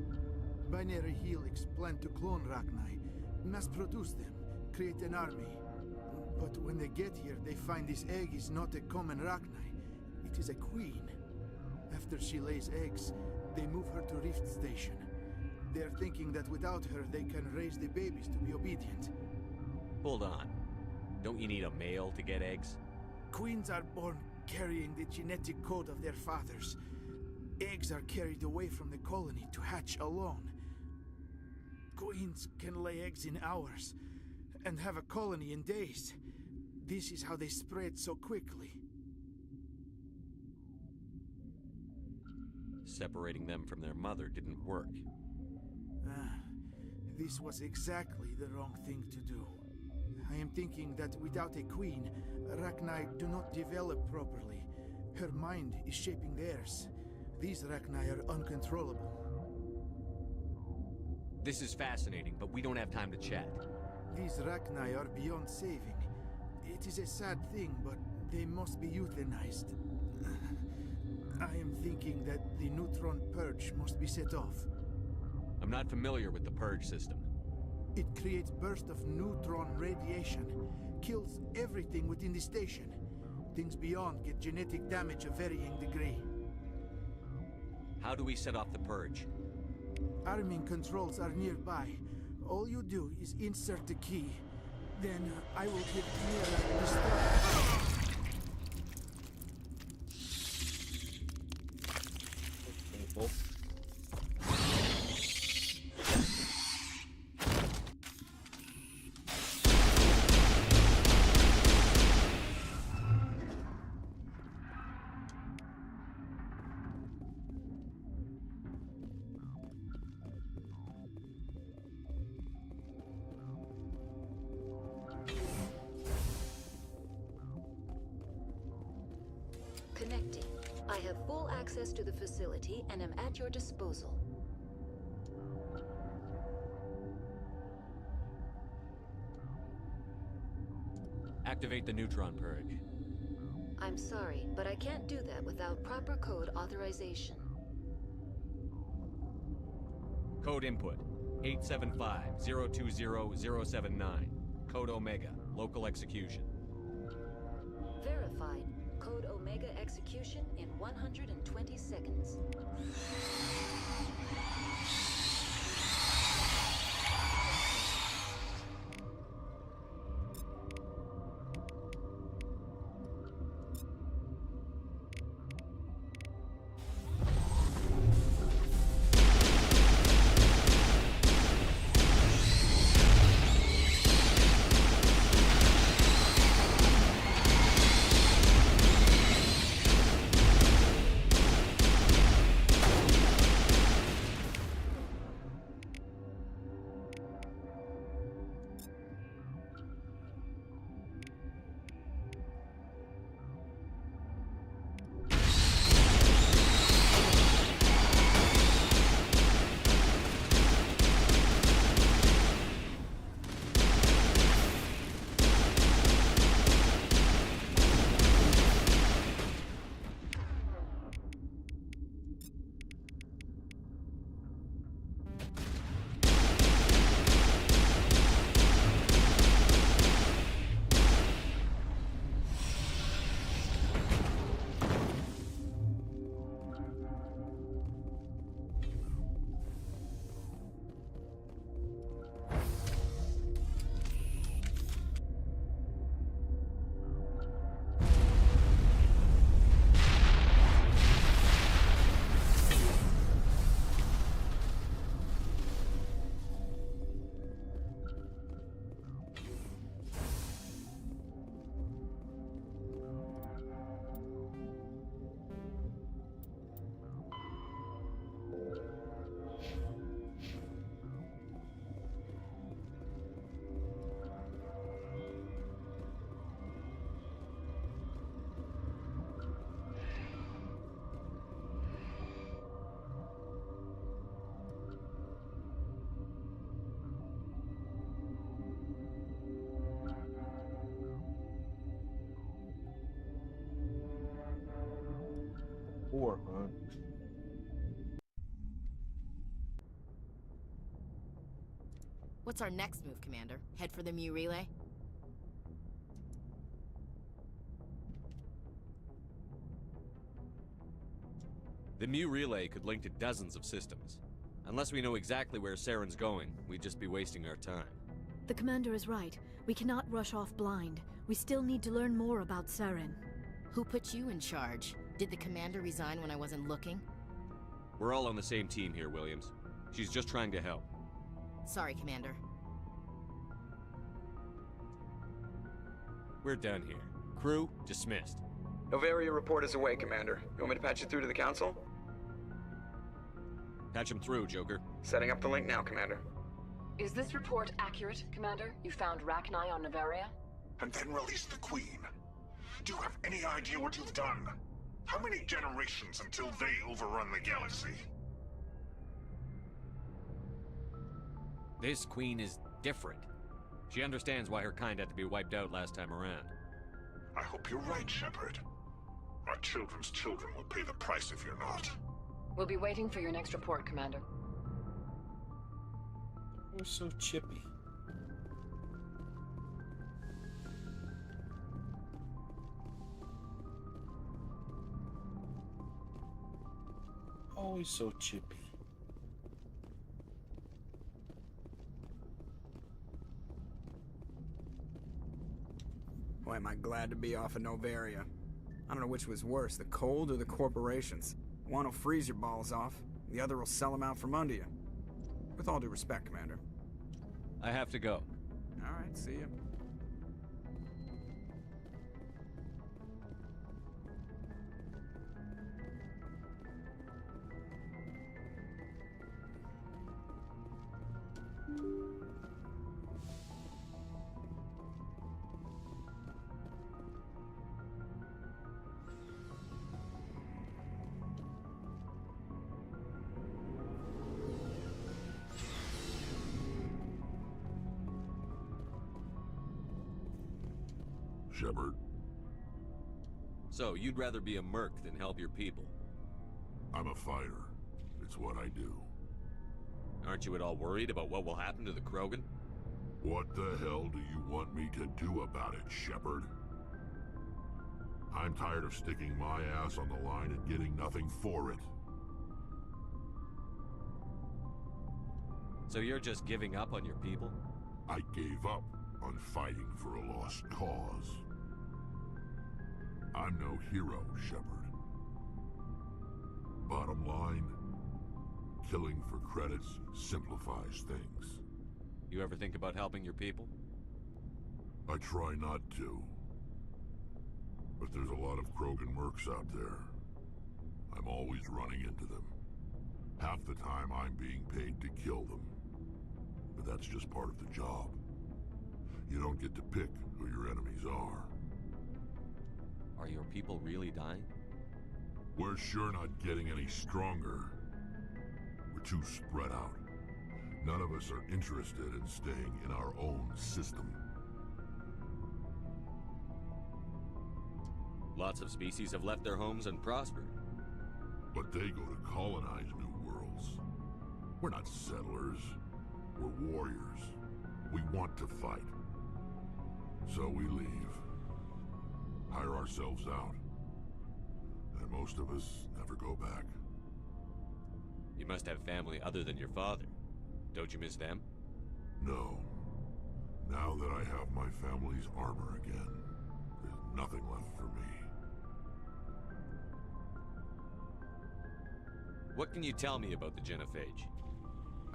Binary Helix planned to clone Rachni, mass-produce them, create an army. But when they get here, they find this egg is not a common Rachni. It is a queen. After she lays eggs, they move her to Rift Station. They're thinking that without her, they can raise the babies to be obedient. Hold on. Don't you need a male to get eggs? Queens are born carrying the genetic code of their fathers. Eggs are carried away from the colony to hatch alone. Queens can lay eggs in hours and have a colony in days. This is how they spread so quickly. Separating them from their mother didn't work. This was exactly the wrong thing to do. I am thinking that without a queen, Rachni do not develop properly. Her mind is shaping theirs. These Rachni are uncontrollable. This is fascinating, but we don't have time to chat. These Rachni are beyond saving. It is a sad thing, but they must be euthanized. I am thinking that the neutron purge must be set off. I'm not familiar with the purge system. It creates bursts of neutron radiation, kills everything within the station. Things beyond get genetic damage of varying degree. How do we set off the purge? Arming controls are nearby. All you do is insert the key. Then I will hit clear the start. Painful. Connecting. I have full access to the facility and am at your disposal. Activate the neutron purge. I'm sorry, but I can't do that without proper code authorization. Code input 875-020-079. Code Omega. Local execution. Verified. Code Omega execution in 120 seconds. poor, huh? What's our next move, Commander? Head for the Mu relay? The Mu relay could link to dozens of systems. Unless we know exactly where Saren's going, we'd just be wasting our time. The commander is right. We cannot rush off blind. We still need to learn more about Saren. Who put you in charge? Did the commander resign when I wasn't looking? We're all on the same team here, Williams. She's just trying to help. Sorry, Commander. We're done here. Crew, dismissed. Novaria report is away, Commander. You want me to patch you through to the Council? Patch him through, Joker. Setting up the link now, Commander. Is this report accurate, Commander? You found Rachni on Novaria? And then released the Queen. Do you have any idea what you've done? How many generations until they overrun the galaxy? This Queen is different. She understands why her kind had to be wiped out last time around. I hope you're right, Shepard. Our children's children will pay the price if you're not. We'll be waiting for your next report, Commander. You're so chippy. Always so chippy. Boy, am I glad to be off of Novaria. I don't know which was worse, the cold or the corporations. One will freeze your balls off, the other will sell them out from under you. With all due respect, Commander. I have to go. All right, see ya. Shepard. So, you'd rather be a merc than help your people? I'm a fighter. It's what I do. Aren't you at all worried about what will happen to the Krogan? What the hell do you want me to do about it, Shepard? I'm tired of sticking my ass on the line and getting nothing for it. So you're just giving up on your people? I gave up on fighting for a lost cause. I'm no hero, Shepard. Bottom line, killing for credits simplifies things. You ever think about helping your people? I try not to. But there's a lot of Krogan mercs out there. I'm always running into them. Half the time I'm being paid to kill them. But that's just part of the job. You don't get to pick who your enemies are. Are your people really dying? We're sure not getting any stronger. We're too spread out. None of us are interested in staying in our own system. Lots of species have left their homes and prospered. But they go to colonize new worlds. We're not settlers. We're warriors. We want to fight. So we leave. Hire ourselves out. And most of us never go back. You must have family other than your father. Don't you miss them? No. Now that I have my family's armor again, there's nothing left for me. What can you tell me about the Genophage?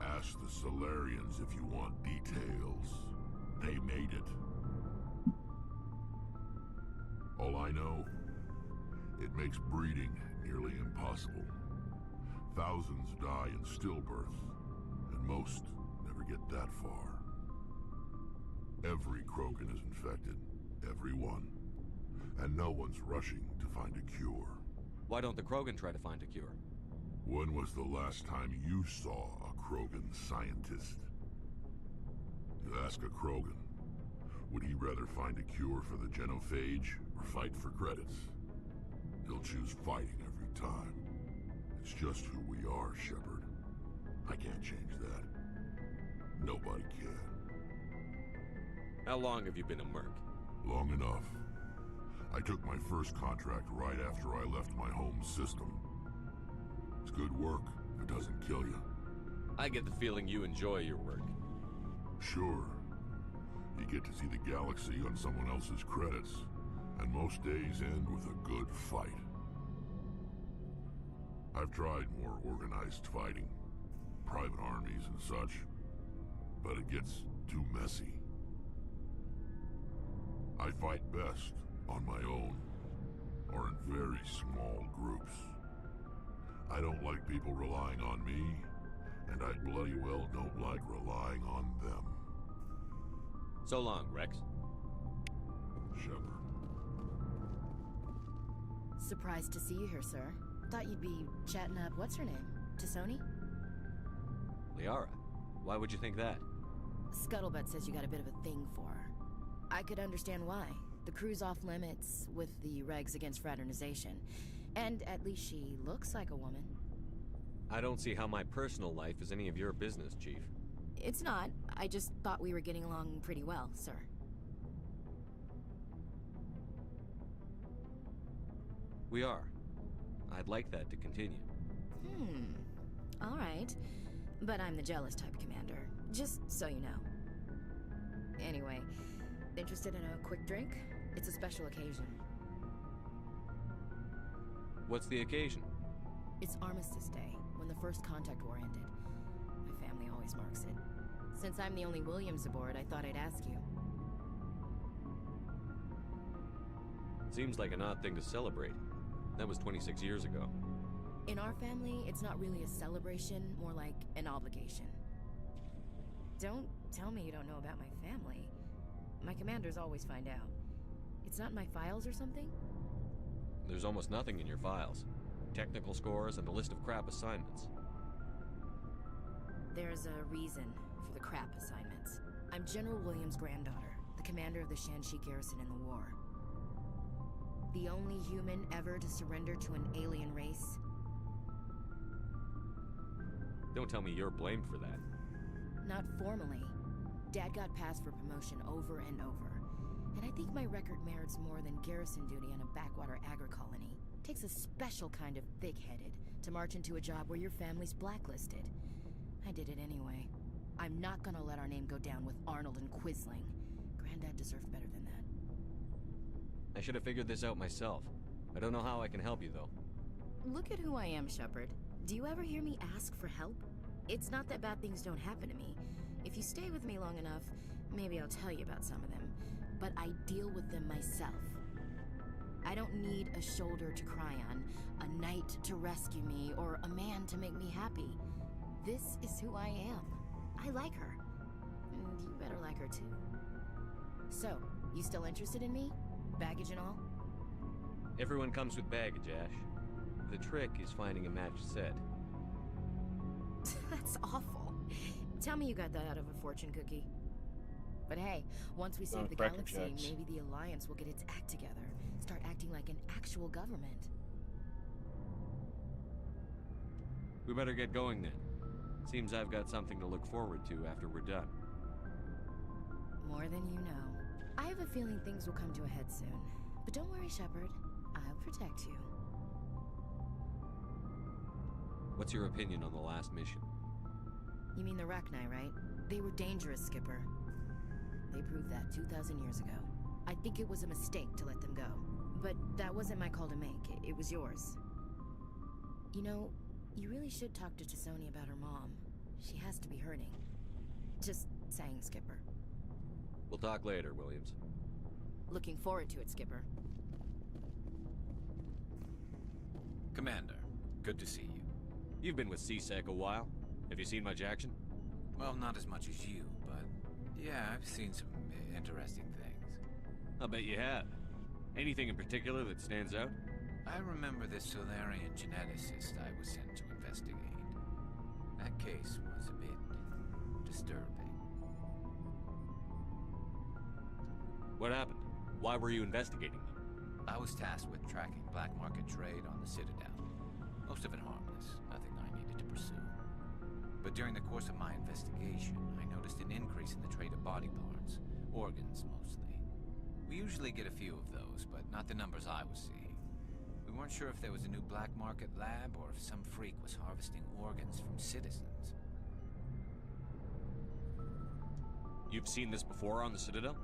Ask the Solarians if you want details. They made it. All I know, it makes breeding nearly impossible. Thousands die in stillbirth, and most never get that far. Every Krogan is infected, every one. And no one's rushing to find a cure. Why don't the Krogan try to find a cure? When was the last time you saw a Krogan scientist? You ask a Krogan, would he rather find a cure for the Genophage or fight for credits? He'll choose fighting every time. It's just who we are, Shepard. I can't change that. Nobody can. How long have you been a merc? Long enough. I took my first contract right after I left my home system. It's good work if it doesn't kill you. I get the feeling you enjoy your work. Sure. You get to see the galaxy on someone else's credits, and most days end with a good fight. I've tried more organized fighting, private armies and such, but it gets too messy. I fight best on my own, or in very small groups. I don't like people relying on me, and I bloody well don't like relying on them. So long, Rex. Shepard. Surprised to see you here, sir. Thought you'd be chatting up what's-her-name? Tassoni? Liara, why would you think that? Scuttlebutt says you got a bit of a thing for her. I could understand why. The crew's off limits with the regs against fraternization. And at least she looks like a woman. I don't see how my personal life is any of your business, Chief. It's not. I just thought we were getting along pretty well, sir. We are. I'd like that to continue. All right. But I'm the jealous type, Commander. Just so you know. Anyway, interested in a quick drink? It's a special occasion. What's the occasion? It's Armistice Day, when the First Contact War ended. My family always marks it. Since I'm the only Williams aboard, I thought I'd ask you. Seems like an odd thing to celebrate. That was 26 years ago. In our family, it's not really a celebration, more like an obligation. Don't tell me you don't know about my family. My commanders always find out. It's not in my files or something? There's almost nothing in your files. Technical scores and a list of crap assignments. There's a reason for the crap assignments. I'm General Williams' granddaughter, the commander of the Shanxi garrison in the war. The only human ever to surrender to an alien race. Don't tell me you're blamed for that. Not formally. Dad got passed for promotion over and over. And I think my record merits more than garrison duty on a backwater agri-colony. Takes a special kind of thick-headed to march into a job where your family's blacklisted. I did it anyway. I'm not gonna let our name go down with Arnold and Quisling. Granddad deserved better than that. I should have figured this out myself. I don't know how I can help you, though. Look at who I am, Shepard. Do you ever hear me ask for help? It's not that bad things don't happen to me. If you stay with me long enough, maybe I'll tell you about some of them. But I deal with them myself. I don't need a shoulder to cry on, a knight to rescue me, or a man to make me happy. This is who I am. I like her. And you better like her too. So, you still interested in me? Baggage and all? Everyone comes with baggage, Ash. The trick is finding a matched set. That's awful. Tell me you got that out of a fortune cookie. But hey, once we save the galaxy, maybe the Alliance will get its act together. Start acting like an actual government. We better get going then. Seems I've got something to look forward to after we're done. More than you know. I have a feeling things will come to a head soon. But don't worry, Shepard. I'll protect you. What's your opinion on the last mission? You mean the Rachni, right? They were dangerous, Skipper. They proved that 2,000 years ago. I think it was a mistake to let them go. But that wasn't my call to make. It was yours. You know, you really should talk to Tassoni about her mom. She has to be hurting. Just saying, Skipper. We'll talk later, Williams. Looking forward to it, Skipper. Commander, good to see you. You've been with CSEC a while. Have you seen much action? Well, not as much as you, but yeah, I've seen some interesting things. I'll bet you have. Anything in particular that stands out? I remember this Solarian geneticist I was sent to investigate. That case was a bit disturbing. What happened? Why were you investigating them? I was tasked with tracking black market trade on the Citadel. Most of it harmless, nothing I needed to pursue. But during the course of my investigation, I noticed an increase in the trade of body parts, organs mostly. We usually get a few of those, but not the numbers I was seeing. We weren't sure if there was a new black market lab or if some freak was harvesting organs from citizens. You've seen this before on the Citadel?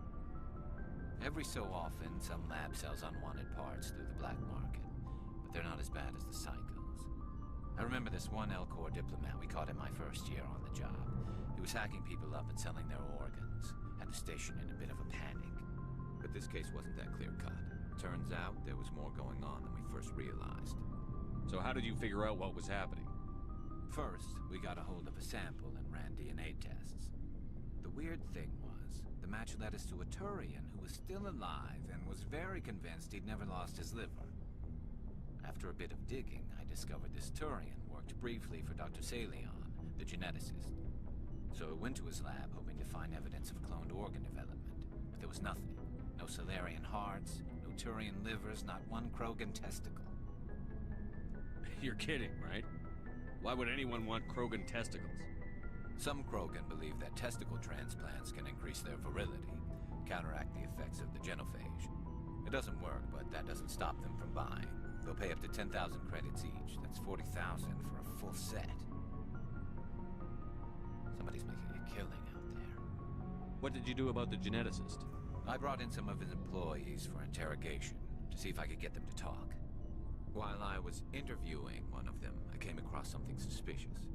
Every so often, some lab sells unwanted parts through the black market, but they're not as bad as the psychos. I remember this one Elcor diplomat we caught in my first year on the job. He was hacking people up and selling their organs. Had the station in a bit of a panic. But this case wasn't that clear-cut. Turns out there was more going on than we first realized. So how did you figure out what was happening? First, we got a hold of a sample and ran DNA tests. The weird thing was, the match led us to a Turian who was still alive and was very convinced he'd never lost his liver. After a bit of digging, I discovered this Turian worked briefly for Dr. Salion, the geneticist. So I went to his lab hoping to find evidence of cloned organ development, but there was nothing. No Salarian hearts, no Turian livers, not one Krogan testicle. You're kidding, right? Why would anyone want Krogan testicles? Some Krogan believe that testicle transplants can increase their virility, counteract the effects of the genophage. It doesn't work, but that doesn't stop them from buying. They'll pay up to 10,000 credits each. That's 40,000 for a full set. Somebody's making a killing out there. What did you do about the geneticist? I brought in some of his employees for interrogation, to see if I could get them to talk. While I was interviewing one of them, I came across something suspicious.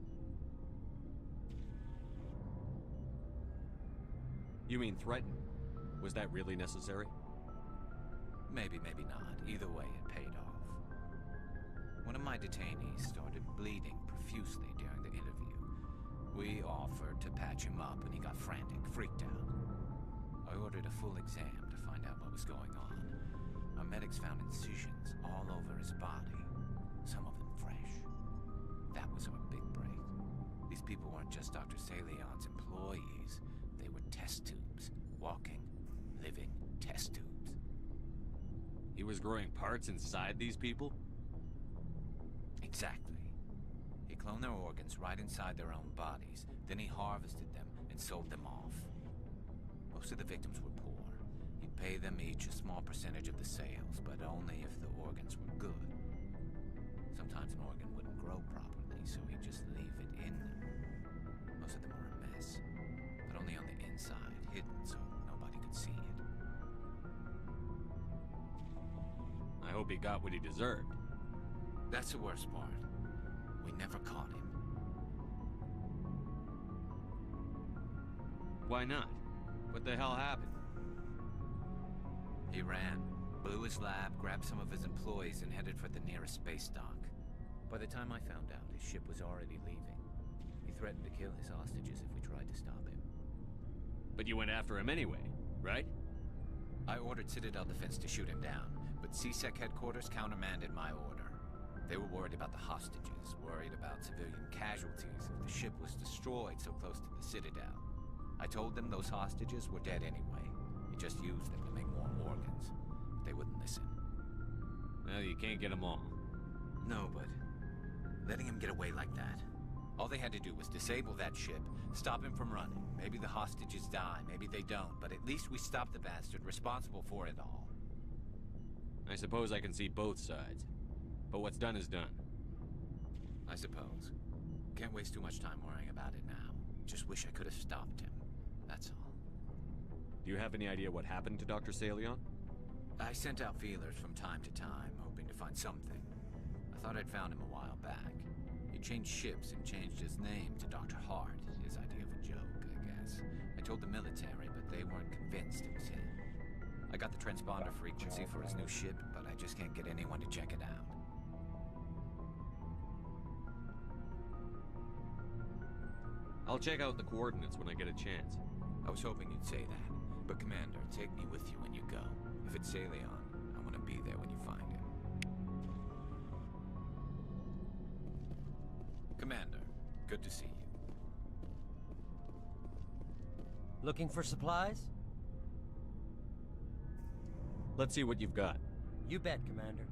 You mean threaten? Was that really necessary? Maybe, maybe not. Either way, it paid off. One of my detainees started bleeding profusely during the interview. We offered to patch him up and he got frantic, freaked out. I ordered a full exam to find out what was going on. Our medics found incisions all over his body, some of them fresh. That was our big break. These people weren't just Dr. Salion's employees. They were test tubes. Walking, living test tubes. He was growing parts inside these people? Exactly. He cloned their organs right inside their own bodies. Then he harvested them and sold them off. Most of the victims were poor. He'd pay them each a small percentage of the sales, but only if the organs were good. Sometimes an organ wouldn't grow properly, so he'd just leave it in them. Most of them were a mess, but only on the inside, hidden so nobody could see it. I hope he got what he deserved. That's the worst part. We never caught him. Why not? What the hell happened? He ran, blew his lab, grabbed some of his employees, and headed for the nearest space dock. By the time I found out, his ship was already leaving. He threatened to kill his hostages if we tried to stop him. But you went after him anyway, right? I ordered Citadel Defense to shoot him down, but CSEC headquarters countermanded my order. They were worried about the hostages, worried about civilian casualties if the ship was destroyed so close to the Citadel. I told them those hostages were dead anyway. He just used them to make more organs. But they wouldn't listen. Well, you can't get them all. No, but letting him get away like that. All they had to do was disable that ship, stop him from running. Maybe the hostages die, maybe they don't, but at least we stopped the bastard responsible for it all. I suppose I can see both sides. But what's done is done. I suppose. Can't waste too much time worrying about it now. Just wish I could have stopped him. That's all. Do you have any idea what happened to Dr. Salion? I sent out feelers from time to time, hoping to find something. I thought I'd found him a while back. He changed ships and changed his name to Dr. Hart, his idea of a joke, I guess. I told the military, but they weren't convinced it was him. I got the transponder frequency for his new ship, but I just can't get anyone to check it out. I'll check out the coordinates when I get a chance. I was hoping you'd say that. But Commander, take me with you when you go. If it's Salion, I want to be there when you find him. Commander, good to see you. Looking for supplies? Let's see what you've got. You bet, Commander.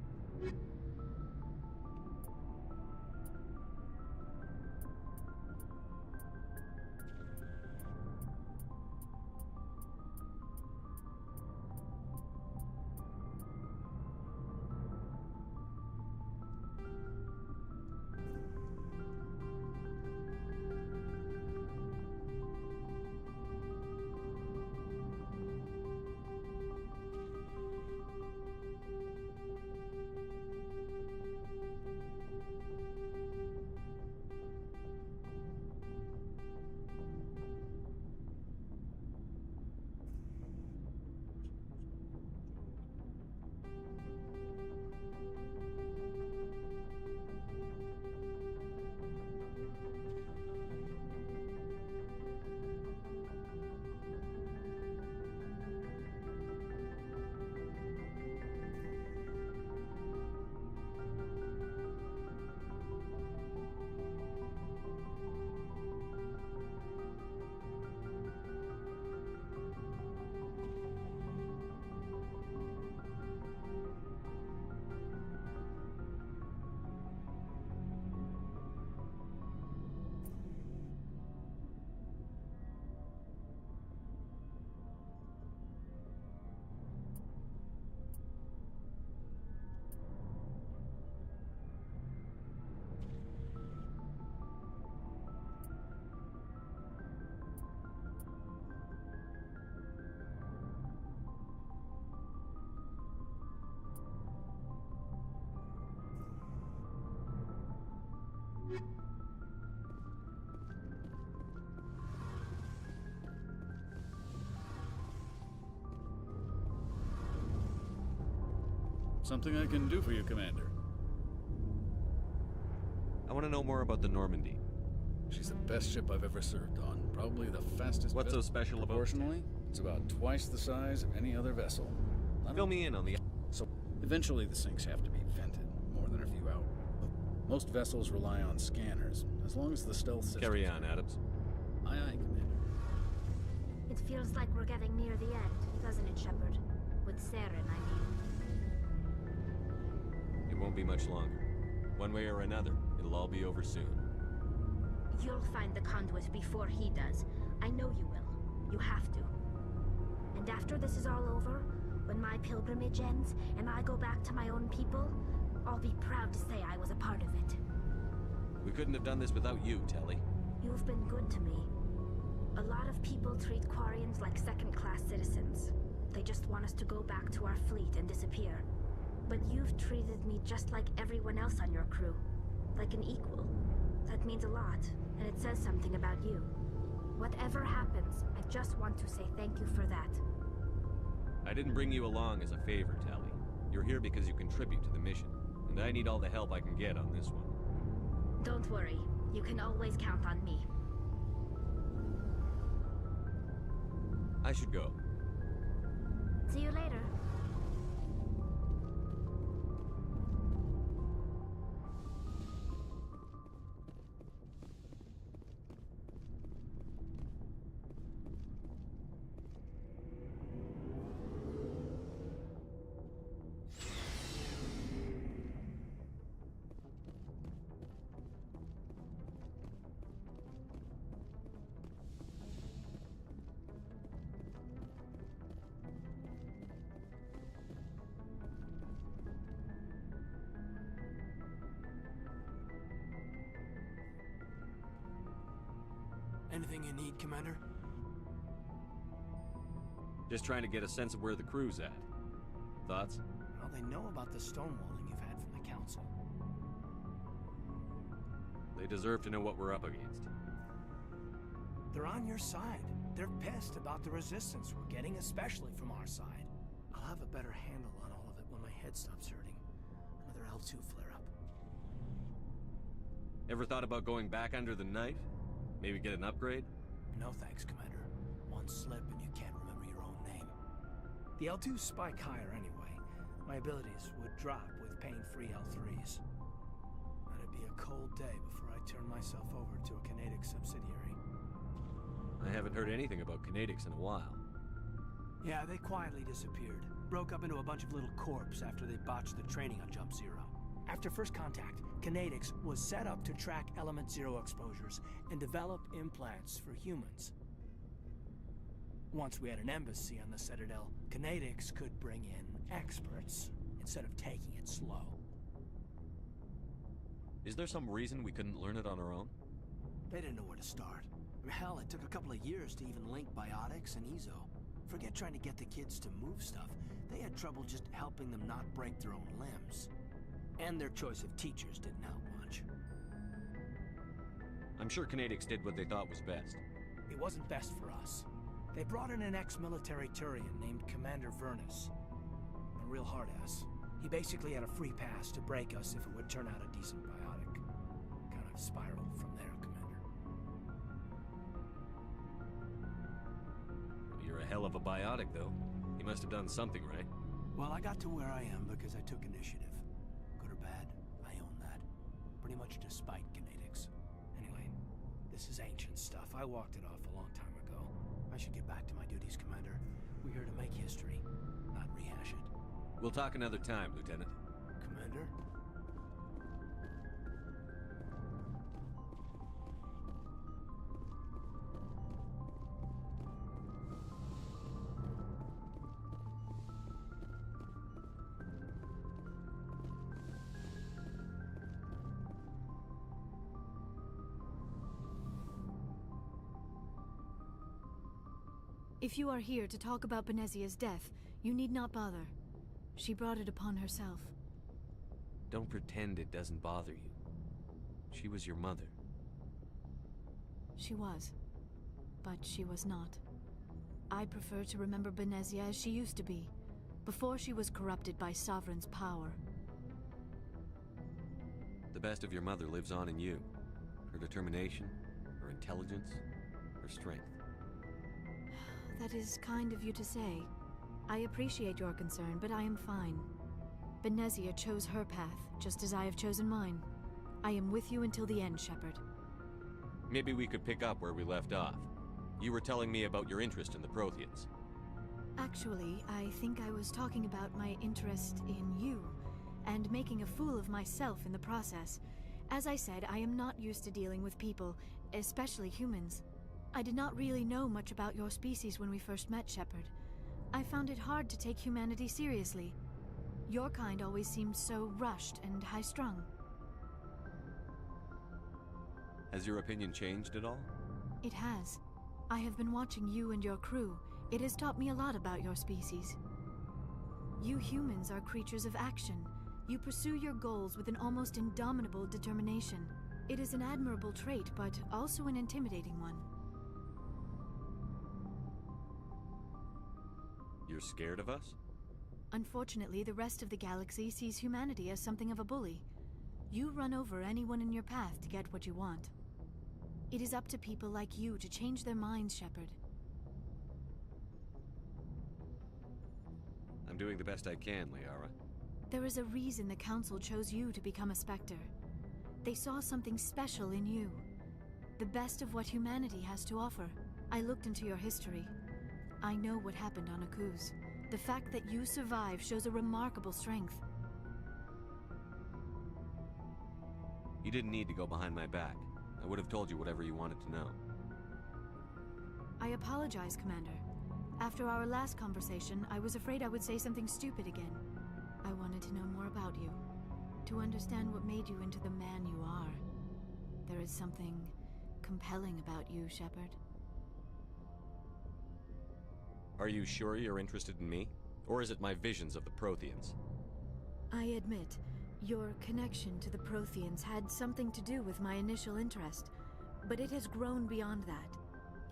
Something I can do for you, Commander. I want to know more about the Normandy. She's the best ship I've ever served on. Probably the fastest. What's so special about it? Proportionally, it's about twice the size of any other vessel. Fill me in on the... So, eventually the sinks have to be vented, more than a few hours. Most vessels rely on scanners, as long as the stealth system... Carry on, Adams. Aye, aye, Commander. It feels like we're getting near the end, doesn't it, Shepard? With Saren, I mean. It won't be much longer. One way or another, it'll all be over soon. You'll find the conduit before he does. I know you will. You have to. And after this is all over, when my pilgrimage ends and I go back to my own people, I'll be proud to say I was a part of it. We couldn't have done this without you, Telly. You've been good to me. A lot of people treat Quarians like second-class citizens. They just want us to go back to our fleet and disappear. But you've treated me just like everyone else on your crew. Like an equal. That means a lot, and it says something about you. Whatever happens, I just want to say thank you for that. I didn't bring you along as a favor, Telly. You're here because you contribute to the mission, and I need all the help I can get on this one. Don't worry. You can always count on me. I should go. See you later. Anything you need, Commander? Just trying to get a sense of where the crew's at. Thoughts? Well, they know about the stonewalling you've had from the Council. They deserve to know what we're up against. They're on your side. They're pissed about the resistance we're getting, especially from our side. I'll have a better handle on all of it when my head stops hurting. Another L2 flare-up. Ever thought about going back under the knife? Maybe get an upgrade? No thanks, Commander. One slip and you can't remember your own name. The L2s spike higher anyway. My abilities would drop with pain-free L3s. And it'd be a cold day before I turn myself over to a Canadic subsidiary. I haven't heard anything about Canadics in a while. Yeah, they quietly disappeared. Broke up into a bunch of little corps after they botched the training on Jump Zero. After first contact, Canadics was set up to track Element Zero exposures and develop implants for humans. Once we had an embassy on the Citadel, Canadics could bring in experts instead of taking it slow. Is there some reason we couldn't learn it on our own? They didn't know where to start. Hell, it took a couple of years to even link biotics and ezo. Forget trying to get the kids to move stuff. They had trouble just helping them not break their own limbs. And their choice of teachers didn't help much. I'm sure Canadics did what they thought was best. It wasn't best for us. They brought in an ex-military Turian named Commander Vernus. A real hard-ass. He basically had a free pass to break us if it would turn out a decent biotic. Kind of spiraled from there, Commander. You're a hell of a biotic, though. He must have done something right. Well, I got to where I am because I took initiative. Good or bad, I own that. Pretty much despite Canadics. Anyway, this is ancient stuff. I walked it off a long time ago. I should get back to my duties, Commander. We're here to make history, not rehash it. We'll talk another time, Lieutenant. Commander? If you are here to talk about Benezia's death, you need not bother. She brought it upon herself. Don't pretend it doesn't bother you. She was your mother. She was. But she was not. I prefer to remember Benezia as she used to be. before she was corrupted by Sovereign's power. The best of your mother lives on in you. Her determination, her intelligence, her strength. That is kind of you to say. I appreciate your concern, but I am fine. Benezia chose her path, just as I have chosen mine. I am with you until the end, Shepard. Maybe we could pick up where we left off. You were telling me about your interest in the Protheans. Actually, I think I was talking about my interest in you, and making a fool of myself in the process. As I said, I am not used to dealing with people, especially humans. I did not really know much about your species when we first met, Shepard. I found it hard to take humanity seriously. Your kind always seemed so rushed and high-strung. Has your opinion changed at all? It has. I have been watching you and your crew. It has taught me a lot about your species. You humans are creatures of action. You pursue your goals with an almost indomitable determination. It is an admirable trait, but also an intimidating one. You're scared of us? Unfortunately, the rest of the galaxy sees humanity as something of a bully. You run over anyone in your path to get what you want. It is up to people like you to change their minds, Shepard. I'm doing the best I can, Liara. There is a reason the Council chose you to become a Spectre. They saw something special in you. The best of what humanity has to offer. I looked into your history. I know what happened on Akuz. The fact that you survived shows a remarkable strength. You didn't need to go behind my back. I would have told you whatever you wanted to know. I apologize, Commander. After our last conversation, I was afraid I would say something stupid again. I wanted to know more about you. To understand what made you into the man you are. There is something compelling about you, Shepard. Are you sure you're interested in me? Or is it my visions of the Protheans? I admit, your connection to the Protheans had something to do with my initial interest, but it has grown beyond that.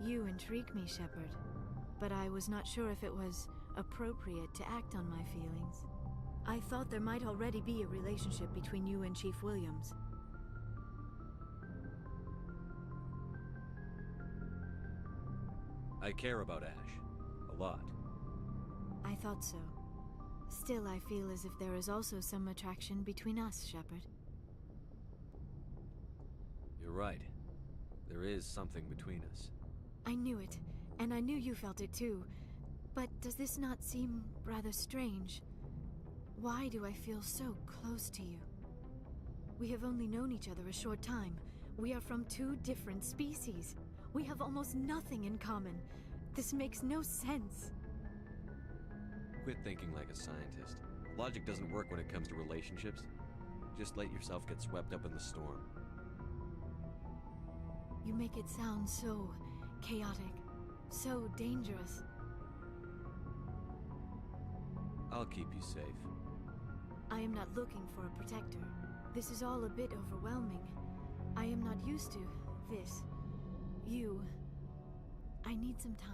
You intrigue me, Shepard, but I was not sure if it was appropriate to act on my feelings. I thought there might already be a relationship between you and Chief Williams. I care about Ash. A lot. I thought so. Still, I feel as if there is also some attraction between us, Shepard. You're right. There is something between us. I knew it, and I knew you felt it too. But does this not seem rather strange? Why do I feel so close to you? We have only known each other a short time. We are from two different species. We have almost nothing in common. This makes no sense. Quit thinking like a scientist. Logic doesn't work when it comes to relationships. Just let yourself get swept up in the storm. You make it sound so chaotic, so dangerous. I'll keep you safe. I am not looking for a protector. This is all a bit overwhelming. I am not used to this. You. I need some time.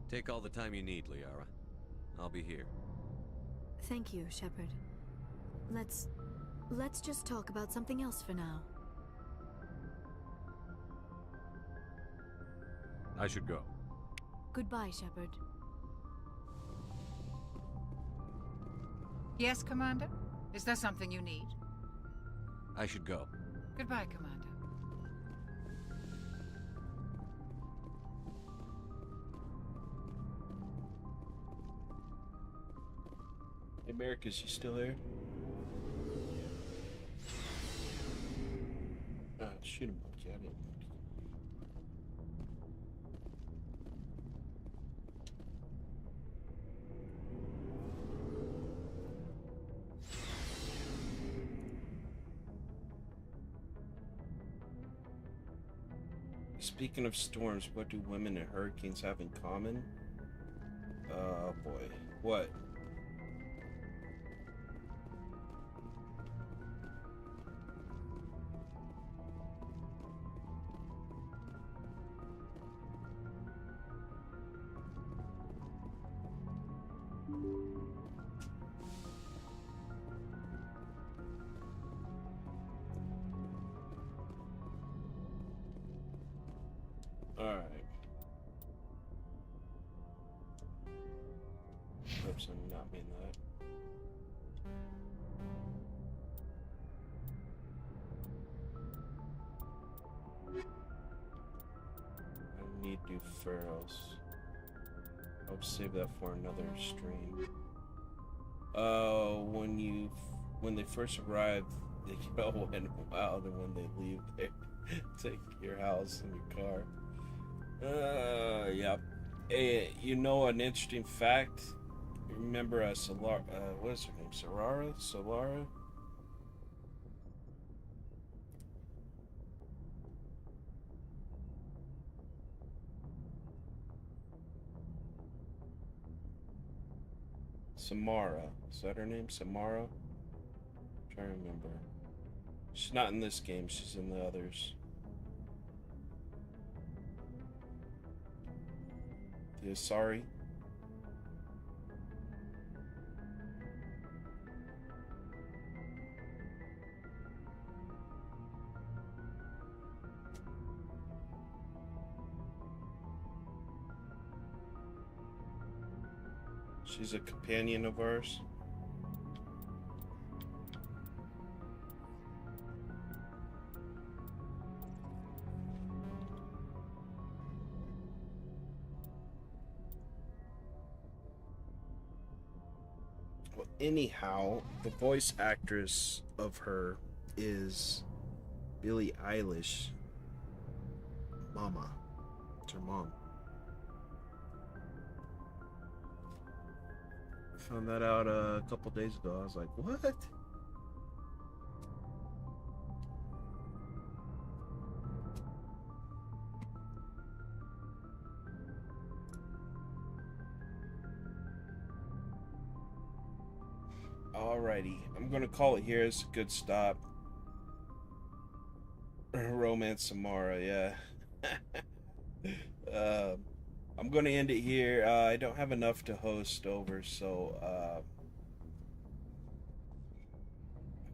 Take all the time you need, Liara. I'll be here. Thank you, Shepard. Let's just talk about something else for now. I should go. Goodbye, Shepard. Yes, Commander? Is there something you need? I should go. Goodbye, Commander. Hey, Americus, you still there? Ah, shoot him, got it. Speaking of storms, what do women and hurricanes have in common? Oh boy. What? Alright. Oops, I'm not mean that. I need to do Pharaohs. I'll save that for another stream. When they first arrive, they get all went wild, and when they leave, they take your house and your car. Yep. Hey, you know an interesting fact? Remember Solara, what is her name? Solara? Samara. Is that her name? Samara? I'm trying to remember. She's not in this game, she's in the others. The Asari. She's a companion of ours. Well, anyhow, the voice actress of her is Billie Eilish. Mama. It's her mom. Found that out a couple days ago. I was like, what? Alrighty, I'm gonna call it here. It's a good stop. Romance Samara, yeah. I'm gonna end it here. I don't have enough to host over, so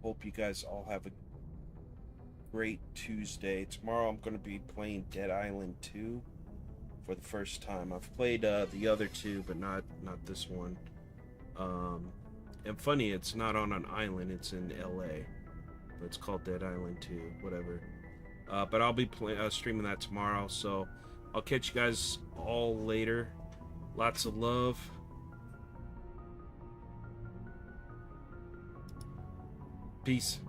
hope you guys all have a great Tuesday. Tomorrow I'm gonna be playing Dead Island 2 for the first time. I've played the other two, but not this one. And funny, it's not on an island, it's in LA. But it's called Dead Island 2, whatever. But I'll be streaming that tomorrow, so I'll catch you guys all later. Lots of love. Peace.